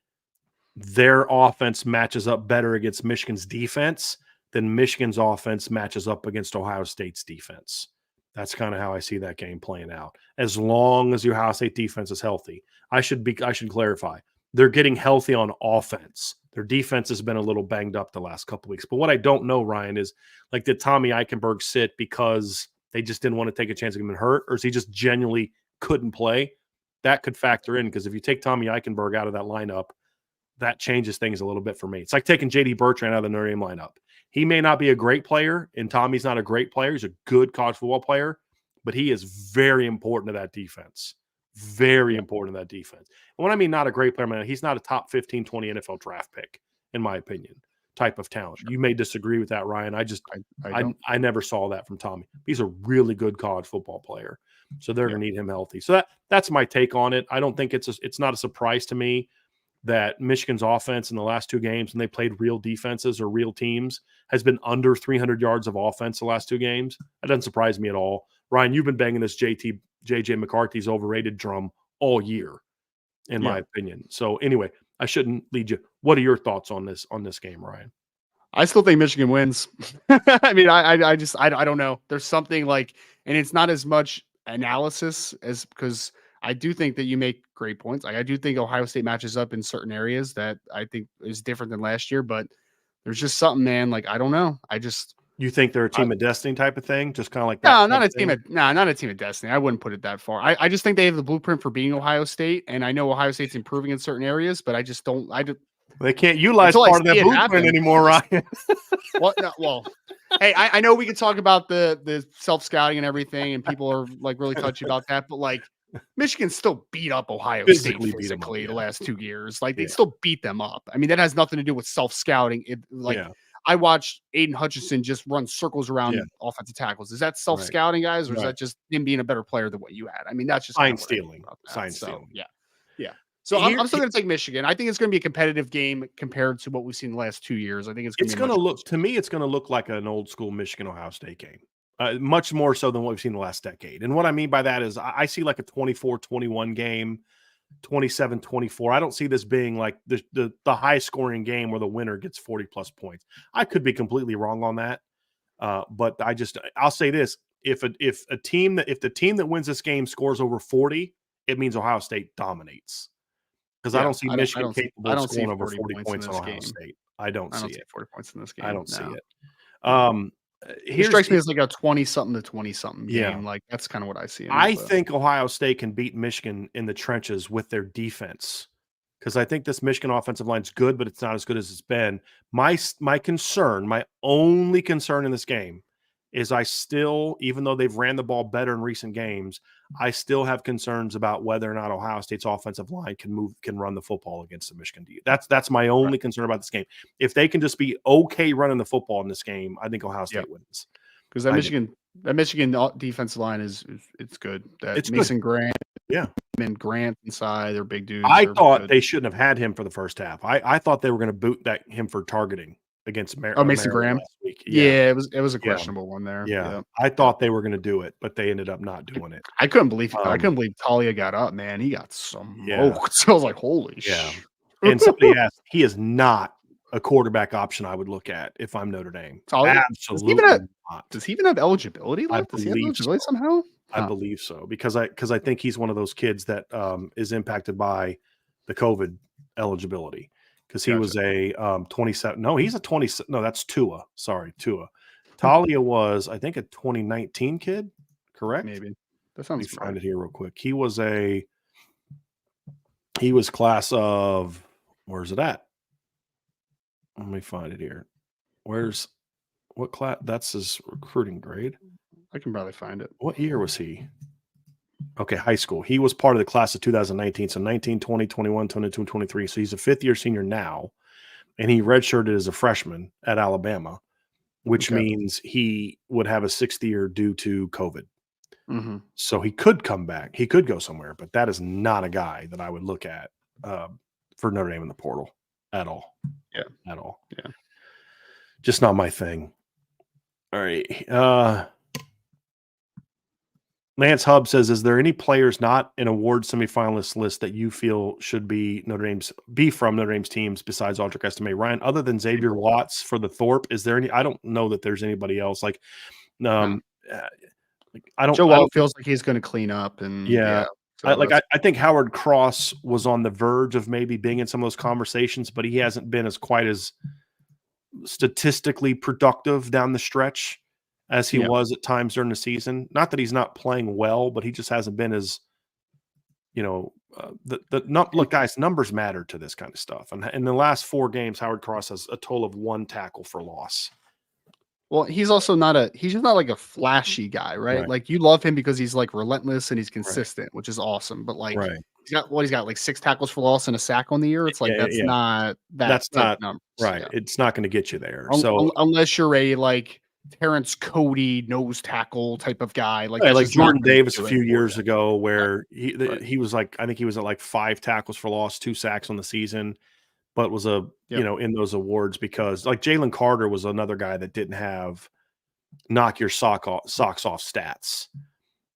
their offense matches up better against Michigan's defense than Michigan's offense matches up against Ohio State's defense. That's kind of how I see that game playing out. As long as the Ohio State defense is healthy, I should clarify. They're getting healthy on offense. Their defense has been a little banged up the last couple of weeks. But what I don't know, Ryan, is like, did Tommy Eichenberg sit because they just didn't want to take a chance of him hurt, or is he just genuinely couldn't play? That could factor in, because if you take Tommy Eichenberg out of that lineup, that changes things a little bit for me. It's like taking J.D. Bertrand out of the Notre Dame lineup. He may not be a great player, and Tommy's not a great player. He's a good college football player, but he is very important to that defense. Very important to that defense. And when I mean not a great player, man, he's not a top 15, 20 NFL draft pick, in my opinion, type of talent. Sure. You may disagree with that, Ryan. I never saw that from Tommy. He's a really good college football player. So they're going to need him healthy. So that's my take on it. I don't think it's not a surprise to me that Michigan's offense in the last 2 games, when they played real defenses or real teams, has been under 300 yards of offense the last 2 games. That doesn't surprise me at all. Ryan, you've been banging this J.J. McCarthy's overrated drum all year, in my opinion. So anyway, I shouldn't lead you. What are your thoughts on this game, Ryan? I still think Michigan wins. I mean, I don't know. There's something like, and it's not as much analysis as, because I do think that you make great points. I do think Ohio State matches up in certain areas that I think is different than last year, but there's just something, man. Like, I don't know. You think they're a team of destiny type of thing? Just kind of like that? No, not a team of destiny. I wouldn't put it that far. I just think they have the blueprint for being Ohio State, and I know Ohio State's improving in certain areas, but I just don't. They can't utilize part of that blueprint anymore, Ryan. What? No, well, hey, I know we could talk about the self-scouting and everything, and people are like really touchy about that, but like, Michigan still beat up Ohio State physically the last 2 years. Like, they still beat them up. I mean, that has nothing to do with self-scouting. I watched Aiden Hutchinson just run circles around offensive tackles. Is that self-scouting, guys, or is that just him being a better player than what you had? I mean, that's just sign stealing. Yeah. So I'm still going to take Michigan. I think it's going to be a competitive game compared to what we've seen the last 2 years. I think it's going to look, to me, it's going to look like an old school Michigan Ohio State game. Much more so than what we've seen the last decade. And what I mean by that is I see like a 24-21 game, 27-24. I don't see this being like the high scoring game where the winner gets 40+ points. I could be completely wrong on that. But I'll say this. If the team that wins this game scores over 40, it means Ohio State dominates. Because I don't see Michigan capable of scoring over 40 points on Ohio State. I don't see it. 40 points in this game. I don't see it. It strikes me as like a 20-something to 20-something game. Like, that's kind of what I see. I think Ohio State can beat Michigan in the trenches with their defense, because I think this Michigan offensive line is good, but it's not as good as it's been. My only concern in this game is I still, even though they've ran the ball better in recent games, I still have concerns about whether or not Ohio State's offensive line can run the football against the Michigan D. That's my only concern about this game. If they can just be okay running the football in this game, I think Ohio State wins. Because that Michigan defensive line it's good. It's Mason Grant, and Grant inside, they're big dudes. I thought they shouldn't have had him for the first half. I thought they were going to boot him for targeting against Mason Graham last week. It was a questionable one there. I thought they were going to do it, but they ended up not doing it. I couldn't believe Talia got up, man. He got some so I was like, holy shit. And somebody asked, he is not a quarterback option I would look at if I'm Notre Dame. Talia? Absolutely not. Does he even have eligibility left? Does he have eligibility somehow? I believe so, because I think he's one of those kids that is impacted by the COVID eligibility. Because he was a 27. No, he's a 20. No, that's Tua. Sorry, Tua. Talia was, I think, a 2019 kid. Correct? Maybe. That sounds. Let me find it here real quick. He was class of. Where's it at? Let me find it here. What class? That's his recruiting grade. I can probably find it. What year was he? Okay, high school. He was part of the class of 2019. So 19, 20, 21, 22, 23. So he's a fifth-year senior now. And he redshirted as a freshman at Alabama, which means he would have a 6th year due to COVID. Mm-hmm. So he could come back. He could go somewhere. But that is not a guy that I would look at for Notre Dame in the portal at all. Yeah. At all. Yeah. Just not my thing. All right. Lance Hub says, "Is there any players not in award semifinalist list that you feel should be from Notre Dame's teams besides Audric Estime? Ryan, other than Xavier Watts for the Thorpe, is there any? I don't know that there's anybody else. Like, No. I don't. Joe I Walt don't. feels like he's going to clean up, and Yeah. So I think Howard Cross was on the verge of maybe being in some of those conversations, but he hasn't been quite as statistically productive down the stretch as he was at times during the season. Not that he's not playing well, but he just hasn't been as, look, guys, numbers matter to this kind of stuff. And in the last 4 games, Howard Cross has a total of 1 tackle for loss. Well, he's also he's just not like a flashy guy, right? Like you love him because he's like relentless and he's consistent, which is awesome. But like he's got like 6 tackles for loss and a sack on the year. It's like that's not numbers. Right. Yeah. It's not going to get you there. Unless you're a like Terrence Cody nose tackle type of guy, like like Jordan Davis a few years ago, where he was like, I think he was at like 5 tackles for loss, 2 sacks on the season, but was in those awards because like Jalen Carter was another guy that didn't have knock your socks off stats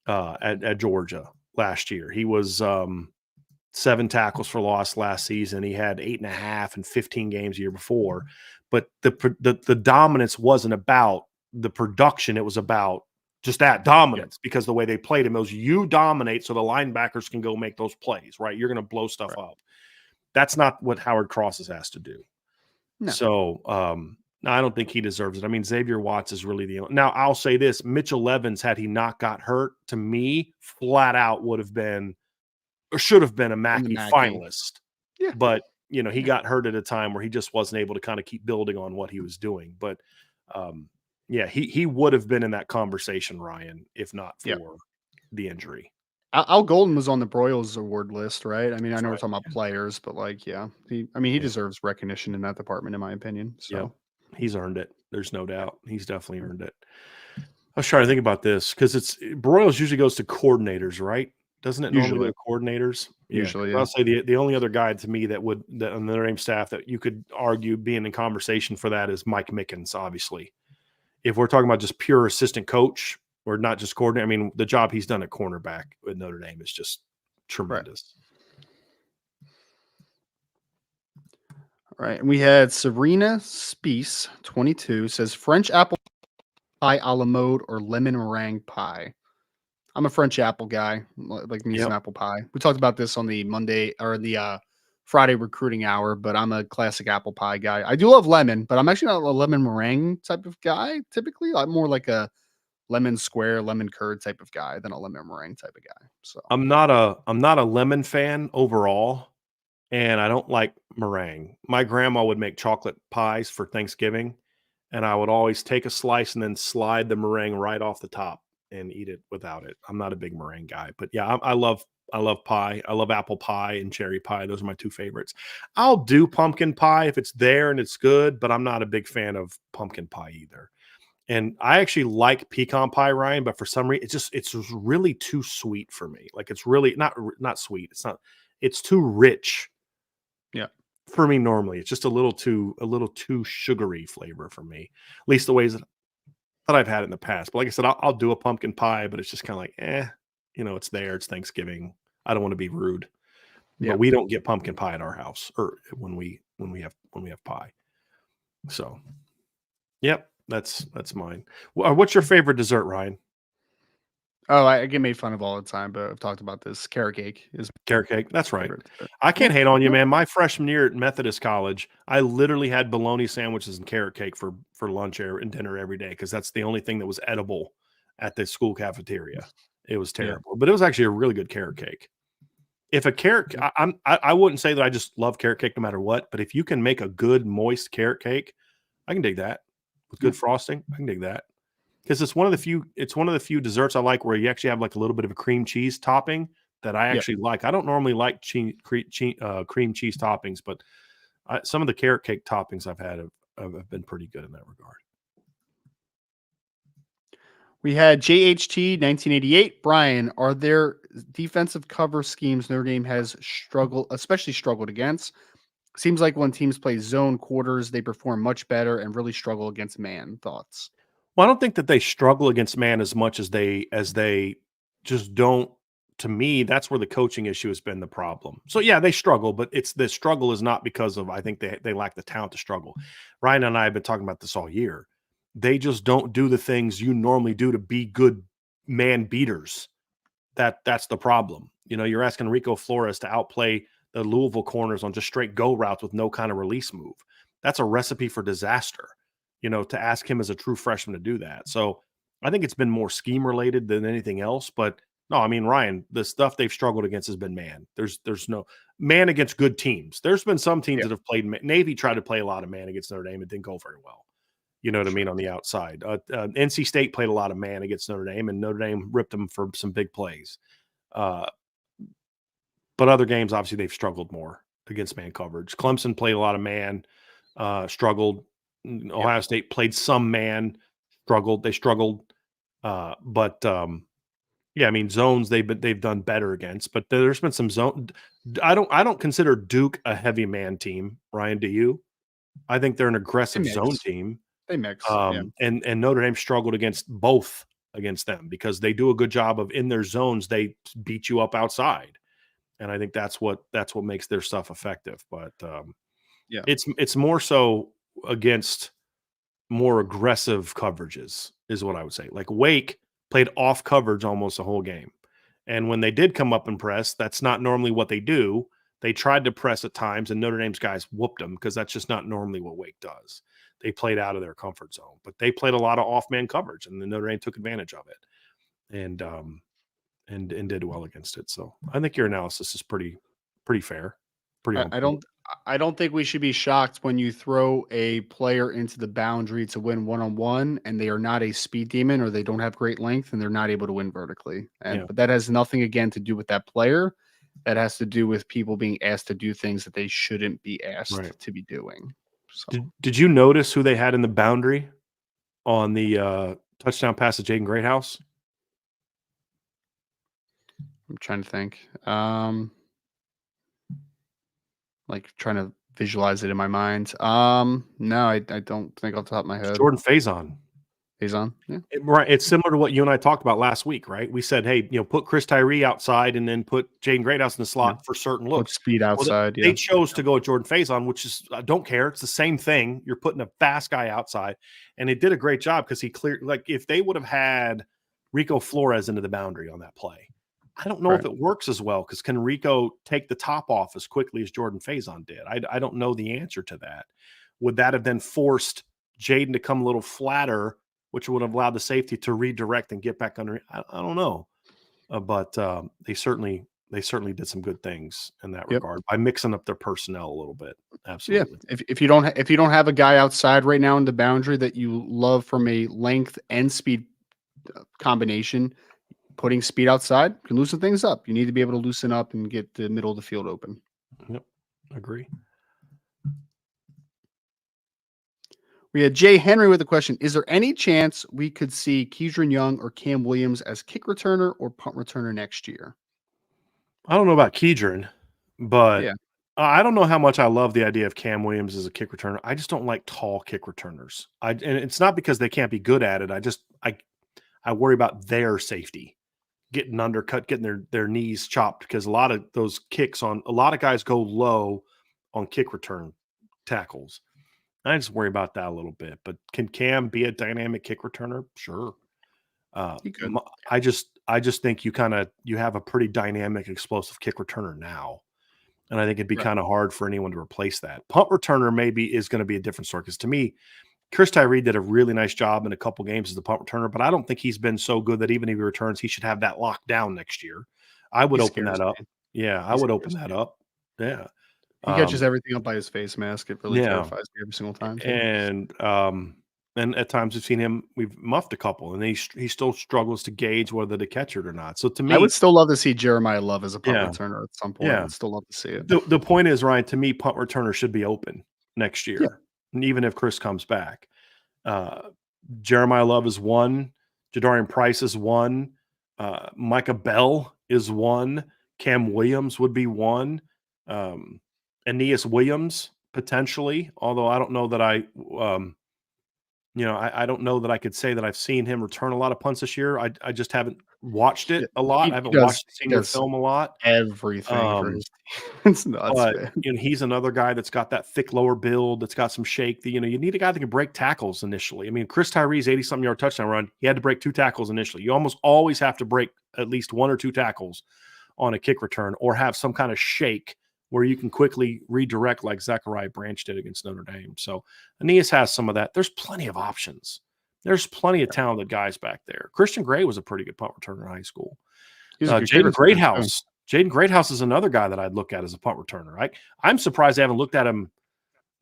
at Georgia last year. He was 7 tackles for loss last season. He had 8.5 in 15 games a year before, but the dominance wasn't about the production. It was about just that dominance because the way they played him, was you dominate so the linebackers can go make those plays, right? You're going to blow stuff up. That's not what Howard Cross has asked to do. No. So I don't think he deserves it. I mean, Xavier Watts is really the only. Now, I'll say this. Mitchell Evans, had he not got hurt, to me, flat out would have been or should have been a Mackey finalist. Yeah. But, he got hurt at a time where he just wasn't able to kind of keep building on what he was doing. But, he would have been in that conversation, Ryan, if not for the injury. Al Golden was on the Broyles award list, right? I mean, I know we're talking about players, but like, he deserves recognition in that department, in my opinion. So he's earned it. There's no doubt. He's definitely earned it. I was trying to think about this because Broyles usually goes to coordinators, right? Doesn't it normally go to coordinators? Usually, I'll say the only other guy to me that on the Notre Dame staff that you could argue being in conversation for that is Mike Mickens, obviously. If we're talking about just pure assistant coach, or not just coordinator. I mean, the job he's done at cornerback with Notre Dame is just tremendous. Right. And we had Serena Spies, 22, says French apple pie a la mode or lemon meringue pie. I'm a French apple guy, like me some apple pie. We talked about this on the Monday or the Friday recruiting hour, but I'm a classic apple pie guy. I do love lemon, but I'm actually not a lemon meringue type of guy. Typically, I'm more like a lemon square, lemon curd type of guy than a lemon meringue type of guy. So I'm not a lemon fan overall, and I don't like meringue. My grandma would make chocolate pies for Thanksgiving, and I would always take a slice and then slide the meringue right off the top and eat it without it. I'm not a big meringue guy, but I love pie. I love apple pie and cherry pie. Those are my 2 favorites. I'll do pumpkin pie if it's there and it's good, but I'm not a big fan of pumpkin pie either. And I actually like pecan pie, Ryan, but for some reason, it's just really too sweet for me. Like it's really not sweet. It's too rich. Yeah. For me, normally, it's just a little too sugary flavor for me. At least the ways that I've had it in the past. But like I said, I'll do a pumpkin pie, but it's just kind of like, it's there. It's Thanksgiving. I don't want to be rude. Yeah. But we don't get pumpkin pie at our house or when we have pie. So, yep. That's mine. What's your favorite dessert, Ryan? Oh, I get made fun of all the time, but I've talked about this. Carrot cake is carrot cake. That's right. I can't hate on you, man. My freshman year at Methodist College, I literally had bologna sandwiches and carrot cake for lunch and dinner every day because that's the only thing that was edible at the school cafeteria. It was terrible, but it was actually a really good carrot cake. If a carrot, I wouldn't say that I just love carrot cake no matter what, but if you can make a good moist carrot cake, I can dig that. With good frosting, I can dig that because it's one of the few desserts I like where you actually have like a little bit of a cream cheese topping that I actually like. I don't normally like cream cheese toppings, but some of the carrot cake toppings I've had have been pretty good in that regard. We had JHT 1988. Brian, are there defensive cover schemes Notre Dame has especially struggled against? Seems like when teams play zone quarters, they perform much better and really struggle against man. Thoughts? Well, I don't think that they struggle against man as much as they just don't. To me, that's where the coaching issue has been the problem. So yeah, they struggle, but it's the struggle is not because of I think they lack the talent to struggle. Ryan and I have been talking about this all year. They just don't do the things you normally do to be good man beaters. That's the problem. You know, you're asking Rico Flores to outplay the Louisville corners on just straight go routes with no kind of release move. That's a recipe for disaster. You know, to ask him as a true freshman to do that. So I think it's been more scheme related than anything else. But no, I mean, Ryan, the stuff they've struggled against has been man. There's no man against good teams. There's been some teams that have played Navy tried to play a lot of man against Notre Dame. It didn't go very well. You know what I mean? On the outside, NC State played a lot of man against Notre Dame, and Notre Dame ripped them for some big plays. But other games, obviously, they've struggled more against man coverage. Clemson played a lot of man, struggled. Ohio State played some man, struggled. They struggled, but yeah, I mean zones they've done better against. But there's been some zone. I don't consider Duke a heavy man team. Ryan, do you? I think they're an aggressive zone team. They mix, and Notre Dame struggled against both against them because they do a good job of in their zones they beat you up outside, and I think that's what makes their stuff effective. But it's more so against more aggressive coverages is what I would say. Like Wake played off coverage almost the whole game, and when they did come up and press, that's not normally what they do. They tried to press at times, and Notre Dame's guys whooped them because that's just not normally what Wake does. They played out of their comfort zone, but they played a lot of off-man coverage, and the Notre Dame took advantage of it, and did well against it. So I think your analysis is pretty fair. I don't think we should be shocked when you throw a player into the boundary to win one-on-one, and they are not a speed demon or they don't have great length, and they're not able to win vertically. But that has nothing again to do with that player. That has to do with people being asked to do things that they shouldn't be asked to be doing. So. Did you notice who they had in the boundary on the touchdown pass to Jaden Greathouse? I'm trying to think. Like trying to visualize it in my mind. No, I don't think off the top of my head. Jordan Faison. Faison, yeah. Right. It's similar to what you and I talked about last week, right? We said, hey, put Chris Tyree outside and then put Jaden Greathouse in the slot for certain looks. Put speed outside. They chose to go with Jordan Faison, which is I don't care. It's the same thing. You're putting a fast guy outside, and they did a great job because he cleared. Like if they would have had Rico Flores into the boundary on that play, I don't know if it works as well because can Rico take the top off as quickly as Jordan Faison did? I don't know the answer to that. Would that have then forced Jaden to come a little flatter, which would have allowed the safety to redirect and get back under? I don't know, but they certainly did some good things in that regard by mixing up their personnel a little bit. Absolutely. Yeah. If you don't have a guy outside right now in the boundary that you love from a length and speed combination, putting speed outside can loosen things up. You need to be able to loosen up and get the middle of the field open. Yep, agree. We had Jay Henry with a question. Is there any chance we could see Keidron Young or Cam Williams as kick returner or punt returner next year? I don't know about Keidron, but I don't know how much I love the idea of Cam Williams as a kick returner. I just don't like tall kick returners. And it's not because they can't be good at it. I worry about their safety. Getting undercut, getting their knees chopped because a lot of those kicks a lot of guys go low on kick return tackles. I just worry about that a little bit. But can Cam be a dynamic kick returner? Sure. He could. I just think you have a pretty dynamic, explosive kick returner now. And I think it'd be kind of hard for anyone to replace that. Punt returner maybe is going to be a different story because to me, Chris Tyree did a really nice job in a couple games as the punt returner, but I don't think he's been so good that even if he returns, he should have that locked down next year. I would open that up. Yeah, I would open that up. Yeah. He catches everything up by his face mask. It really terrifies me every single time. And at times we've muffed a couple, and he still struggles to gauge whether to catch it or not. So to me, I would still love to see Jeremiah Love as a punt returner at some point. Yeah. I would still love to see it. The point is, Ryan, to me, punt returner should be open next year. Yeah. And even if Chris comes back, Jeremiah Love is one, Jadarian Price is one, Micah Bell is one, Cam Williams would be one, Aeneas Williams potentially, although I don't know that I I don't know that I could say that I've seen him return a lot of punts this year. I just haven't watched Yeah, it a lot. I he haven't does watched senior does film a lot. everything for Um, his team. It's nuts, but man. he's another guy that's got that thick lower build, that's got some shake. You need a guy that can break tackles initially. I mean, Chris Tyree's 80-something yard touchdown run, he had to break 2 tackles initially. You almost always have to break at least 1 or 2 tackles on a kick return, or have some kind of shake where you can quickly redirect like Zachariah Branch did against Notre Dame. So Aeneas has some of that. There's plenty of options. There's plenty of talented guys back there. Christian Gray was a pretty good punt returner in high school. He's a good Jaden returner, too. Greathouse. Jaden Greathouse is another guy that I'd look at as a punt returner. I'm surprised they haven't looked at him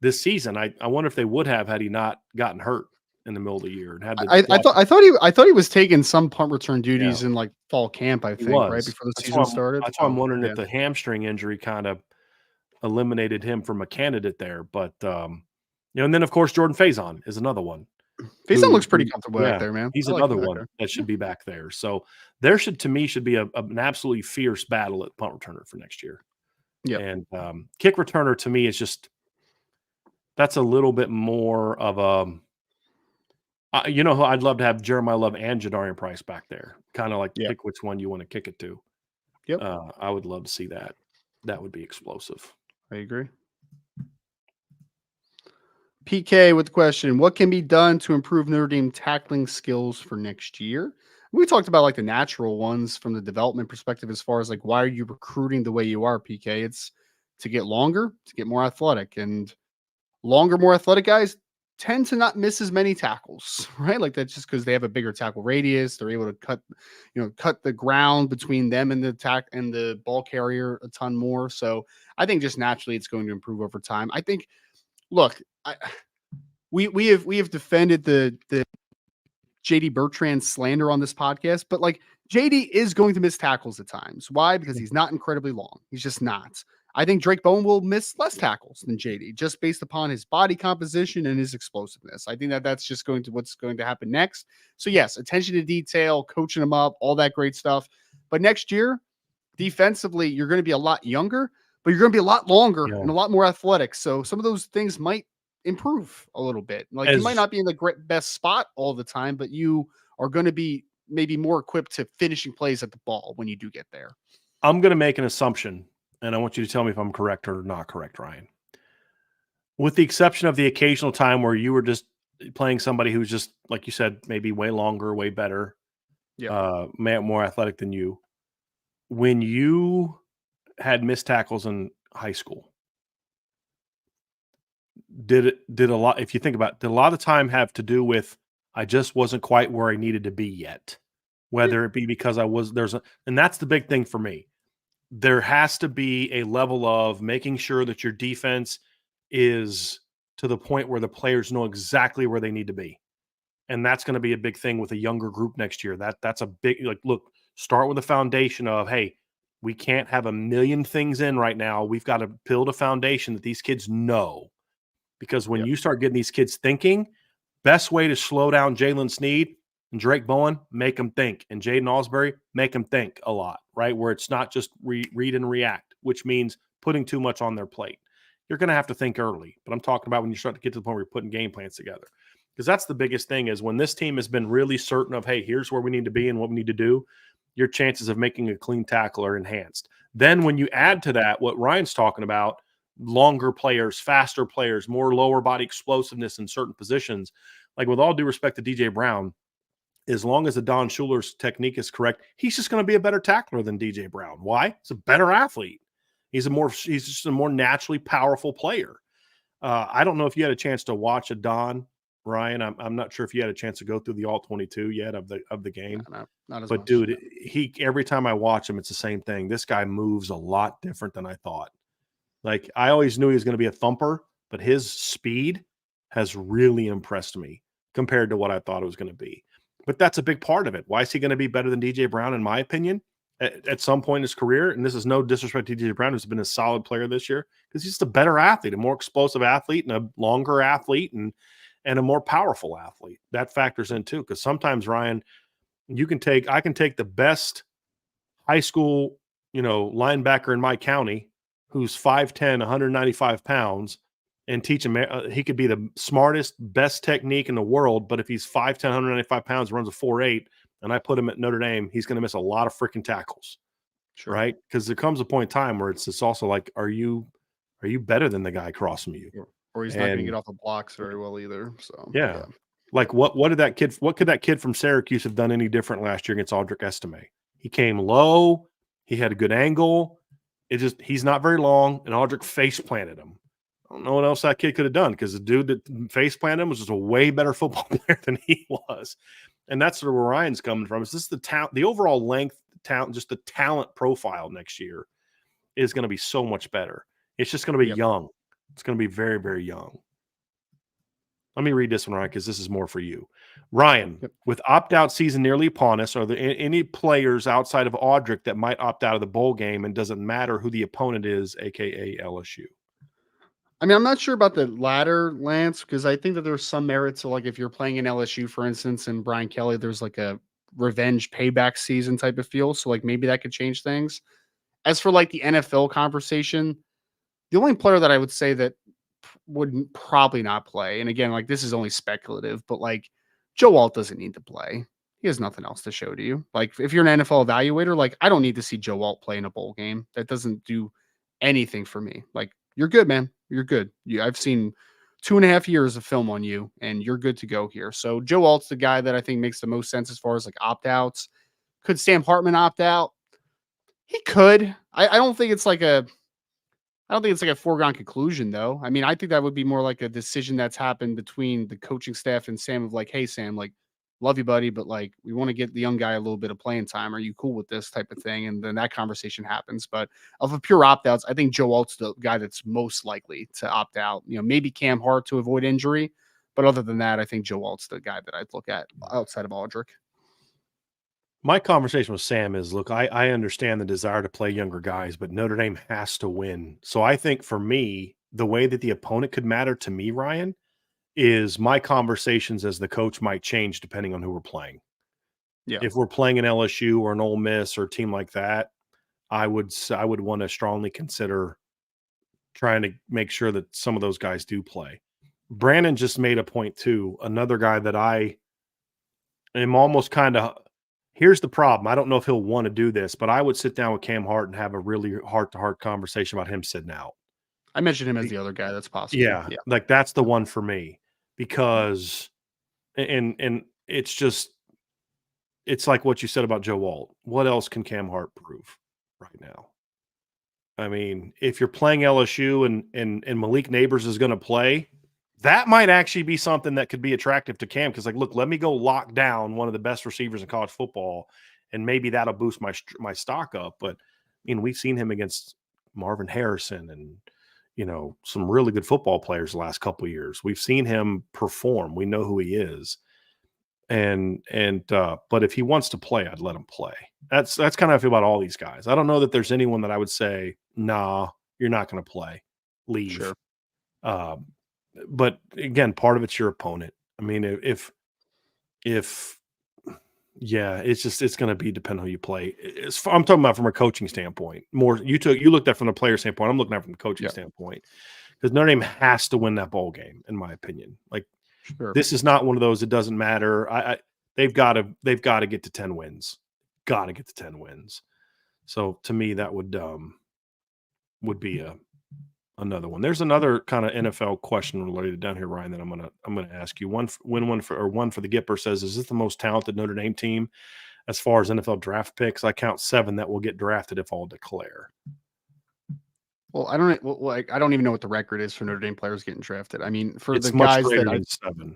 this season. I wonder if they would have had he not gotten hurt in the middle of the year and had the I thought he was taking some punt return duties in like fall camp, I he think, was right before the That's season started. That's why I'm wondering Yeah. if the hamstring injury kind of eliminated him from a candidate there. But and then of course Jordan Faison is another one. Faison looks pretty comfortable back there, man. He's I like another him back one there. that should be back there. So there should be an absolutely fierce battle at punt returner for next year. Yeah. And kick returner to me is just that's a little bit more of a who I'd love to have Jeremiah Love and Jadarian Price back there. Kind of like pick which one you want to kick it to. Yep. I would love to see that. That would be explosive. I agree. PK with the question, what can be done to improve Notre Dame tackling skills for next year? We talked about like the natural ones from the development perspective as far as like, why are you recruiting the way you are, PK? It's to get longer, to get more athletic, and longer, more athletic guys tend to not miss as many tackles, right? Like that's just because they have a bigger tackle radius. They're able to cut the ground between them and the ball carrier a ton more. So I think just naturally it's going to improve over time. I think, look, we have defended the JD Bertrand slander on this podcast, but like JD is going to miss tackles at times. Why? Because he's not incredibly long. He's just not. I think Drake Bowen will miss less tackles than JD just based upon his body composition and his explosiveness. I think that's just what's going to happen next. So yes, attention to detail, coaching him up, all that great stuff. But next year, defensively, you're going to be a lot younger, but you're going to be a lot longer and a lot more athletic. So some of those things might improve a little bit. Like you might not be in the best spot all the time, but you are going to be maybe more equipped to finishing plays at the ball when you do get there. I'm going to make an assumption, and I want you to tell me if I'm correct or not correct, Ryan. With the exception of the occasional time where you were just playing somebody who's just, like you said, maybe way longer, way better, more athletic than you. When you had missed tackles in high school, did a lot, if you think about it, did a lot of the time have to do with I just wasn't quite where I needed to be yet? Whether it be because and that's the big thing for me. There has to be a level of making sure that your defense is to the point where the players know exactly where they need to be. And that's going to be a big thing with a younger group next year. That's a big, look, start with a foundation of, hey, we can't have a million things in right now. We've got to build a foundation that these kids know. Because when you start getting these kids thinking, best way to slow down Jalen Sneed and Drake Bowen, make them think. And Jaden Alsbury, make them think a lot, right? Where it's not just read and react, which means putting too much on their plate. You're going to have to think early. But I'm talking about when you start to get to the point where you're putting game plans together. Because that's the biggest thing is when this team has been really certain of, hey, here's where we need to be and what we need to do, your chances of making a clean tackle are enhanced. Then when you add to that what Ryan's talking about, longer players, faster players, more lower body explosiveness in certain positions. Like with all due respect to DJ Brown, as long as the Don Schuler's technique is correct, he's just going to be a better tackler than DJ Brown. Why? He's a better athlete. He's just a more naturally powerful player. I don't know if you had a chance to watch a Don, Ryan. I'm not sure if you had a chance to go through the all 22 yet of the game. Not as but much. Dude, every time I watch him, it's the same thing. This guy moves a lot different than I thought. Like, I always knew he was going to be a thumper, but his speed has really impressed me compared to what I thought it was going to be. But that's a big part of it. Why is he going to be better than DJ Brown, in my opinion, at some point in his career? And this is no disrespect to DJ Brown, who's been a solid player this year, because he's just a better athlete, a more explosive athlete, and a longer athlete, and a more powerful athlete. That factors in too, because sometimes, Ryan, I can take the best high school, linebacker in my county, who's 5'10", 195 pounds, and teach him. He could be the smartest, best technique in the world, but if he's 5'10", 195 pounds, runs a 4.8, and I put him at Notre Dame, he's going to miss a lot of freaking tackles, Sure. right? Because there comes a point in time where it's also like, are you better than the guy across from you? Or he's not going to get off the blocks very well either. So yeah. Like what could that kid from Syracuse have done any different last year against Audric Estime? He came low, he had a good angle. He's not very long, and Audric face planted him. I don't know what else that kid could have done, because the dude that face planted him was just a way better football player than he was. And that's sort of where Ryan's coming from. Is this the overall length, talent, just the talent profile next year is going to be so much better. It's just going to be young. It's going to be very, very young. Let me read this one, Ryan, because this is more for you. Ryan, with opt-out season nearly upon us, are there any players outside of Audric that might opt out of the bowl game, and doesn't matter who the opponent is, a.k.a. LSU? I mean, I'm not sure about the latter, Lance, because I think that there's some merit to, like, if you're playing in LSU, for instance, and Brian Kelly, there's like a revenge payback season type of feel. So, like, maybe that could change things. As for, like, the NFL conversation, the only player that I would say that would probably not play, and again, like, this is only speculative, but, like, Joe Alt doesn't need to play. He has nothing else to show to you. Like, if you're an NFL evaluator, like, I don't need to see Joe Alt play in a bowl game. That doesn't do anything for me. Like, you're good, man. You're good. I've seen 2.5 years of film on you, and you're good to go here. So Joe Alt's the guy that I think makes the most sense as far as, like, opt-outs. Could Sam Hartman opt out? He could. I don't think it's like a foregone conclusion, though. I mean, I think that would be more like a decision that's happened between the coaching staff and Sam of like, hey, Sam, like, love you, buddy, but like, we want to get the young guy a little bit of playing time. Are you cool with this type of thing? And then that conversation happens. But of a pure opt outs, I think Joe Alt's the guy that's most likely to opt out. You know, maybe Cam Hart to avoid injury. But other than that, I think Joe Alt's the guy that I'd look at outside of Audric. My conversation with Sam is, look, I understand the desire to play younger guys, but Notre Dame has to win. So I think for me, the way that the opponent could matter to me, Ryan, is my conversations as the coach might change depending on who we're playing. Yeah. If we're playing an LSU or an Ole Miss or a team like that, I would want to strongly consider trying to make sure that some of those guys do play. Brandon just made a point too. Another guy that I am almost kind of, here's the problem. I don't know if he'll want to do this, but I would sit down with Cam Hart and have a really heart-to-heart conversation about him sitting out. I mentioned him as the other guy that's possible. Yeah. Like that's the one for me, because and it's like what you said about Joe Alt. What else can Cam Hart prove right now? I mean, if you're playing LSU and Malik Neighbors is going to play, that might actually be something that could be attractive to Cam, because, like, look, let me go lock down one of the best receivers in college football, and maybe that'll boost my stock up. But, I mean, we've seen him against Marvin Harrison and, you know, some really good football players the last couple of years. We've seen him perform. We know who he is. But if he wants to play, I'd let him play. That's kind of how I feel about all these guys. I don't know that there's anyone that I would say, nah, you're not going to play, leave. Sure. But again, part of it's your opponent. I mean, if it's going to be depending on who you play. I'm talking about from a coaching standpoint. More you looked at from the player standpoint. I'm looking at from the coaching standpoint, because Notre Dame has to win that bowl game, in my opinion. Like, this is not one of those. It doesn't matter. They've got to get to 10 wins. Got to get to 10 wins. So to me, that would be another one. There's another kind of NFL question related down here, Ryan, that I'm gonna ask you. One for the Gipper says, is this the most talented Notre Dame team as far as NFL draft picks? I count 7 that will get drafted if all declare. Well, I don't even know what the record is for Notre Dame players getting drafted. I mean, for It's the much guys greater that than 7.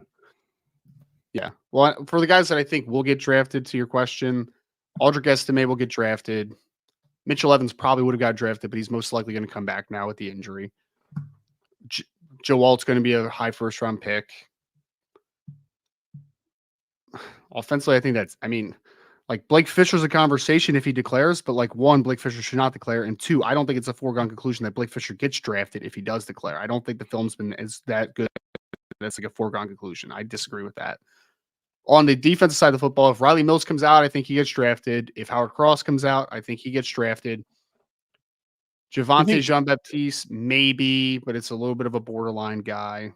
Yeah. Well, for the guys that I think will get drafted, to your question, Audric Estime will get drafted. Mitchell Evans probably would have got drafted, but he's most likely going to come back now with the injury. Joe Alt's going to be a high first-round pick. Offensively, I think like, Blake Fisher's a conversation if he declares, but, like, 1, Blake Fisher should not declare, and 2, I don't think it's a foregone conclusion that Blake Fisher gets drafted if he does declare. I don't think the film's been that good. That's like a foregone conclusion. I disagree with that. On the defensive side of the football, if Riley Mills comes out, I think he gets drafted. If Howard Cross comes out, I think he gets drafted. Javonte Jean-Baptiste, maybe, but it's a little bit of a borderline guy.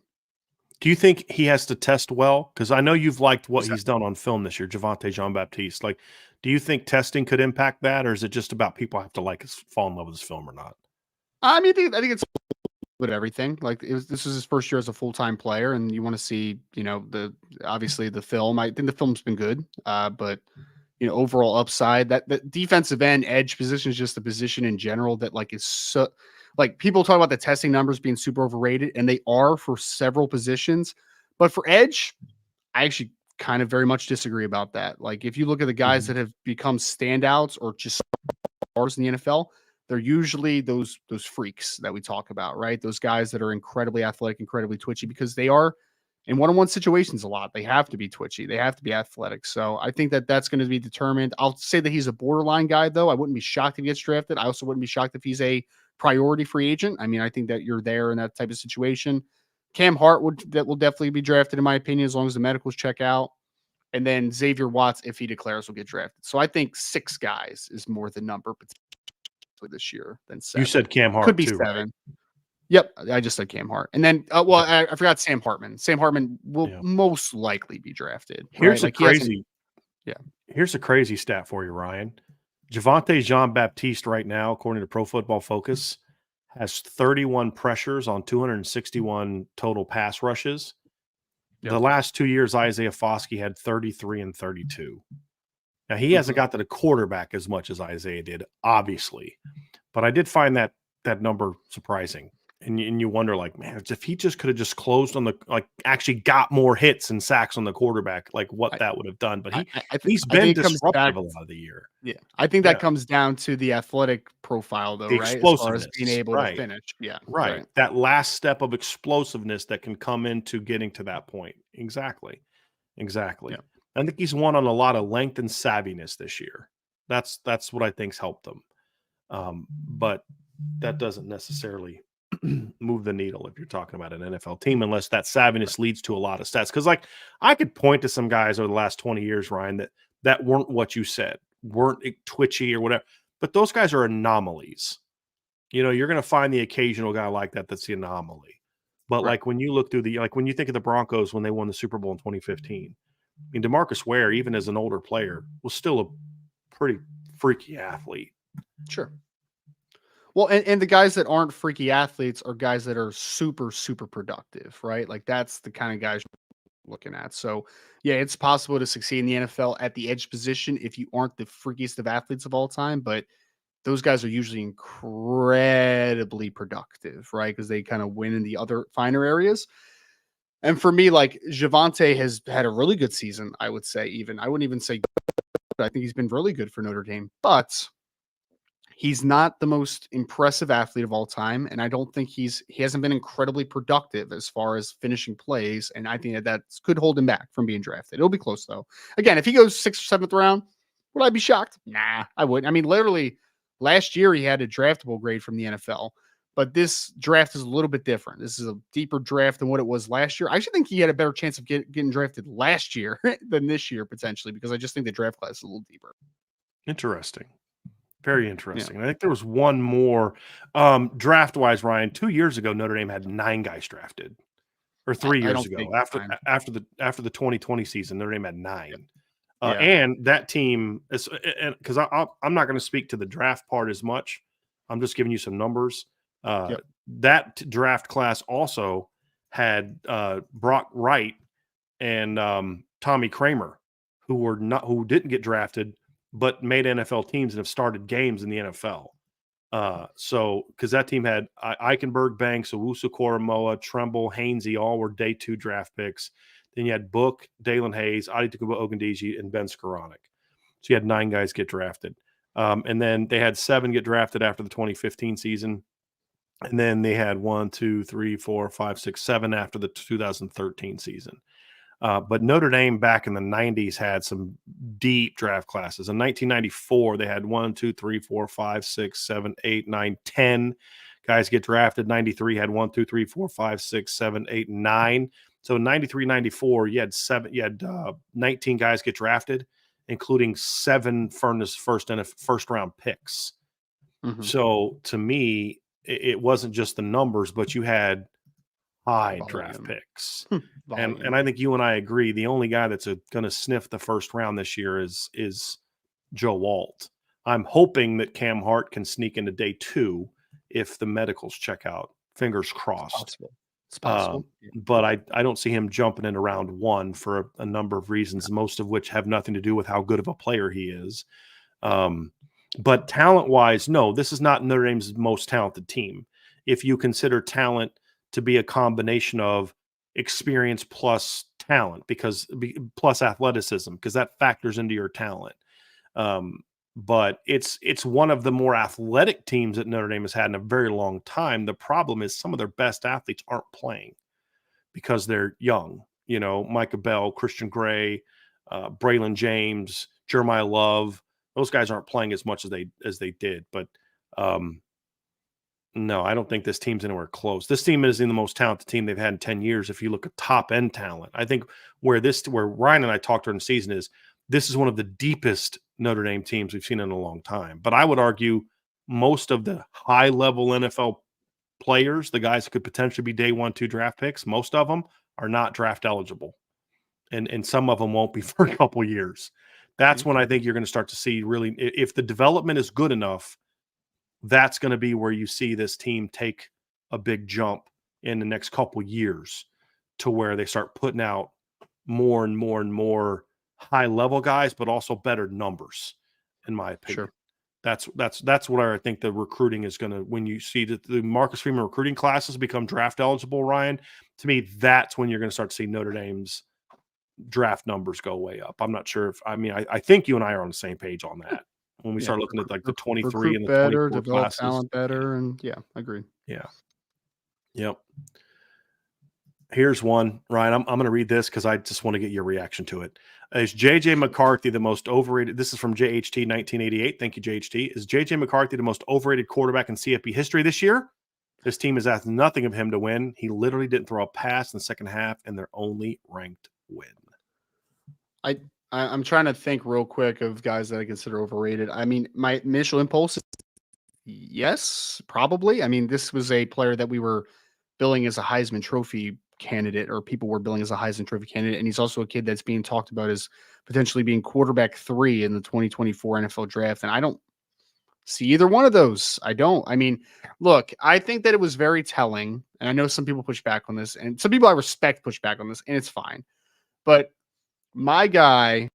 Do you think he has to test well? Because I know you've liked what he's done on film this year, Javonte Jean-Baptiste. Like, do you think testing could impact that, or is it just about people have to fall in love with his film or not? I mean, I think it's with everything. Like this was his first year as a full-time player, and you want to see, obviously the film. I think the film's been good, but overall upside, that the defensive end edge position is just a position in general that is so, people talk about the testing numbers being super overrated, and they are for several positions, but for edge, I actually kind of very much disagree about that. Like if you look at the guys that have become standouts or just stars in the NFL, they're usually those freaks that we talk about, right? Those guys that are incredibly athletic, incredibly twitchy, because they are in one-on-one situations a lot. They have to be twitchy. They have to be athletic. So I think that that's going to be determined. I'll say that he's a borderline guy, though. I wouldn't be shocked if he gets drafted. I also wouldn't be shocked if he's a priority free agent. I mean, I think that you're there in that type of situation. Cam Hart will definitely be drafted, in my opinion, as long as the medicals check out. And then Xavier Watts, if he declares, will get drafted. So I think 6 guys is more the number this year than 7. You said Cam Hart could be too, 7. right? Yep, I just said Cam Hart, and then I forgot Sam Hartman. Sam Hartman will most likely be drafted. Here's right? Here's a crazy stat for you, Ryan. Javonte Jean-Baptiste right now, according to Pro Football Focus, has 31 pressures on 261 total pass rushes. Yep. The last 2 years, Isaiah Foskey had 33 and 32. Now, he hasn't got to the quarterback as much as Isaiah did, obviously. But I did find that number surprising. And you wonder, man, if he just could have just closed on actually got more hits and sacks on the quarterback, what that would have done. But he's been disruptive a lot of the year. Yeah, I think that comes down to the athletic profile, though, the right? Explosiveness, as far as being able to finish. Yeah, right. That last step of explosiveness that can come into getting to that point. Exactly. Yeah. I think he's won on a lot of length and savviness this year. That's what I think's helped him. But that doesn't necessarily move the needle if you're talking about an NFL team, unless that savviness leads to a lot of stats. Because I could point to some guys over the last 20 years, Ryan, that weren't what you said, weren't twitchy or whatever. But those guys are anomalies. You're going to find the occasional guy like that that's the anomaly. But when you look through when you think of the Broncos when they won the Super Bowl in 2015, I mean, DeMarcus Ware, even as an older player, was still a pretty freaky athlete. Sure. Well, and the guys that aren't freaky athletes are guys that are super, super productive, right? That's the kind of guys you're looking at. So, yeah, it's possible to succeed in the NFL at the edge position if you aren't the freakiest of athletes of all time. But those guys are usually incredibly productive, right? Because they kind of win in the other finer areas. And for me, Javonte has had a really good season, I would say. I wouldn't even say good. I think he's been really good for Notre Dame. But he's not the most impressive athlete of all time, and I don't think he hasn't been incredibly productive as far as finishing plays, and I think that could hold him back from being drafted. It'll be close, though. Again, if he goes 6th or 7th round, would I be shocked? Nah, I wouldn't. I mean, literally, last year he had a draftable grade from the NFL, but this draft is a little bit different. This is a deeper draft than what it was last year. I actually think he had a better chance of getting drafted last year than this year, potentially, because I just think the draft class is a little deeper. Interesting. Very interesting. I think there was one more draft-wise, Ryan. 2 years ago, Notre Dame had 9 guys drafted, or 3 years ago. After the 2020 season, Notre Dame had 9. And that team is because I'm not going to speak to the draft part as much. I'm just giving you some numbers. That draft class also had Brock Wright and Tommy Kramer, who didn't get drafted, but made NFL teams and have started games in the NFL. So, because that team had Eichenberg, Banks, Owusu-Koramoah, Tremble, Hainsey, all were day 2 draft picks. Then you had Book, Dalen Hayes, Adetokunbo Ogundeji, and Ben Skoranek. So you had 9 guys get drafted. And then they had 7 get drafted after the 2015 season. And then they had 1, 2, 3, 4, 5, 6, 7 after the 2013 season. But Notre Dame back in the 90s had some deep draft classes. In 1994, they had 1, 2, 3, 4, 5, 6, 7, 8, 9, 10 guys get drafted. 93 had 1, 2, 3, 4, 5, 6, 7, 8, 9. So in 93, 94, you had 19 guys get drafted, including 7 first round picks. Mhm. So to me, it wasn't just the numbers, but you had high draft Volume. picks. And Volume. I think you and I agree the only guy that's going to sniff the first round this year is Joe Walt. I'm hoping that Cam Hart can sneak into day 2 if the medicals check out. Fingers It's crossed. possible. It's possible. But I don't see him jumping into round 1 for a number of reasons, most of which have nothing to do with how good of a player he is. But talent-wise, no, this is not Notre Dame's most talented team. If you consider talent to be a combination of experience plus talent, plus athleticism, because that factors into your talent. But it's one of the more athletic teams that Notre Dame has had in a very long time. The problem is some of their best athletes aren't playing because they're young. You know, Micah Bell, Christian Gray, Braylon James, Jeremiah Love. Those guys aren't playing as much as they did. But no, I don't think this team's anywhere close. This team is in the most talented team they've had in 10 years. If you look at top end talent, I think where Ryan and I talked during the season is this is one of the deepest Notre Dame teams we've seen in a long time. But I would argue most of the high level NFL players, the guys that could potentially be day 1, 2 draft picks, most of them are not draft eligible. And some of them won't be for a couple years. That's when I think you're going to start to see really, if the development is good enough, that's going to be where you see this team take a big jump in the next couple years to where they start putting out more and more and more high level guys, but also better numbers, in my opinion. Sure. That's where I think the recruiting is going to, when you see that the Marcus Freeman recruiting classes become draft eligible, Ryan, to me, that's when you're going to start to see Notre Dame's draft numbers go way up. I'm not sure I think you and I are on the same page on that. When we start looking at like the 23 recruit and the better, 24 develop classes. talent better, and agreed. Yeah. Yep. Here's one, Ryan. I'm going to read this because I just want to get your reaction to it. Is JJ McCarthy the most overrated? This is from JHT 1988. Thank you, JHT. Is JJ McCarthy the most overrated quarterback in CFP history this year? This team has asked nothing of him to win. He literally didn't throw a pass in the second half, and their only ranked win. I'm trying to think real quick of guys that I consider overrated. I mean, my initial impulse is yes, probably. I mean, this was a player that we were billing as a Heisman Trophy candidate, or people were billing as a Heisman Trophy candidate. And he's also a kid that's being talked about as potentially being quarterback 3 in the 2024 NFL draft. And I don't see either one of those. I don't. I mean, look, I think that it was very telling. And I know some people push back on this, and some people I respect push back on this, and it's fine. But my guy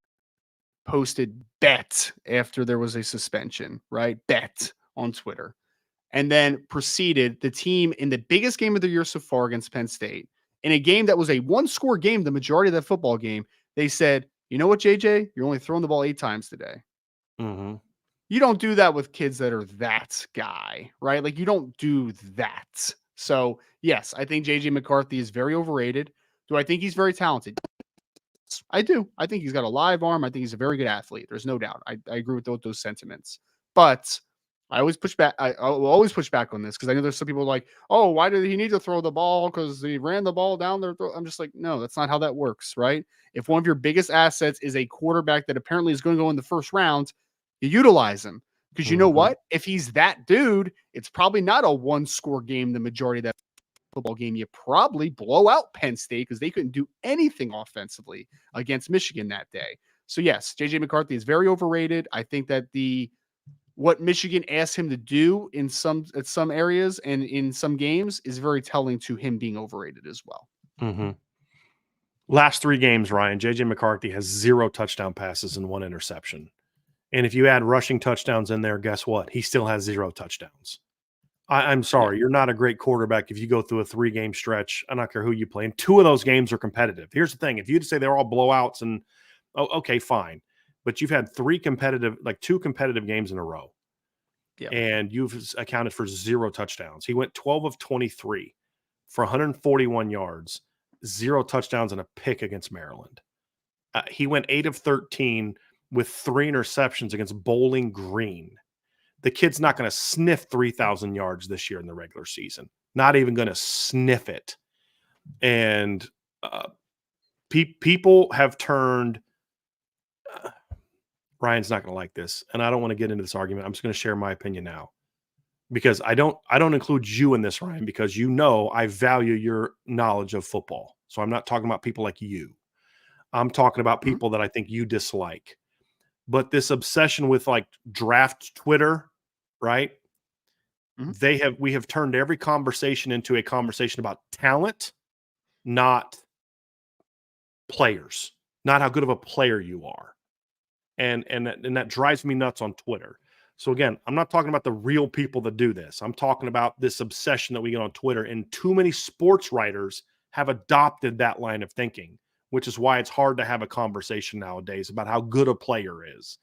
posted bet after there was a suspension, right? Bet on Twitter. And then proceeded the team in the biggest game of the year so far against Penn State, in a game that was a 1-score game, the majority of that football game. They said, you know what, JJ? You're only throwing the ball 8 times today. Mm-hmm. You don't do that with kids that are that guy, right? Like, you don't do that. So, yes, I think JJ McCarthy is very overrated. Do I think he's very talented? I do. I think he's got a live arm. I think he's a very good athlete. There's no doubt. I agree with those sentiments. But I always push back. I will always push back on this because I know there's some people like, oh, why did he need to throw the ball? Because he ran the ball down there. I'm just like, no, that's not how that works, right? If one of your biggest assets is a quarterback that apparently is going to go in the first round, you utilize him. Because you know what? If he's that dude, it's probably not a 1-score game the majority of that football game. You probably blow out Penn State because they couldn't do anything offensively against Michigan that day. So yes, JJ McCarthy is very overrated. I think that what Michigan asked him to do at some areas and in some games is very telling to him being overrated as well. Mm-hmm. Last 3 games, Ryan, JJ McCarthy has 0 touchdown passes and 1 interception. And if you add rushing touchdowns in there, guess what? He still has 0 touchdowns. I'm sorry, you're not a great quarterback if you go through a 3-game stretch. I don't care who you play. And 2 of those games are competitive. Here's the thing. If you'd say they're all blowouts and, okay, fine. But you've had 2 competitive games in a row. Yeah. And you've accounted for 0 touchdowns. He went 12 of 23 for 141 yards, 0 touchdowns and a pick against Maryland. He went 8 of 13 with 3 interceptions against Bowling Green. The kid's not going to sniff 3,000 yards this year in the regular season. Not even going to sniff it. And people have turned Ryan's not going to like this, and I don't want to get into this argument. I'm just going to share my opinion now. because I don't include you in this, Ryan, because I value your knowledge of football. So I'm not talking about people like you. I'm talking about people that I think you dislike. But this obsession with like draft Twitter, right? We have turned every conversation into a conversation about talent, not players, not how good of a player you are. And that drives me nuts on Twitter. So again, I'm not talking about the real people that do this. I'm talking about this obsession that we get on Twitter, and too many sports writers have adopted that line of thinking, which is why it's hard to have a conversation nowadays about how good a player is.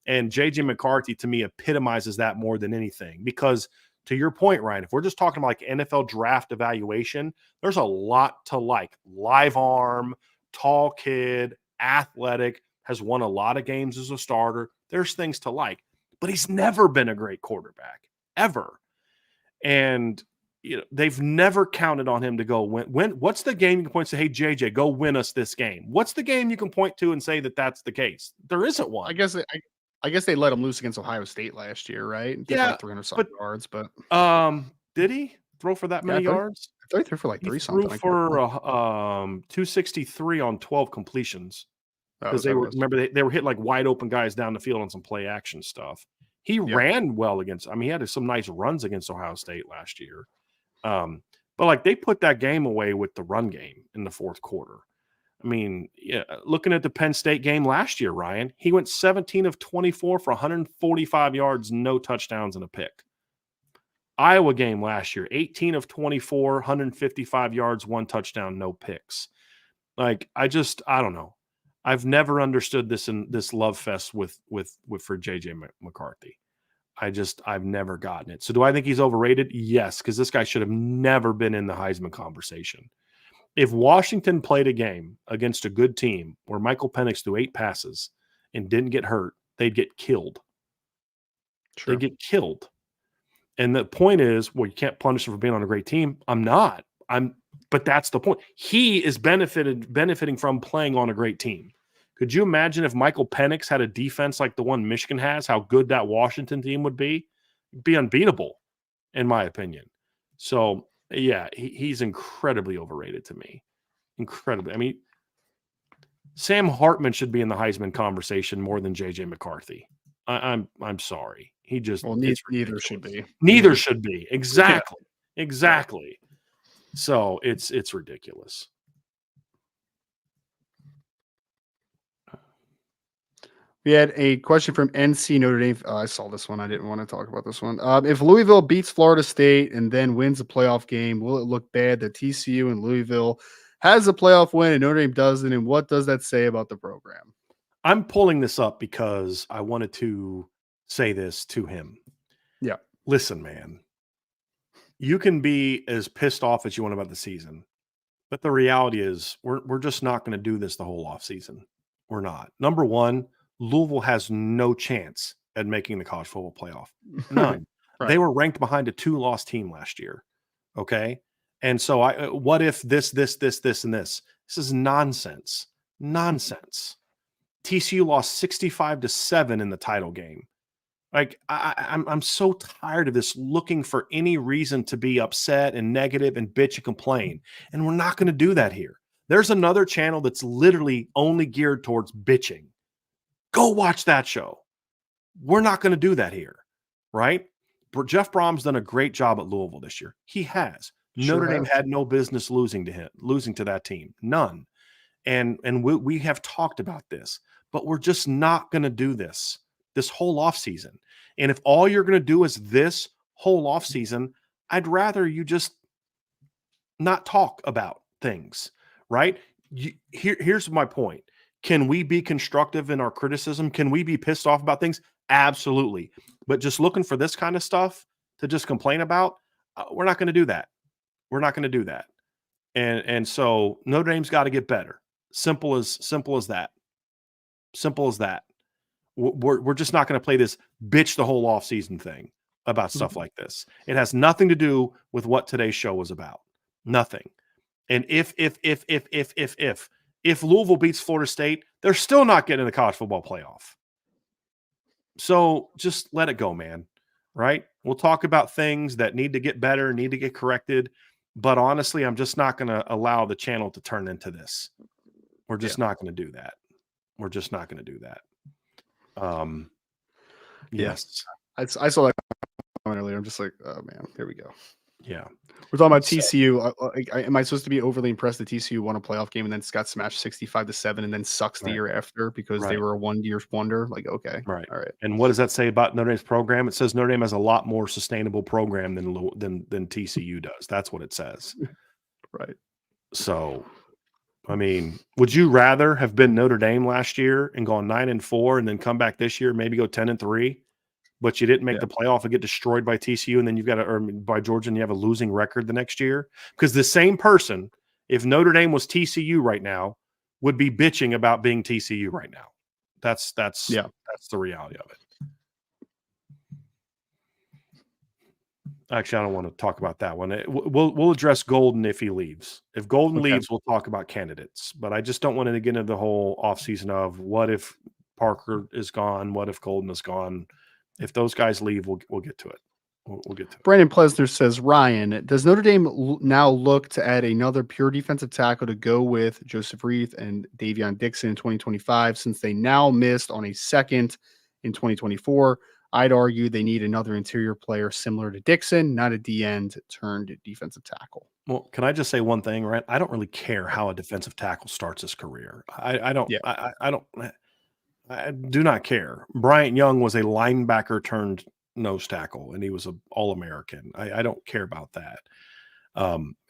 And JJ McCarthy, to me, epitomizes that more than anything, because to your point, Ryan, if we're just talking about like NFL draft evaluation, there's a lot to like. Live arm, tall kid, athletic, has won a lot of games as a starter. There's things to like, but he's never been a great quarterback, ever. And they've never counted on him to go win. What's the game you can point to say, hey, JJ, go win us this game? What's the game you can point to and say that that's the case? There isn't one. I guess they let him loose against Ohio State last year, right? Did like 300 yards, but did he throw for that many yards? I thought he threw for like 3 something. Threw for 263 on 12 completions, because they were hitting like wide open guys down the field on some play action stuff. He ran well against. I mean, he had some nice runs against Ohio State last year. But like they put that game away with the run game in the fourth quarter. I mean, looking at the Penn State game last year, Ryan, he went 17 of 24 for 145 yards, no touchdowns, and a pick. Iowa game last year, 18 of 24, 155 yards, 1 touchdown, no picks. Like, I don't know. I've never understood this love fest for JJ McCarthy. I've never gotten it. So do I think he's overrated? Yes, because this guy should have never been in the Heisman conversation. If Washington played a game against a good team where Michael Penix threw 8 passes and didn't get hurt, they'd get killed. Sure. They'd get killed. And the point is, well, you can't punish him for being on a great team. I'm not. But that's the point. He is benefiting from playing on a great team. Could you imagine if Michael Penix had a defense like the one Michigan has, how good that Washington team would be? It'd be unbeatable, in my opinion. So, yeah, he's incredibly overrated to me. Incredibly. I mean, Sam Hartman should be in the Heisman conversation more than JJ McCarthy. I'm sorry. He just neither should be. Neither should be. Exactly. Yeah. Exactly. So it's ridiculous. We had a question from NC Notre Dame. I saw this one. I didn't want to talk about this one. If Louisville beats Florida State and then wins a playoff game, will it look bad that TCU and Louisville has a playoff win and Notre Dame doesn't? And what does that say about the program? I'm pulling this up because I wanted to say this to him. Yeah. Listen, man, you can be as pissed off as you want about the season, but the reality is we're just not going to do this the whole offseason. We're not. Number one, Louisville has no chance at making the college football playoff. None. Right. They were ranked behind a 2-loss team last year. Okay. And so what if this, and this? This is nonsense. Nonsense. TCU lost 65-7 in the title game. Like I'm so tired of this looking for any reason to be upset and negative and bitch and complain. And we're not going to do that here. There's another channel that's literally only geared towards bitching. Go watch that show. We're not going to do that here, right? Jeff Brom's done a great job at Louisville this year. He has. Notre Dame had no business losing to that team. None. And we have talked about this, but we're just not going to do this whole offseason. And if all you're going to do is this whole offseason, I'd rather you just not talk about things, right? Here's my point. Can we be constructive in our criticism? Can we be pissed off about things? Absolutely. But just looking for this kind of stuff to just complain about, we're not going to do that. We're not going to do that. And so Notre Dame's got to get better. Simple as that. Simple as that. We're just not going to play this bitch the whole offseason thing about stuff like this. It has nothing to do with what today's show was about. Nothing. And if Louisville beats Florida State, they're still not getting in the college football playoff. So just let it go, man. right? We'll talk about things that need to get better, need to get corrected. But honestly, I'm just not going to allow the channel to turn into this. We're just not going to do that. We're just not going to do that. Yes. I saw that comment earlier. I'm just like, oh man, here we go. Yeah. We're talking about TCU. Am I supposed to be overly impressed that TCU won a playoff game and then got smashed 65-7 and then sucks the year after because they were a 1 year wonder? Like, okay. Right. All right. And what does that say about Notre Dame's program? It says Notre Dame has a lot more sustainable program than TCU does. That's what it says. Right. So, I mean, would you rather have been Notre Dame last year and gone 9-4 and then come back this year, maybe go 10-3, but you didn't make the playoff and get destroyed by TCU, and then you've got to, or by Georgia, and you have a losing record the next year? Because the same person, if Notre Dame was TCU right now, would be bitching about being TCU right now. That's the reality of it. Actually, I don't want to talk about that one. We'll address Golden if he leaves. If Golden leaves, we'll talk about candidates. But I just don't want to get into the whole offseason of what if Parker is gone, what if Golden is gone. If those guys leave, we'll get to it. We'll get to it. Brandon Plesner says, Ryan, does Notre Dame now look to add another pure defensive tackle to go with Joseph Reith and Davion Dixon in 2025 since they now missed on a second in 2024? I'd argue they need another interior player similar to Dixon, not a D-end turned defensive tackle. Well, can I just say one thing, right? I don't really care how a defensive tackle starts his career. I don't. Yeah. I do not care. Bryant Young was a linebacker turned nose tackle, and he was an All-American. I don't care about that.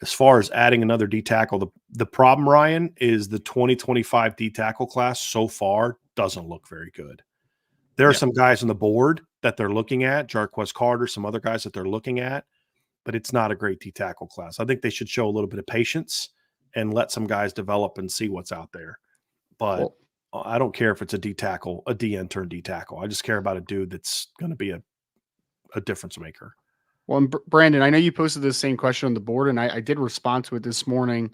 As far as adding another D tackle, the problem, Ryan, is the 2025 D tackle class so far doesn't look very good. There are some guys on the board that they're looking at, Jarquez Carter, some other guys that they're looking at, but it's not a great D tackle class. I think they should show a little bit of patience and let some guys develop and see what's out there. But I don't care if it's a D tackle, a DN turned D tackle. I just care about a dude that's going to be a difference maker. Well, and Brandon, I know you posted the same question on the board, and I did respond to it this morning.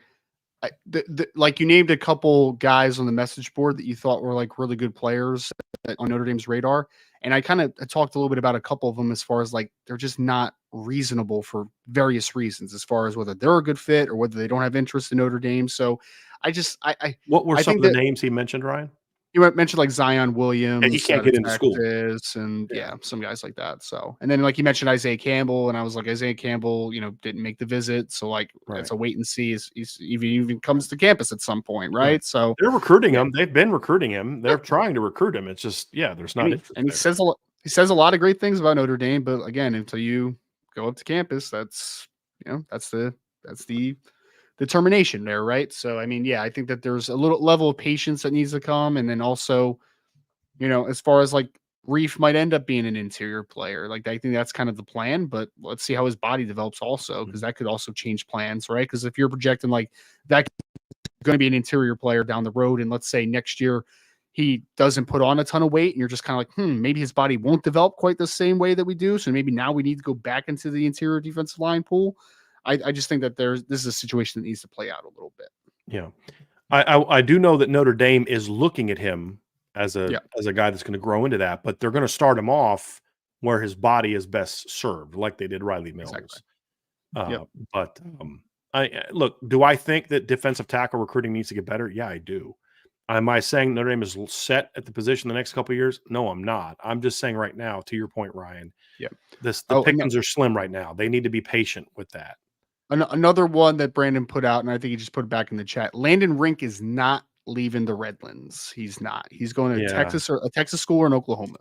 Like you named a couple guys on the message board that you thought were like really good players on Notre Dame's radar. And I kind of talked a little bit about a couple of them as far as like, they're just not reasonable for various reasons, as far as whether they're a good fit or whether they don't have interest in Notre Dame. So what were some of the names he mentioned, Ryan? You mentioned like Zion Williams. And he can't get into school. And some guys like that. So, and then like you mentioned Isaiah Campbell, and I was like, Isaiah Campbell, didn't make the visit. So like, it's a wait and see. He's even comes to campus at some point. Right. So they're recruiting him. They've been recruiting him. They're trying to recruit him. It's just, there's not. And he says a lot of great things about Notre Dame, but again, until you go up to campus, that's the determination there, right? So, I mean, I think that there's a little level of patience that needs to come. And then also, as far as like Reef might end up being an interior player, like I think that's kind of the plan, but let's see how his body develops also, because that could also change plans, right? Because if you're projecting like that going to be an interior player down the road, and let's say next year he doesn't put on a ton of weight, and you're just kind of like, maybe his body won't develop quite the same way that we do. So maybe now we need to go back into the interior defensive line pool. I just think that this is a situation that needs to play out a little bit. Yeah. I do know that Notre Dame is looking at him as a guy that's going to grow into that, but they're going to start him off where his body is best served, like they did Riley Mills. Exactly. But look, do I think that defensive tackle recruiting needs to get better? Yeah, I do. Am I saying Notre Dame is set at the position the next couple of years? No, I'm not. I'm just saying right now, to your point, Ryan, the pickings are slim right now. They need to be patient with that. Another one that Brandon put out, and I think he just put it back in the chat. Landon Rink is not leaving the Redlands. He's not. He's going to Texas or a Texas school or Oklahoma.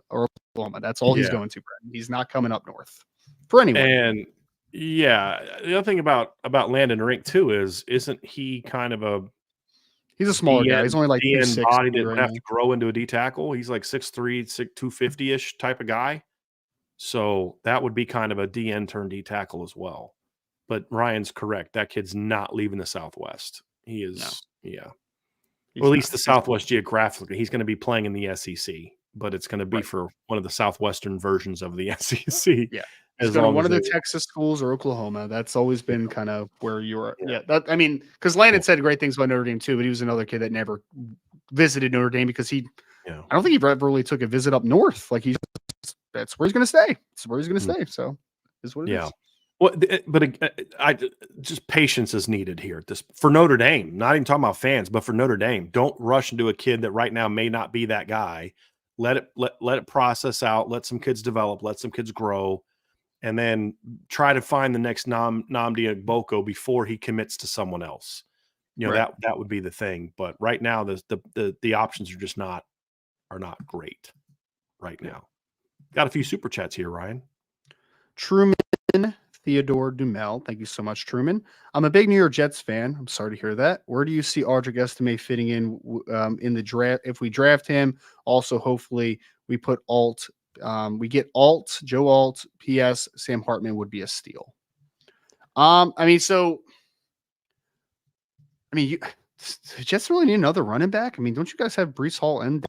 That's all he's going to, Brandon. He's not coming up north for anyone. And the other thing about Landon Rink too isn't he kind of he's a smaller guy. He's only like DN body that would have to grow into a D tackle. He's like 6'3", 250-ish type of guy. So that would be kind of a DN turned D tackle as well. But Ryan's correct. That kid's not leaving the Southwest. He is, or at least the Southwest geographically. He's going to be playing in the SEC, but it's going to be for one of the Southwestern versions of the SEC. Yeah. He's going to one of the Texas schools or Oklahoma. That's always been kind of where you are. Because Landon said great things about Notre Dame too, but he was another kid that never visited Notre Dame because I don't think he ever really took a visit up north. Like he that's where he's going to stay. It's where he's going to stay. So is what it is. Well, but just patience is needed here. This for Notre Dame. Not even talking about fans, but for Notre Dame, don't rush into a kid that right now may not be that guy. Let it process out. Let some kids develop. Let some kids grow, and then try to find the next Nnamdi Agboko before he commits to someone else. Right. That would be the thing. But right now, the options are just not great right now. Got a few super chats here, Ryan. Truman Theodore Dumel. Thank you so much, Truman. I'm a big New York Jets fan. I'm sorry to hear that. Where do you see Audric Estime fitting in the draft? If we draft him, also hopefully we put Alt. We get Joe Alt. P.S. Sam Hartman would be a steal. The Jets really need another running back. I mean, don't you guys have Breece Hall and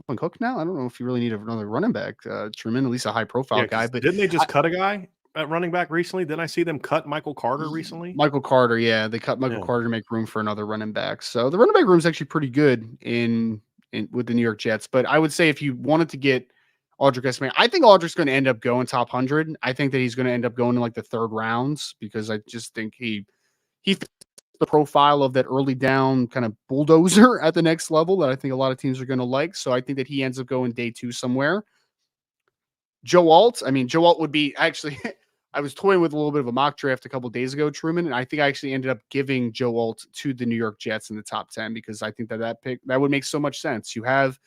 Dalvin Cook now? I don't know if you really need another running back, Truman, at least a high profile guy. But didn't they just cut a guy at running back recently? Didn't I see them cut Michael Carter recently? Michael Carter, yeah. They cut Michael Carter to make room for another running back. So the running back room is actually pretty good in with the New York Jets. But I would say if you wanted to get Audric Estime, I think Audric's going to end up going top 100. I think that he's going to end up going in like the third rounds because I just think he fits the profile of that early down kind of bulldozer at the next level that I think a lot of teams are going to like. So I think that he ends up going day 2 somewhere. Joe Alt would be actually, I was toying with a little bit of a mock draft a couple of days ago, Truman, and I think I actually ended up giving Joe Alt to the New York Jets in the top 10 because I think that pick, that would make so much sense. You have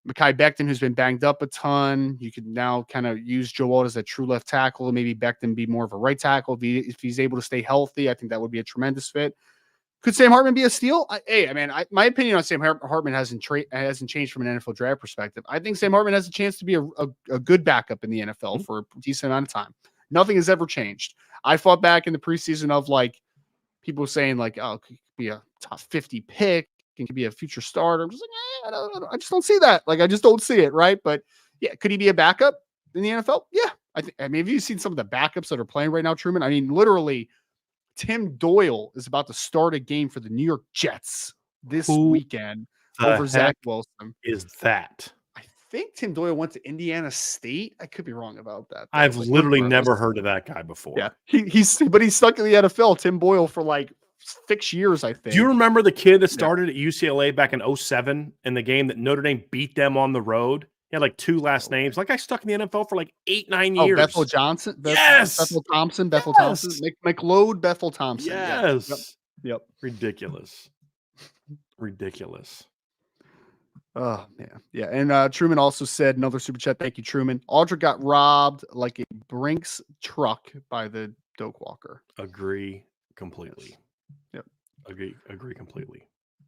Mekhi Becton, who's been banged up a ton. You could now kind of use Joe Alt as a true left tackle, maybe Becton be more of a right tackle. If he's able to stay healthy, I think that would be a tremendous fit. Could Sam Hartman be a steal? My opinion on Sam Hartman hasn't changed from an NFL draft perspective. I think Sam Hartman has a chance to be a good backup in the NFL for a decent amount of time. Nothing has ever changed. I fought back in the preseason of like people saying like, oh, it could be a top 50 pick and could be a future starter. I'm just like, I just don't see that. Like, I just don't see it, right? But yeah, could he be a backup in the NFL? Yeah. Have you seen some of the backups that are playing right now, Truman? I mean, literally, Tim Doyle is about to start a game for the New York Jets this weekend over Zach Wilson. Is that? I think Tim Doyle went to Indiana State. I could be wrong about that. I've literally never heard of that guy before. Yeah, he's stuck in the NFL. Tim Boyle for like 6 years, I think. Do you remember the kid that started at UCLA back in 2007 in the game that Notre Dame beat them on the road? He had like 2 last names. Like I stuck in the NFL for like 8-9 years. Bethel Johnson. Yes. Bethel Thompson. McLeod Bethel Thompson. Yes. Yep. Ridiculous. Oh man. Yeah. And Truman also said another super chat. Thank you, Truman. Audric got robbed like a Brinks truck by the Doak Walker. Agree completely. Yep. Agree completely.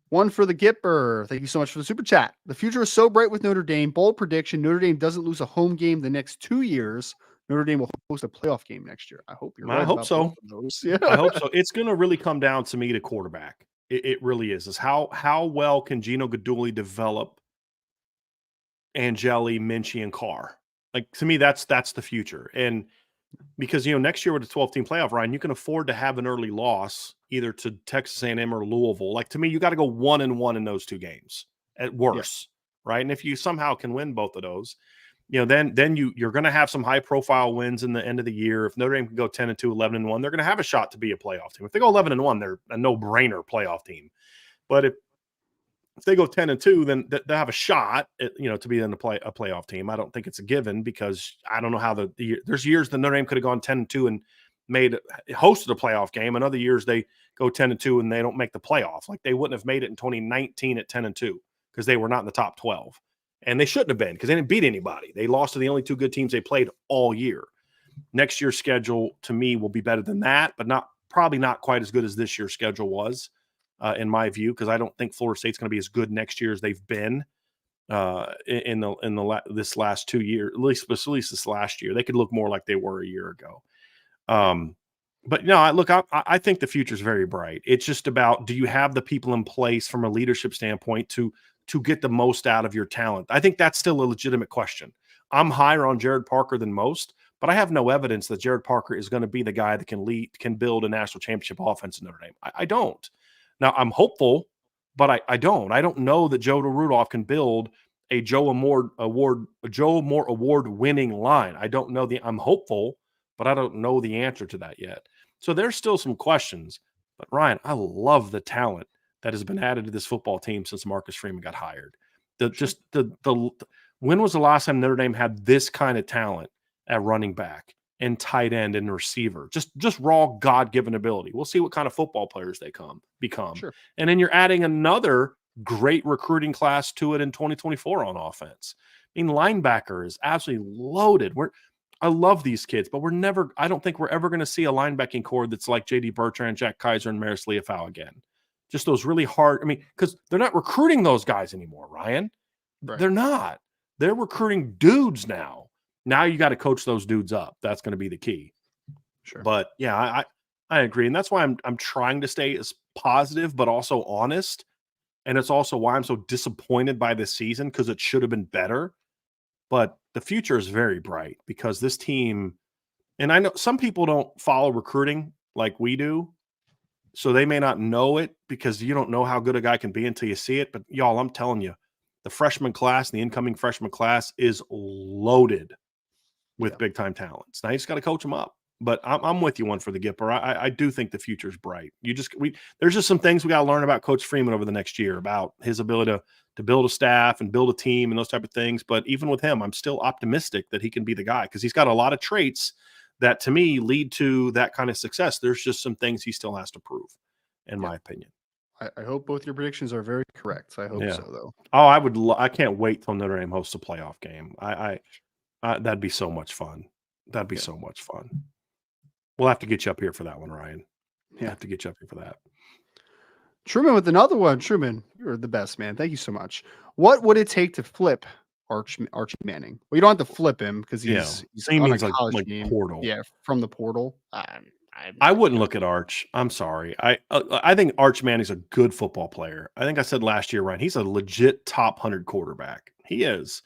One for the Gipper. Thank you so much for the super chat. The future is so bright with Notre Dame. Bold prediction. Notre Dame doesn't lose a home game the next 2 years. Notre Dame will host a playoff game next year. I hope you're right. I hope so. Yeah. I hope so. It's going to really come down to me to quarterback. It really is how well can Gino Guidugli develop Angeli, Minchie, and Carr? Like, to me, that's the future. And because, next year with the 12-team playoff, Ryan, you can afford to have an early loss either to Texas A&M or Louisville. Like, to me, you got to go 1-1 in those 2 games at worst, right? And if you somehow can win both of those, then you're going to have some high-profile wins in the end of the year. If Notre Dame can go 10-2, 11-1, they're going to have a shot to be a playoff team. If they go 11-1, they're a no-brainer playoff team. But if they go 10-2, then they'll have a shot at, to be in a playoff team. I don't think it's a given because I don't know how there's years that Notre Dame could have gone 10-2 and hosted a playoff game, and other years they go 10-2 and they don't make the playoff. Like they wouldn't have made it in 2019 at 10-2 because they were not in the top 12, and they shouldn't have been because they didn't beat anybody. They lost to the only 2 good teams they played all year. Next year's schedule to me will be better than that, but probably not quite as good as this year's schedule was. In my view, because I don't think Florida State's going to be as good next year as they've been this last 2 years, at least this last year. They could look more like they were a year ago. But I think the future is very bright. It's just about, do you have the people in place from a leadership standpoint to get the most out of your talent? I think that's still a legitimate question. I'm higher on Jared Parker than most, but I have no evidence that Jared Parker is going to be the guy that can build a national championship offense in Notre Dame. I don't. Now, I'm hopeful, but I don't. I don't know that Joe Rudolph can build a Joe Moore Award winning line. I don't know I'm hopeful, but I don't know the answer to that yet. So there's still some questions. But Ryan, I love the talent that has been added to this football team since Marcus Freeman got hired. When was the last time Notre Dame had this kind of talent at running back and tight end and receiver? Just raw God-given ability. We'll see what kind of football players they become. Sure. And then you're adding another great recruiting class to it in 2024 on offense. I mean, linebacker is absolutely loaded. I love these kids, but I don't think we're ever going to see a linebacking core that's like J.D. Bertrand, Jack Kaiser, and Maris Leafau again. Just those really hard. I mean, because they're not recruiting those guys anymore, Ryan. Right. They're not. They're recruiting dudes now. Now you got to coach those dudes up. That's going to be the key. Sure. But yeah, I agree, and that's why I'm trying to stay as positive but also honest. And it's also why I'm so disappointed by this season, because it should have been better. But the future is very bright because this team, and I know some people don't follow recruiting like we do, so they may not know it because you don't know how good a guy can be until you see it. But y'all, I'm telling you, the freshman class, the incoming freshman class is loaded with big time talents. Now you just got to coach them up. But I'm with you one for the Gipper. I do think the future is bright. There's just some things we got to learn about Coach Freeman over the next year, about his ability to build a staff and build a team and those type of things. But even with him, I'm still optimistic that he can be the guy, because he's got a lot of traits that to me lead to that kind of success. There's just some things he still has to prove, in my opinion. I hope both your predictions are very correct. I hope so, though. Oh, I can't wait till Notre Dame hosts a playoff game. That'd be so much fun. That'd be so much fun. We'll have to get you up here for that one, Ryan. Yeah, have to get you up here for that. Truman with another one. Truman, you're the best, man. Thank you so much. What would it take to flip Archie Manning? Well, you don't have to flip him because he's on a college game. Portal. Yeah, from the portal. I wouldn't look at Arch. I'm sorry. I think Arch Manning's a good football player. I think I said last year, Ryan, he's a legit top 100 quarterback. He is.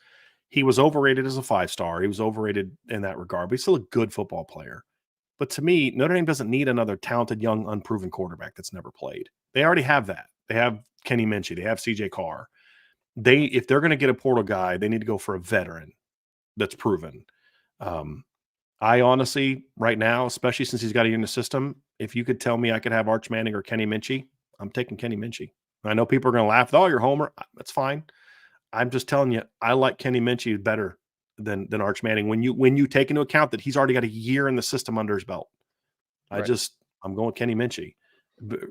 He was overrated as a 5-star. He was overrated in that regard, but he's still a good football player. But to me, Notre Dame doesn't need another talented, young, unproven quarterback that's never played. They already have that. They have Kenny Minchie. They have CJ Carr. If they're going to get a portal guy, they need to go for a veteran that's proven. I honestly, right now, especially since he's got a unit system, if you could tell me I could have Arch Manning or Kenny Minchie, I'm taking Kenny Minchie. I know people are going to laugh. Oh, you're Homer. That's fine. I'm just telling you, I like Kenny Minchie better than Arch Manning when you take into account that he's already got a year in the system under his belt. I'm going with Kenny Minchie.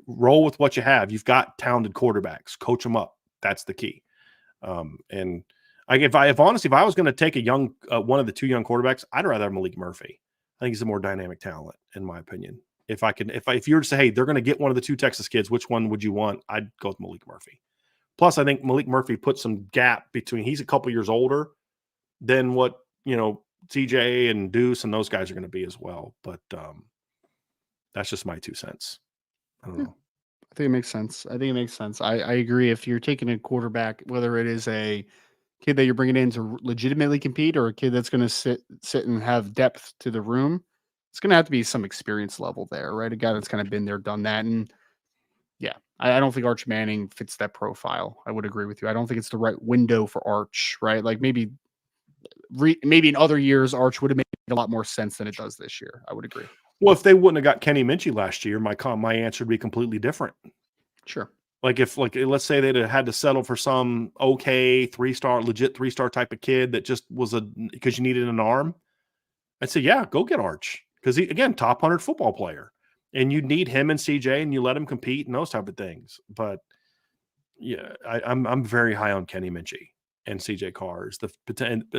Roll with what you have. You've got talented quarterbacks. Coach them up. That's the key. And if I was going to take a young one of the two young quarterbacks, I'd rather have Malik Murphy. I think he's a more dynamic talent, in my opinion. If you were to say, hey, they're going to get one of the two Texas kids, which one would you want? I'd go with Malik Murphy. Plus, I think Malik Murphy puts some gap between. He's a couple years older than what TJ and Deuce and those guys are going to be as well. But that's just my 2 cents. I don't know. I think it makes sense. I agree. If you're taking a quarterback, whether it is a kid that you're bringing in to legitimately compete or a kid that's going to sit and have depth to the room, it's going to have to be some experience level there, right? A guy that's kind of been there, done that. And yeah, I don't think Arch Manning fits that profile. I would agree with you. I don't think it's the right window for Arch, right? Like maybe in other years, Arch would have made a lot more sense than it does this year. I would agree. Well, if they wouldn't have got Kenny Minchie last year, my answer would be completely different. Sure. Let's say they'd have had to settle for some okay legit 3-star type of kid that just was because you needed an arm. I'd say, yeah, go get Arch, because he, again, top 100 football player, and you need him and CJ, and you let him compete and those type of things. But yeah, I'm very high on Kenny Minchie and CJ Carr as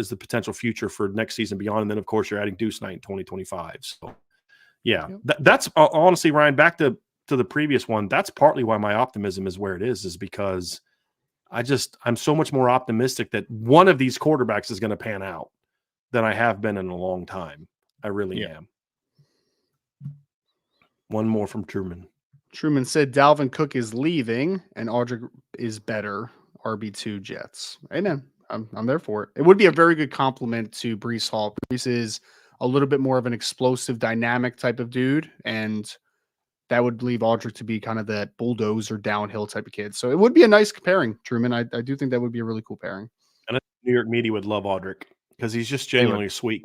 the potential future for next season beyond. And then, of course, you're adding Deuce Knight in 2025. So, yeah, that's honestly, Ryan, back to the previous one. That's partly why my optimism is where it is because I'm so much more optimistic that one of these quarterbacks is going to pan out than I have been in a long time. I really am. One more from Truman. Truman said Dalvin Cook is leaving and Audric is better. RB2 Jets. Amen. I'm there for it. It would be a very good compliment to Breece Hall. Breece is a little bit more of an explosive, dynamic type of dude, and that would leave Audric to be kind of that bulldozer downhill type of kid. So it would be a nice pairing, Truman. I do think that would be a really cool pairing. And New York media would love Audric because he's just genuinely sweet.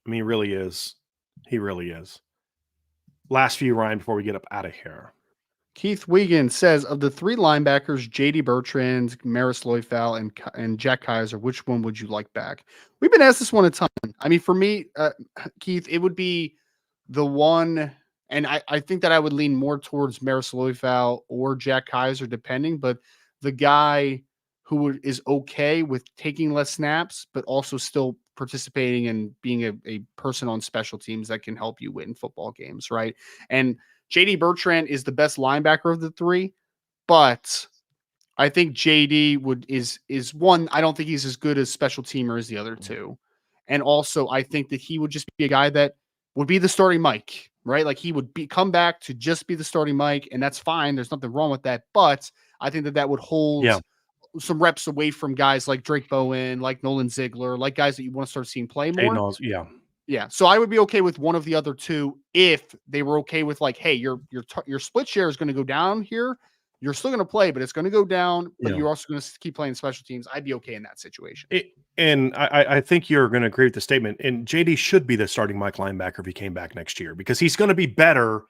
I mean, he really is. He really is. Last few, Ryan, before we get up out of here. Keith Wiegand says, of the three linebackers, J.D. Bertrand, Maris Loifal, and Jack Kaiser, which one would you like back? We've been asked this one a ton. I mean, for me, Keith, it would be the one, and I think that I would lean more towards Maris Loifal or Jack Kaiser, depending, but the guy who is okay with taking less snaps, but also still participating and being a person on special teams that can help you win football games, right? And J.D. Bertrand is the best linebacker of the three, but I think J.D. is one. I don't think he's as good as special teamer as the other two, and also I think that he would just be a guy that would be the starting Mike, right? Like he would come back to just be the starting Mike, and that's fine. There's nothing wrong with that, but I think that would hold some reps away from guys like Drake Bowen, like Nolan Ziegler, like guys that you want to start seeing play more. Yeah. So I would be okay with one of the other two if they were okay with like, hey, your split share is going to go down here. You're still going to play, but it's going to go down, but you're also going to keep playing special teams. I'd be okay in that situation. And I think you're going to agree with the statement. And JD should be the starting Mike linebacker if he came back next year because he's going to be better,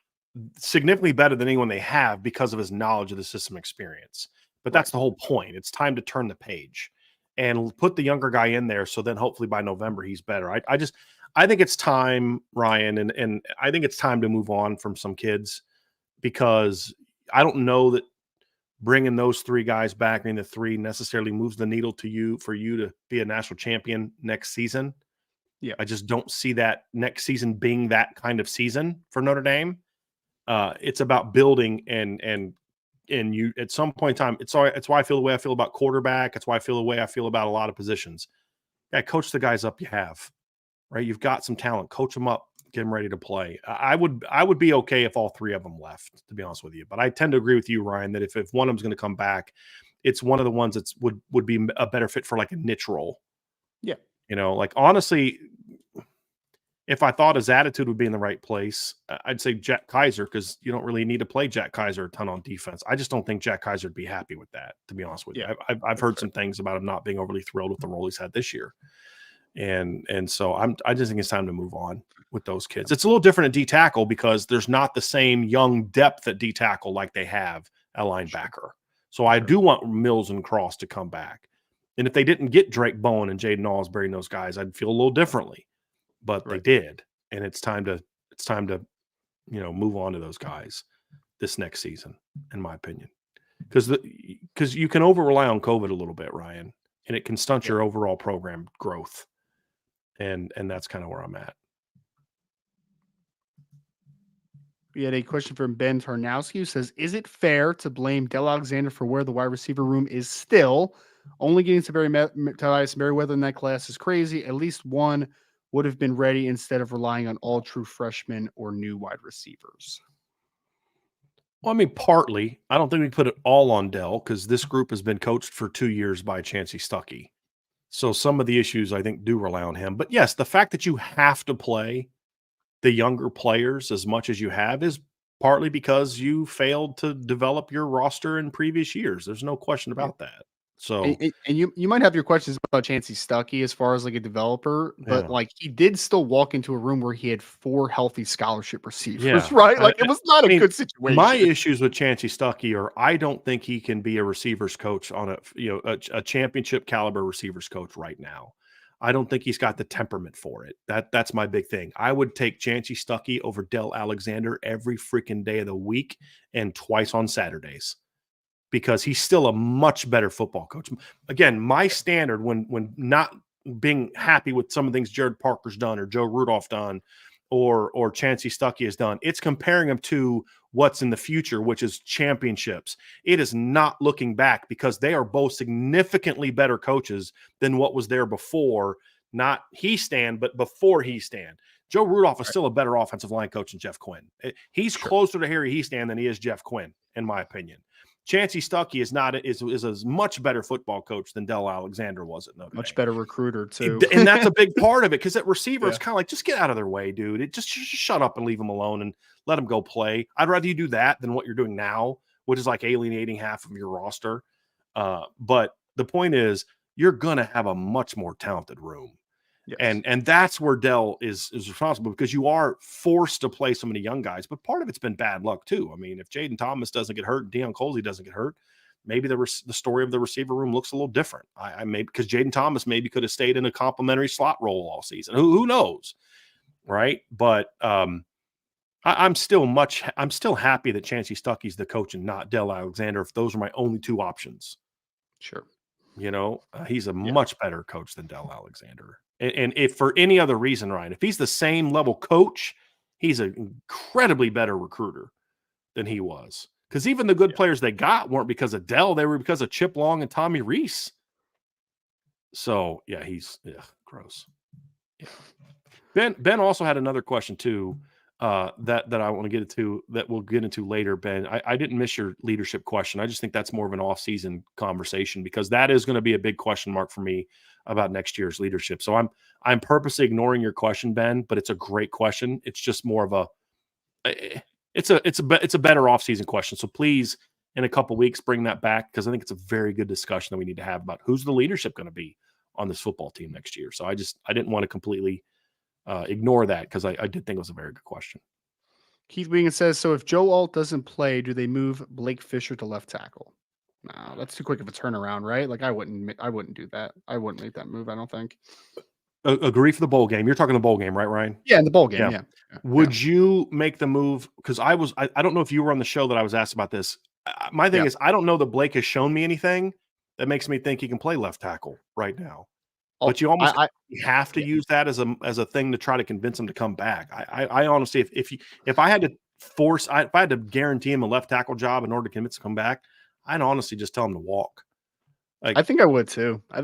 significantly better than anyone they have because of his knowledge of the system experience. But that's the whole point. It's time to turn the page and put the younger guy in there. So then hopefully by November, he's better. I think it's time, Ryan, and I think it's time to move on from some kids because I don't know that bringing those three guys back in the three necessarily moves the needle for you to be a national champion next season. Yeah. I just don't see that next season being that kind of season for Notre Dame. It's about building and you at some point in time, it's why I feel the way I feel about quarterback. It's why I feel the way I feel about a lot of positions. Yeah, coach the guys up you have. Right, you've got some talent. Coach them up, get them ready to play. I would be okay if all three of them left, to be honest with you. But I tend to agree with you, Ryan, that if one of them's going to come back, it's one of the ones that would be a better fit for like a niche role. Yeah, like honestly, if I thought his attitude would be in the right place, I'd say Jack Kaiser because you don't really need to play Jack Kaiser a ton on defense. I just don't think Jack Kaiser would be happy with that, to be honest with you. I've heard some things about him not being overly thrilled with the role he's had this year. And so I just think it's time to move on with those kids. It's a little different at D tackle because there's not the same young depth at D tackle like they have at linebacker. So I do want Mills and Cross to come back. And if they didn't get Drake Bowen and Jaden Osbury and those guys, I'd feel a little differently. But they did, and it's time to move on to those guys this next season, in my opinion, because you can over rely on COVID a little bit, Ryan, and it can stunt your overall program growth. And that's kind of where I'm at. We had a question from Ben Tarnowski who says, is it fair to blame Del Alexander for where the wide receiver room is still? Only getting to Tobias Merriweather in that class is crazy. At least one would have been ready instead of relying on all true freshmen or new wide receivers. Well, I mean, partly. I don't think we put it all on Dell because this group has been coached for 2 years by Chancey Stuckey. So some of the issues, I think, do rely on him. But yes, the fact that you have to play the younger players as much as you have is partly because you failed to develop your roster in previous years. There's no question about that. So, and you might have your questions about Chancey Stuckey as far as like a developer, but like he did still walk into a room where he had 4 healthy scholarship receivers, right? Like it was not a good situation. My issues with Chancey Stuckey are I don't think he can be a receivers coach on a championship caliber receivers coach right now. I don't think he's got the temperament for it. That's my big thing. I would take Chancey Stuckey over Del Alexander every freaking day of the week and twice on Saturdays. Because he's still a much better football coach. Again, my standard when not being happy with some of the things Jared Parker's done or Joe Rudolph done or Chancey Stuckey has done, it's comparing them to what's in the future, which is championships. It is not looking back because they are both significantly better coaches than what was there before. Not Hiestand, but before Hiestand. Joe Rudolph is still a better offensive line coach than Jeff Quinn. He's closer to Harry Hiestand than he is Jeff Quinn, in my opinion. Chancey Stuckey is a much better football coach than Del Alexander was at Notre Dame. Much better recruiter too, and that's a big part of it because at receiver it's kind of like just get out of their way, dude. Just shut up and leave them alone and let them go play. I'd rather you do that than what you're doing now, which is like alienating half of your roster. But the point is, you're going to have a much more talented room. Yes. And that's where Dell is responsible, because you are forced to play so many young guys. But part of it's been bad luck too. I mean, if Jaden Thomas doesn't get hurt, Deion Colsey doesn't get hurt, maybe the story of the receiver room looks a little different. I maybe because Jaden Thomas maybe could have stayed in a complimentary slot role all season. Who knows, right? But I'm still happy that Chancey Stuckey's the coach and not Dell Alexander. If those are my only two options, Sure. He's a much better coach than Dell Alexander. And if for any other reason, Ryan, if he's the same level coach, he's an incredibly better recruiter than he was. Because even the good players they got weren't because of Dell; they were because of Chip Long and Tommy Rees. So yeah, he's gross. Yeah. Ben also had another question too. That I want to get into, that we'll get into later, Ben. I didn't miss your leadership question. I just think that's more of an off-season conversation, because that is going to be a big question mark for me about next year's leadership. So I'm purposely ignoring your question, Ben, but it's a great question. It's just more of it's a better off-season question. So please, in a couple weeks, bring that back, because I think it's a very good discussion that we need to have about who's the leadership going to be on this football team next year. So I didn't want to completely ignore that, because I did think it was a very good question. Keith Wigan says, so if Joe Alt doesn't play, do they move Blake Fisher to left tackle? No, that's too quick of a turnaround, right? Like I wouldn't do that. I wouldn't make that move, I don't think. Agree for the bowl game. You're talking the bowl game, right, Ryan? Yeah, in the bowl game, yeah. Would you make the move? Because I don't know if you were on the show that I was asked about this. My thing is, I don't know that Blake has shown me anything that makes me think he can play left tackle right now. But you almost have to use that as a thing to try to convince him to come back. I honestly, if I had to guarantee him a left tackle job in order to convince him to come back, I'd honestly just tell him to walk. I think I would too. I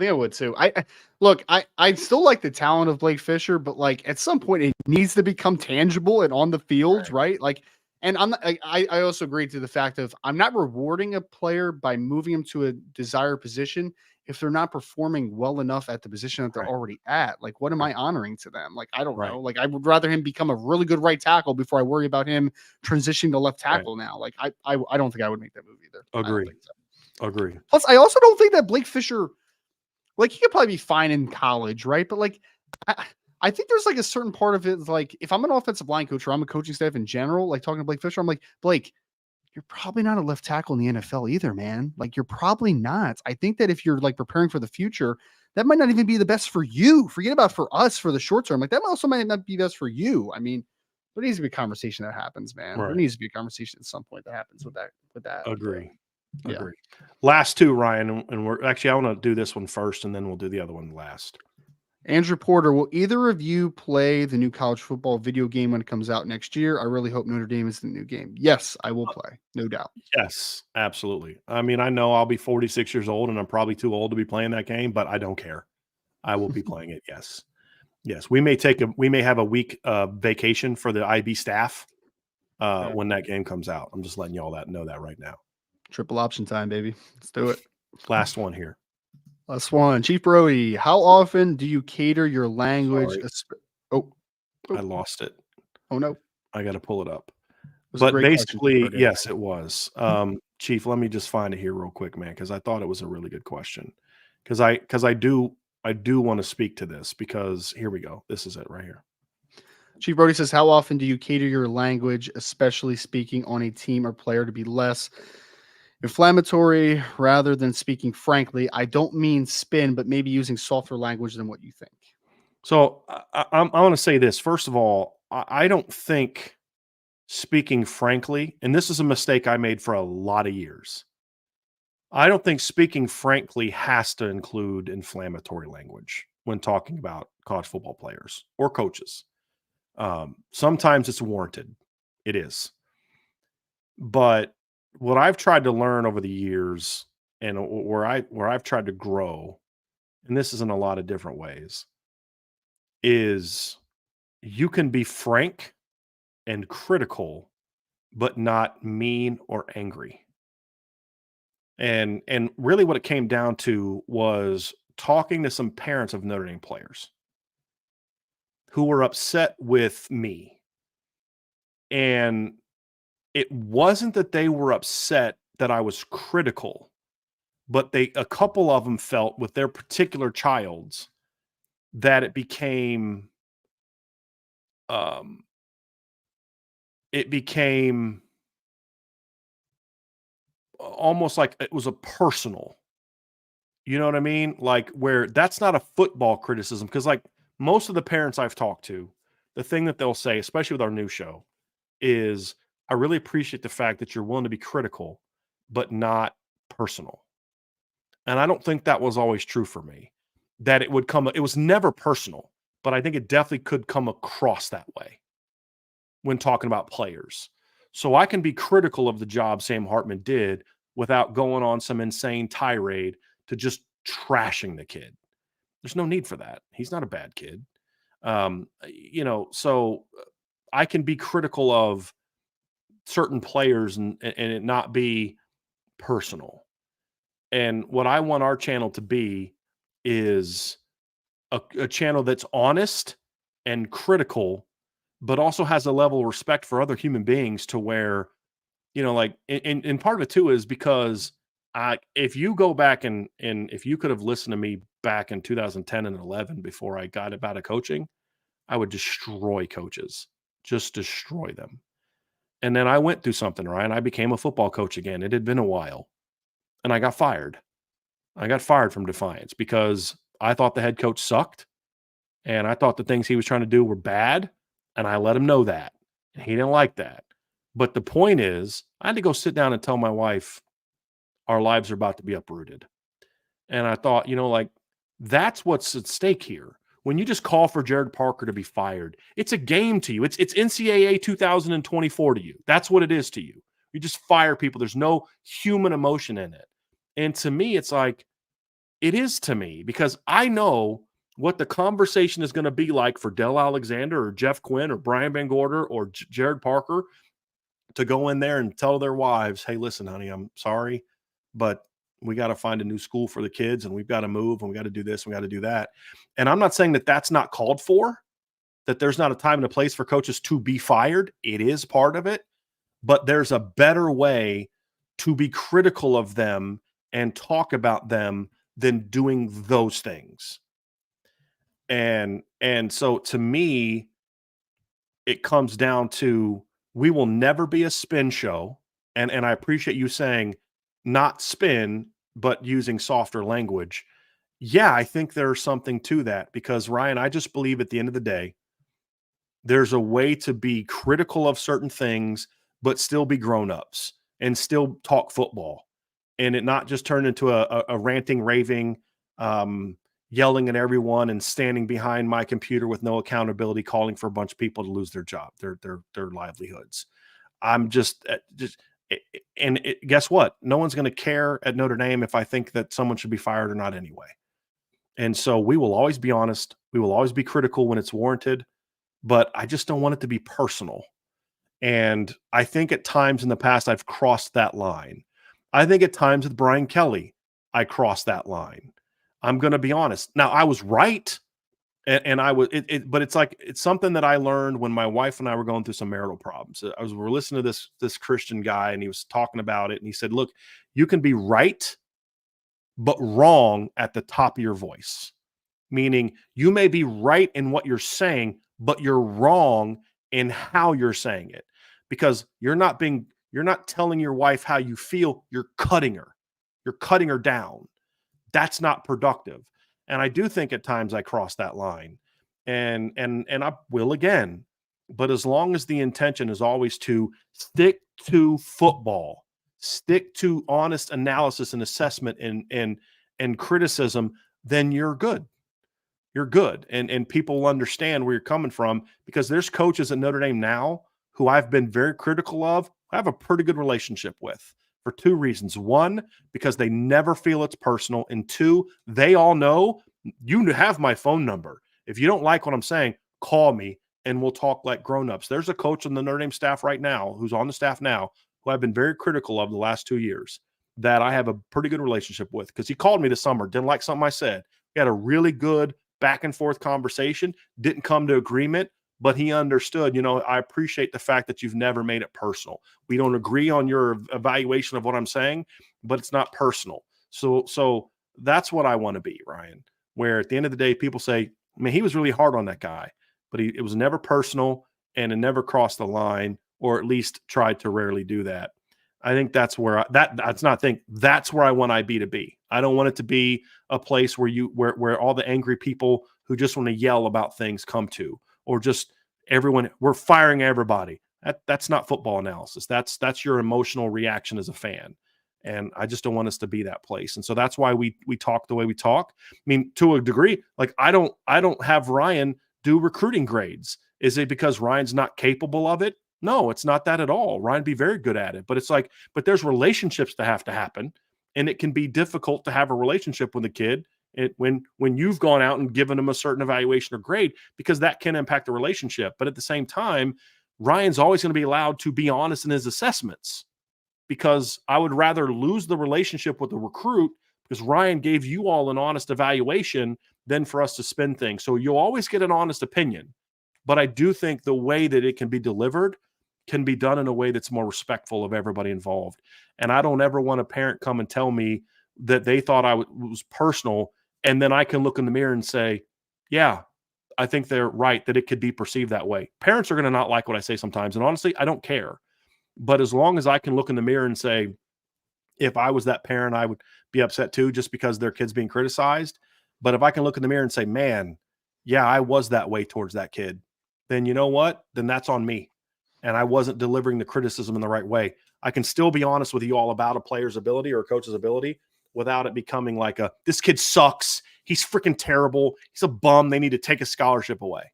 still like the talent of Blake Fisher, but like at some point it needs to become tangible and on the field, right? Like, and I also agree to the fact of I'm not rewarding a player by moving him to a desired position if they're not performing well enough at the position that they're already at. Like, what am I honoring to them? Like, I don't know. Like, I would rather him become a really good right tackle before I worry about him transitioning to left tackle now. Like, I don't think I would make that move either. Agree. Plus, I also don't think that Blake Fisher, like, he could probably be fine in college, right? But like, I think there's like a certain part of it, like, if I'm an offensive line coach or I'm a coaching staff in general, like talking to Blake Fisher, I'm like, Blake, you're probably not a left tackle in the NFL either, man. Like, you're probably not. I think that if you're like preparing for the future, that might not even be the best for you. Forget about for us for the short term. Like, that also might not be best for you. I mean, there needs to be a conversation that happens, man. There needs to be a conversation at some point that happens with that. Agree. Yeah. Agree. Last two, Ryan, and we're actually, I want to do this one first, and then we'll do the other one last. Andrew Porter, will either of you play the new college football video game when it comes out next year? I really hope Notre Dame is the new game. Yes, I will play. No doubt. Yes, absolutely. I mean, I know I'll be 46 years old and I'm probably too old to be playing that game, but I don't care. I will be playing it. Yes. Yes. We may have a week vacation for the IB staff when that game comes out. I'm just letting you all know that right now. Triple option time, baby. Let's do it. Last one here. Last one. Chief Brody, how often do you cater your language? I lost it. Oh, no. I got to pull it up. But basically, yes, it was. Chief, let me just find it here real quick, man, because I thought it was a really good question. Because I do want to speak to this, because here we go. This is it right here. Chief Brody says, how often do you cater your language, especially speaking on a team or player, to be less inflammatory rather than speaking frankly? I don't mean spin, but maybe using softer language than what you think. So I want to say this. First of all, I don't think speaking frankly, and this is a mistake I made for a lot of years, I don't think speaking frankly has to include inflammatory language when talking about college football players or coaches. Sometimes it's warranted. It is. But what I've tried to learn over the years, and where I've tried to grow, and this is in a lot of different ways, is you can be frank and critical, but not mean or angry. And really what it came down to was talking to some parents of Notre Dame players who were upset with me. And it wasn't that they were upset that I was critical. but a couple of them felt with their particular childs that it became um, almost like it was a personal, you know what I mean? Like where that's not a football criticism. Cause like most of the parents I've talked to, the thing that they'll say, especially with our new show, is I really appreciate the fact that you're willing to be critical, but not personal. And I don't think that was always true for me, that it was never personal, but I think it definitely could come across that way when talking about players. So I can be critical of the job Sam Hartman did without going on some insane tirade to just trashing the kid. There's no need for that. He's not a bad kid. So I can be critical of certain players and it not be personal. And what I want our channel to be is a channel that's honest and critical, but also has a level of respect for other human beings to where, like, and part of it too is because if you go back and if you could have listened to me back in 2010 and 11 before I got out of coaching, I would destroy coaches, just destroy them. And then I went through something, right? And I became a football coach again. It had been a while. And I got fired. I got fired from Defiance because I thought the head coach sucked. And I thought the things he was trying to do were bad. And I let him know that. And he didn't like that. But the point is, I had to go sit down and tell my wife, our lives are about to be uprooted. And I thought, that's what's at stake here. When you just call for Jared Parker to be fired, it's a game to you. It's NCAA 2024 to you. That's what it is to you. You just fire people. There's no human emotion in it. And to me, it's like, it is to me because I know what the conversation is going to be like for Del Alexander or Jeff Quinn or Brian Van Gorder or Jared Parker to go in there and tell their wives, hey, listen, honey, I'm sorry, but we got to find a new school for the kids and we've got to move and we got to do this and we got to do that. And I'm not saying that that's not called for, that there's not a time and a place for coaches to be fired. It is part of it, but there's a better way to be critical of them and talk about them than doing those things. And so to me, it comes down to, we will never be a spin show. And I appreciate you saying not spin, but using softer language. Yeah, I think there's something to that because Ryan, I just believe at the end of the day, there's a way to be critical of certain things, but still be grown-ups and still talk football and it not just turn into a ranting, raving, yelling at everyone and standing behind my computer with no accountability, calling for a bunch of people to lose their job, their livelihoods. I'm guess what? No one's going to care at Notre Dame if I think that someone should be fired or not anyway. And so we will always be honest. We will always be critical when it's warranted, but I just don't want it to be personal. And I think at times in the past, I've crossed that line. I think at times with Brian Kelly, I crossed that line. I'm going to be honest. Now I was right. And I was, but it's like, it's something that I learned when my wife and I were going through some marital problems. We're listening to this Christian guy and he was talking about it. And he said, look, you can be right, but wrong at the top of your voice. Meaning you may be right in what you're saying, but you're wrong in how you're saying it because you're not telling your wife how you feel. You're cutting her down. That's not productive. And I do think at times I cross that line and I will again, but as long as the intention is always to stick to football, stick to honest analysis and assessment and criticism, then you're good. You're good. And people will understand where you're coming from because there's coaches at Notre Dame now who I've been very critical of, I have a pretty good relationship with. For two reasons. One, because they never feel it's personal. And two, they all know you have my phone number. If you don't like what I'm saying, call me and we'll talk like grown-ups. There's a coach on the Notre Dame staff right now who's on the staff now who I've been very critical of the last 2 years that I have a pretty good relationship with because he called me this summer, didn't like something I said. We had a really good back and forth conversation, didn't come to agreement, but he understood, I appreciate the fact that you've never made it personal. We don't agree on your evaluation of what I'm saying, but it's not personal. So that's what I want to be, Ryan, where at the end of the day, people say, man, he was really hard on that guy, but it was never personal and it never crossed the line, or at least tried to rarely do that. I think that's where that's where I want IB to be. I don't want it to be a place where all the angry people who just want to yell about things come to, or just everyone, we're firing everybody. That's not football analysis. That's your emotional reaction as a fan. And I just don't want us to be that place. And so that's why we talk the way we talk. I mean, to a degree, like I don't have Ryan do recruiting grades. Is it because Ryan's not capable of it? No, it's not that at all. Ryan be very good at it. But it's like, but there's relationships that have to happen. And it can be difficult to have a relationship with a kid when you've gone out and given them a certain evaluation or grade, because that can impact the relationship. But at the same time, Ryan's always going to be allowed to be honest in his assessments, because I would rather lose the relationship with the recruit because Ryan gave you all an honest evaluation than for us to spin things. So you'll always get an honest opinion. But I do think the way that it can be delivered can be done in a way that's more respectful of everybody involved. And I don't ever want a parent come and tell me that they thought was personal, and then I can look in the mirror and say, yeah, I think they're right that it could be perceived that way. Parents are going to not like what I say sometimes. And honestly, I don't care. But as long as I can look in the mirror and say, if I was that parent, I would be upset too, just because their kid's being criticized. But if I can look in the mirror and say, man, yeah, I was that way towards that kid, then you know what? Then that's on me. And I wasn't delivering the criticism in the right way. I can still be honest with you all about a player's ability or a coach's ability without it becoming like this kid sucks. He's freaking terrible. He's a bum. They need to take his scholarship away.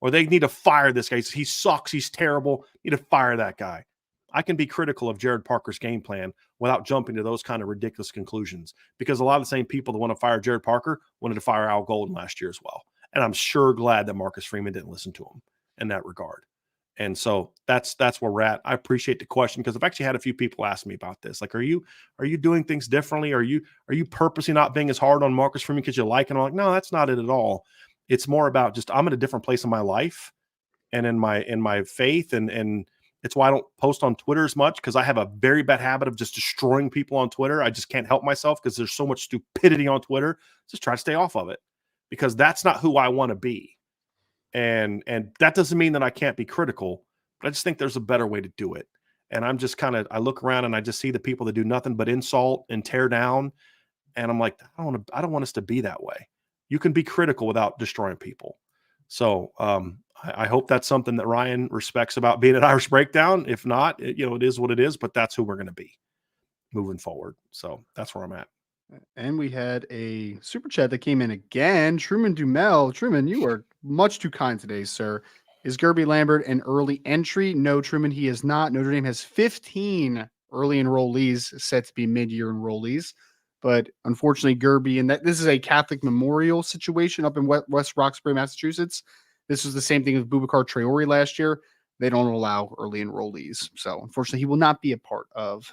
Or they need to fire this guy. He sucks. He's terrible. You need to fire that guy. I can be critical of Jared Parker's game plan without jumping to those kind of ridiculous conclusions, because a lot of the same people that want to fire Jared Parker wanted to fire Al Golden last year as well. And I'm sure glad that Marcus Freeman didn't listen to him in that regard. And so that's where we're at. I appreciate the question, because I've actually had a few people ask me about this. Like, are you doing things differently? Are you purposely not being as hard on Marcus Freeman because you like him? I'm like, no, that's not it at all. It's more about just I'm in a different place in my life and in my faith, and it's why I don't post on Twitter as much, because I have a very bad habit of just destroying people on Twitter. I just can't help myself because there's so much stupidity on Twitter. Just try to stay off of it, because that's not who I want to be. And that doesn't mean that I can't be critical, but I just think there's a better way to do it. And I'm just I look around and I just see the people that do nothing but insult and tear down. And I'm like, I don't want us to be that way. You can be critical without destroying people. So I hope that's something that Ryan respects about being at Irish Breakdown. If not, it is what it is, but that's who we're going to be moving forward. So that's where I'm at. And we had a super chat that came in again. Truman Dumel. Truman, you are much too kind today, sir. Is Gerby Lambert an early entry? No, Truman, he is not. Notre Dame has 15 early enrollees set to be mid-year enrollees. But unfortunately, Gerby, and this is a Catholic Memorial situation up in West Roxbury, Massachusetts. This was the same thing with Boubacar Traore last year. They don't allow early enrollees. So unfortunately, he will not be a part of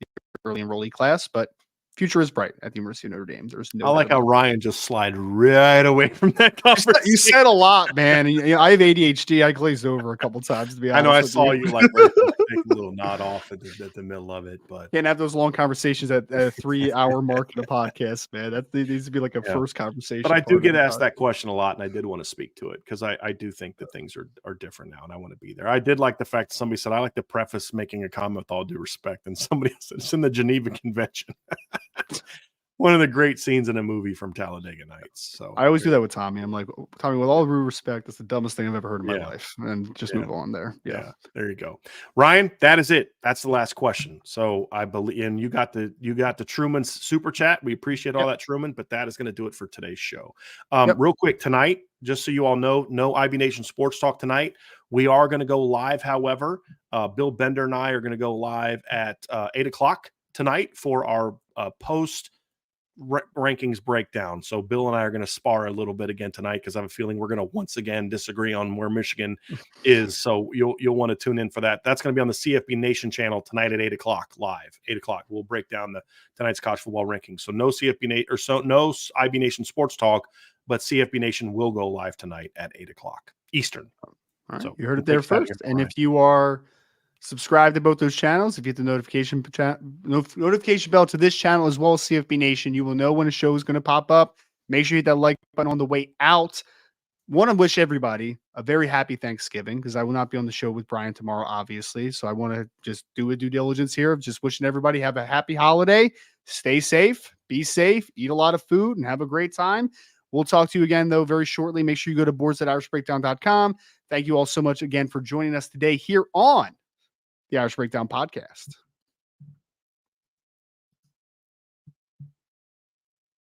the early enrollee class, but future is bright at the University of Notre Dame. There's no. I like how Ryan just slid right away from that conversation. You said a lot, man. I have ADHD. I glazed over a couple times, to be honest. I know. I saw you like right take a little nod off at the middle of it, but can't have those long conversations at a 3-hour mark in a podcast, man. That needs to be like a first conversation. But I do get asked that question a lot, and I did want to speak to it, because I do think that things are different now, and I want to be there. I did like the fact that somebody said, I like to preface making a comment with all due respect, and somebody said it's in the Geneva Convention. One of the great scenes in a movie from Talladega Nights. So I always do that with Tommy. I'm like, Tommy, with all due respect, that's the dumbest thing I've ever heard in my life. And just move on there. Yeah. There you go. Ryan, that is it. That's the last question. So I believe, and you got the Truman's super chat. We appreciate all that, Truman, but that is going to do it for today's show. Real quick tonight, just so you all know, no IB Nation Sports Talk tonight. We are going to go live. However, Bill Bender and I are going to go live at 8:00 tonight for our post rankings breakdown. So Bill and I are going to spar a little bit again tonight, because I have a feeling we're going to once again disagree on where Michigan is. So you'll want to tune in for that. That's going to be on the CFB Nation channel tonight at 8:00 live. 8:00. We'll break down tonight's college football rankings. So no no IB Nation Sports Talk, but CFB Nation will go live tonight at 8:00 Eastern. All right. So you heard it there first. And if you are Subscribe to both those channels. If you hit the notification bell to this channel as well as CFB Nation, you will know when a show is going to pop up. Make sure you hit that like button on the way out. Want to wish everybody a very happy Thanksgiving because I will not be on the show with Brian tomorrow, obviously. So I want to just do a due diligence here of just wishing everybody have a happy holiday. Stay safe, be safe, eat a lot of food, and have a great time. We'll talk to you again, though, very shortly. Make sure you go to boards@irishbreakdown.com. Thank you all so much again for joining us today here on the Irish Breakdown Podcast.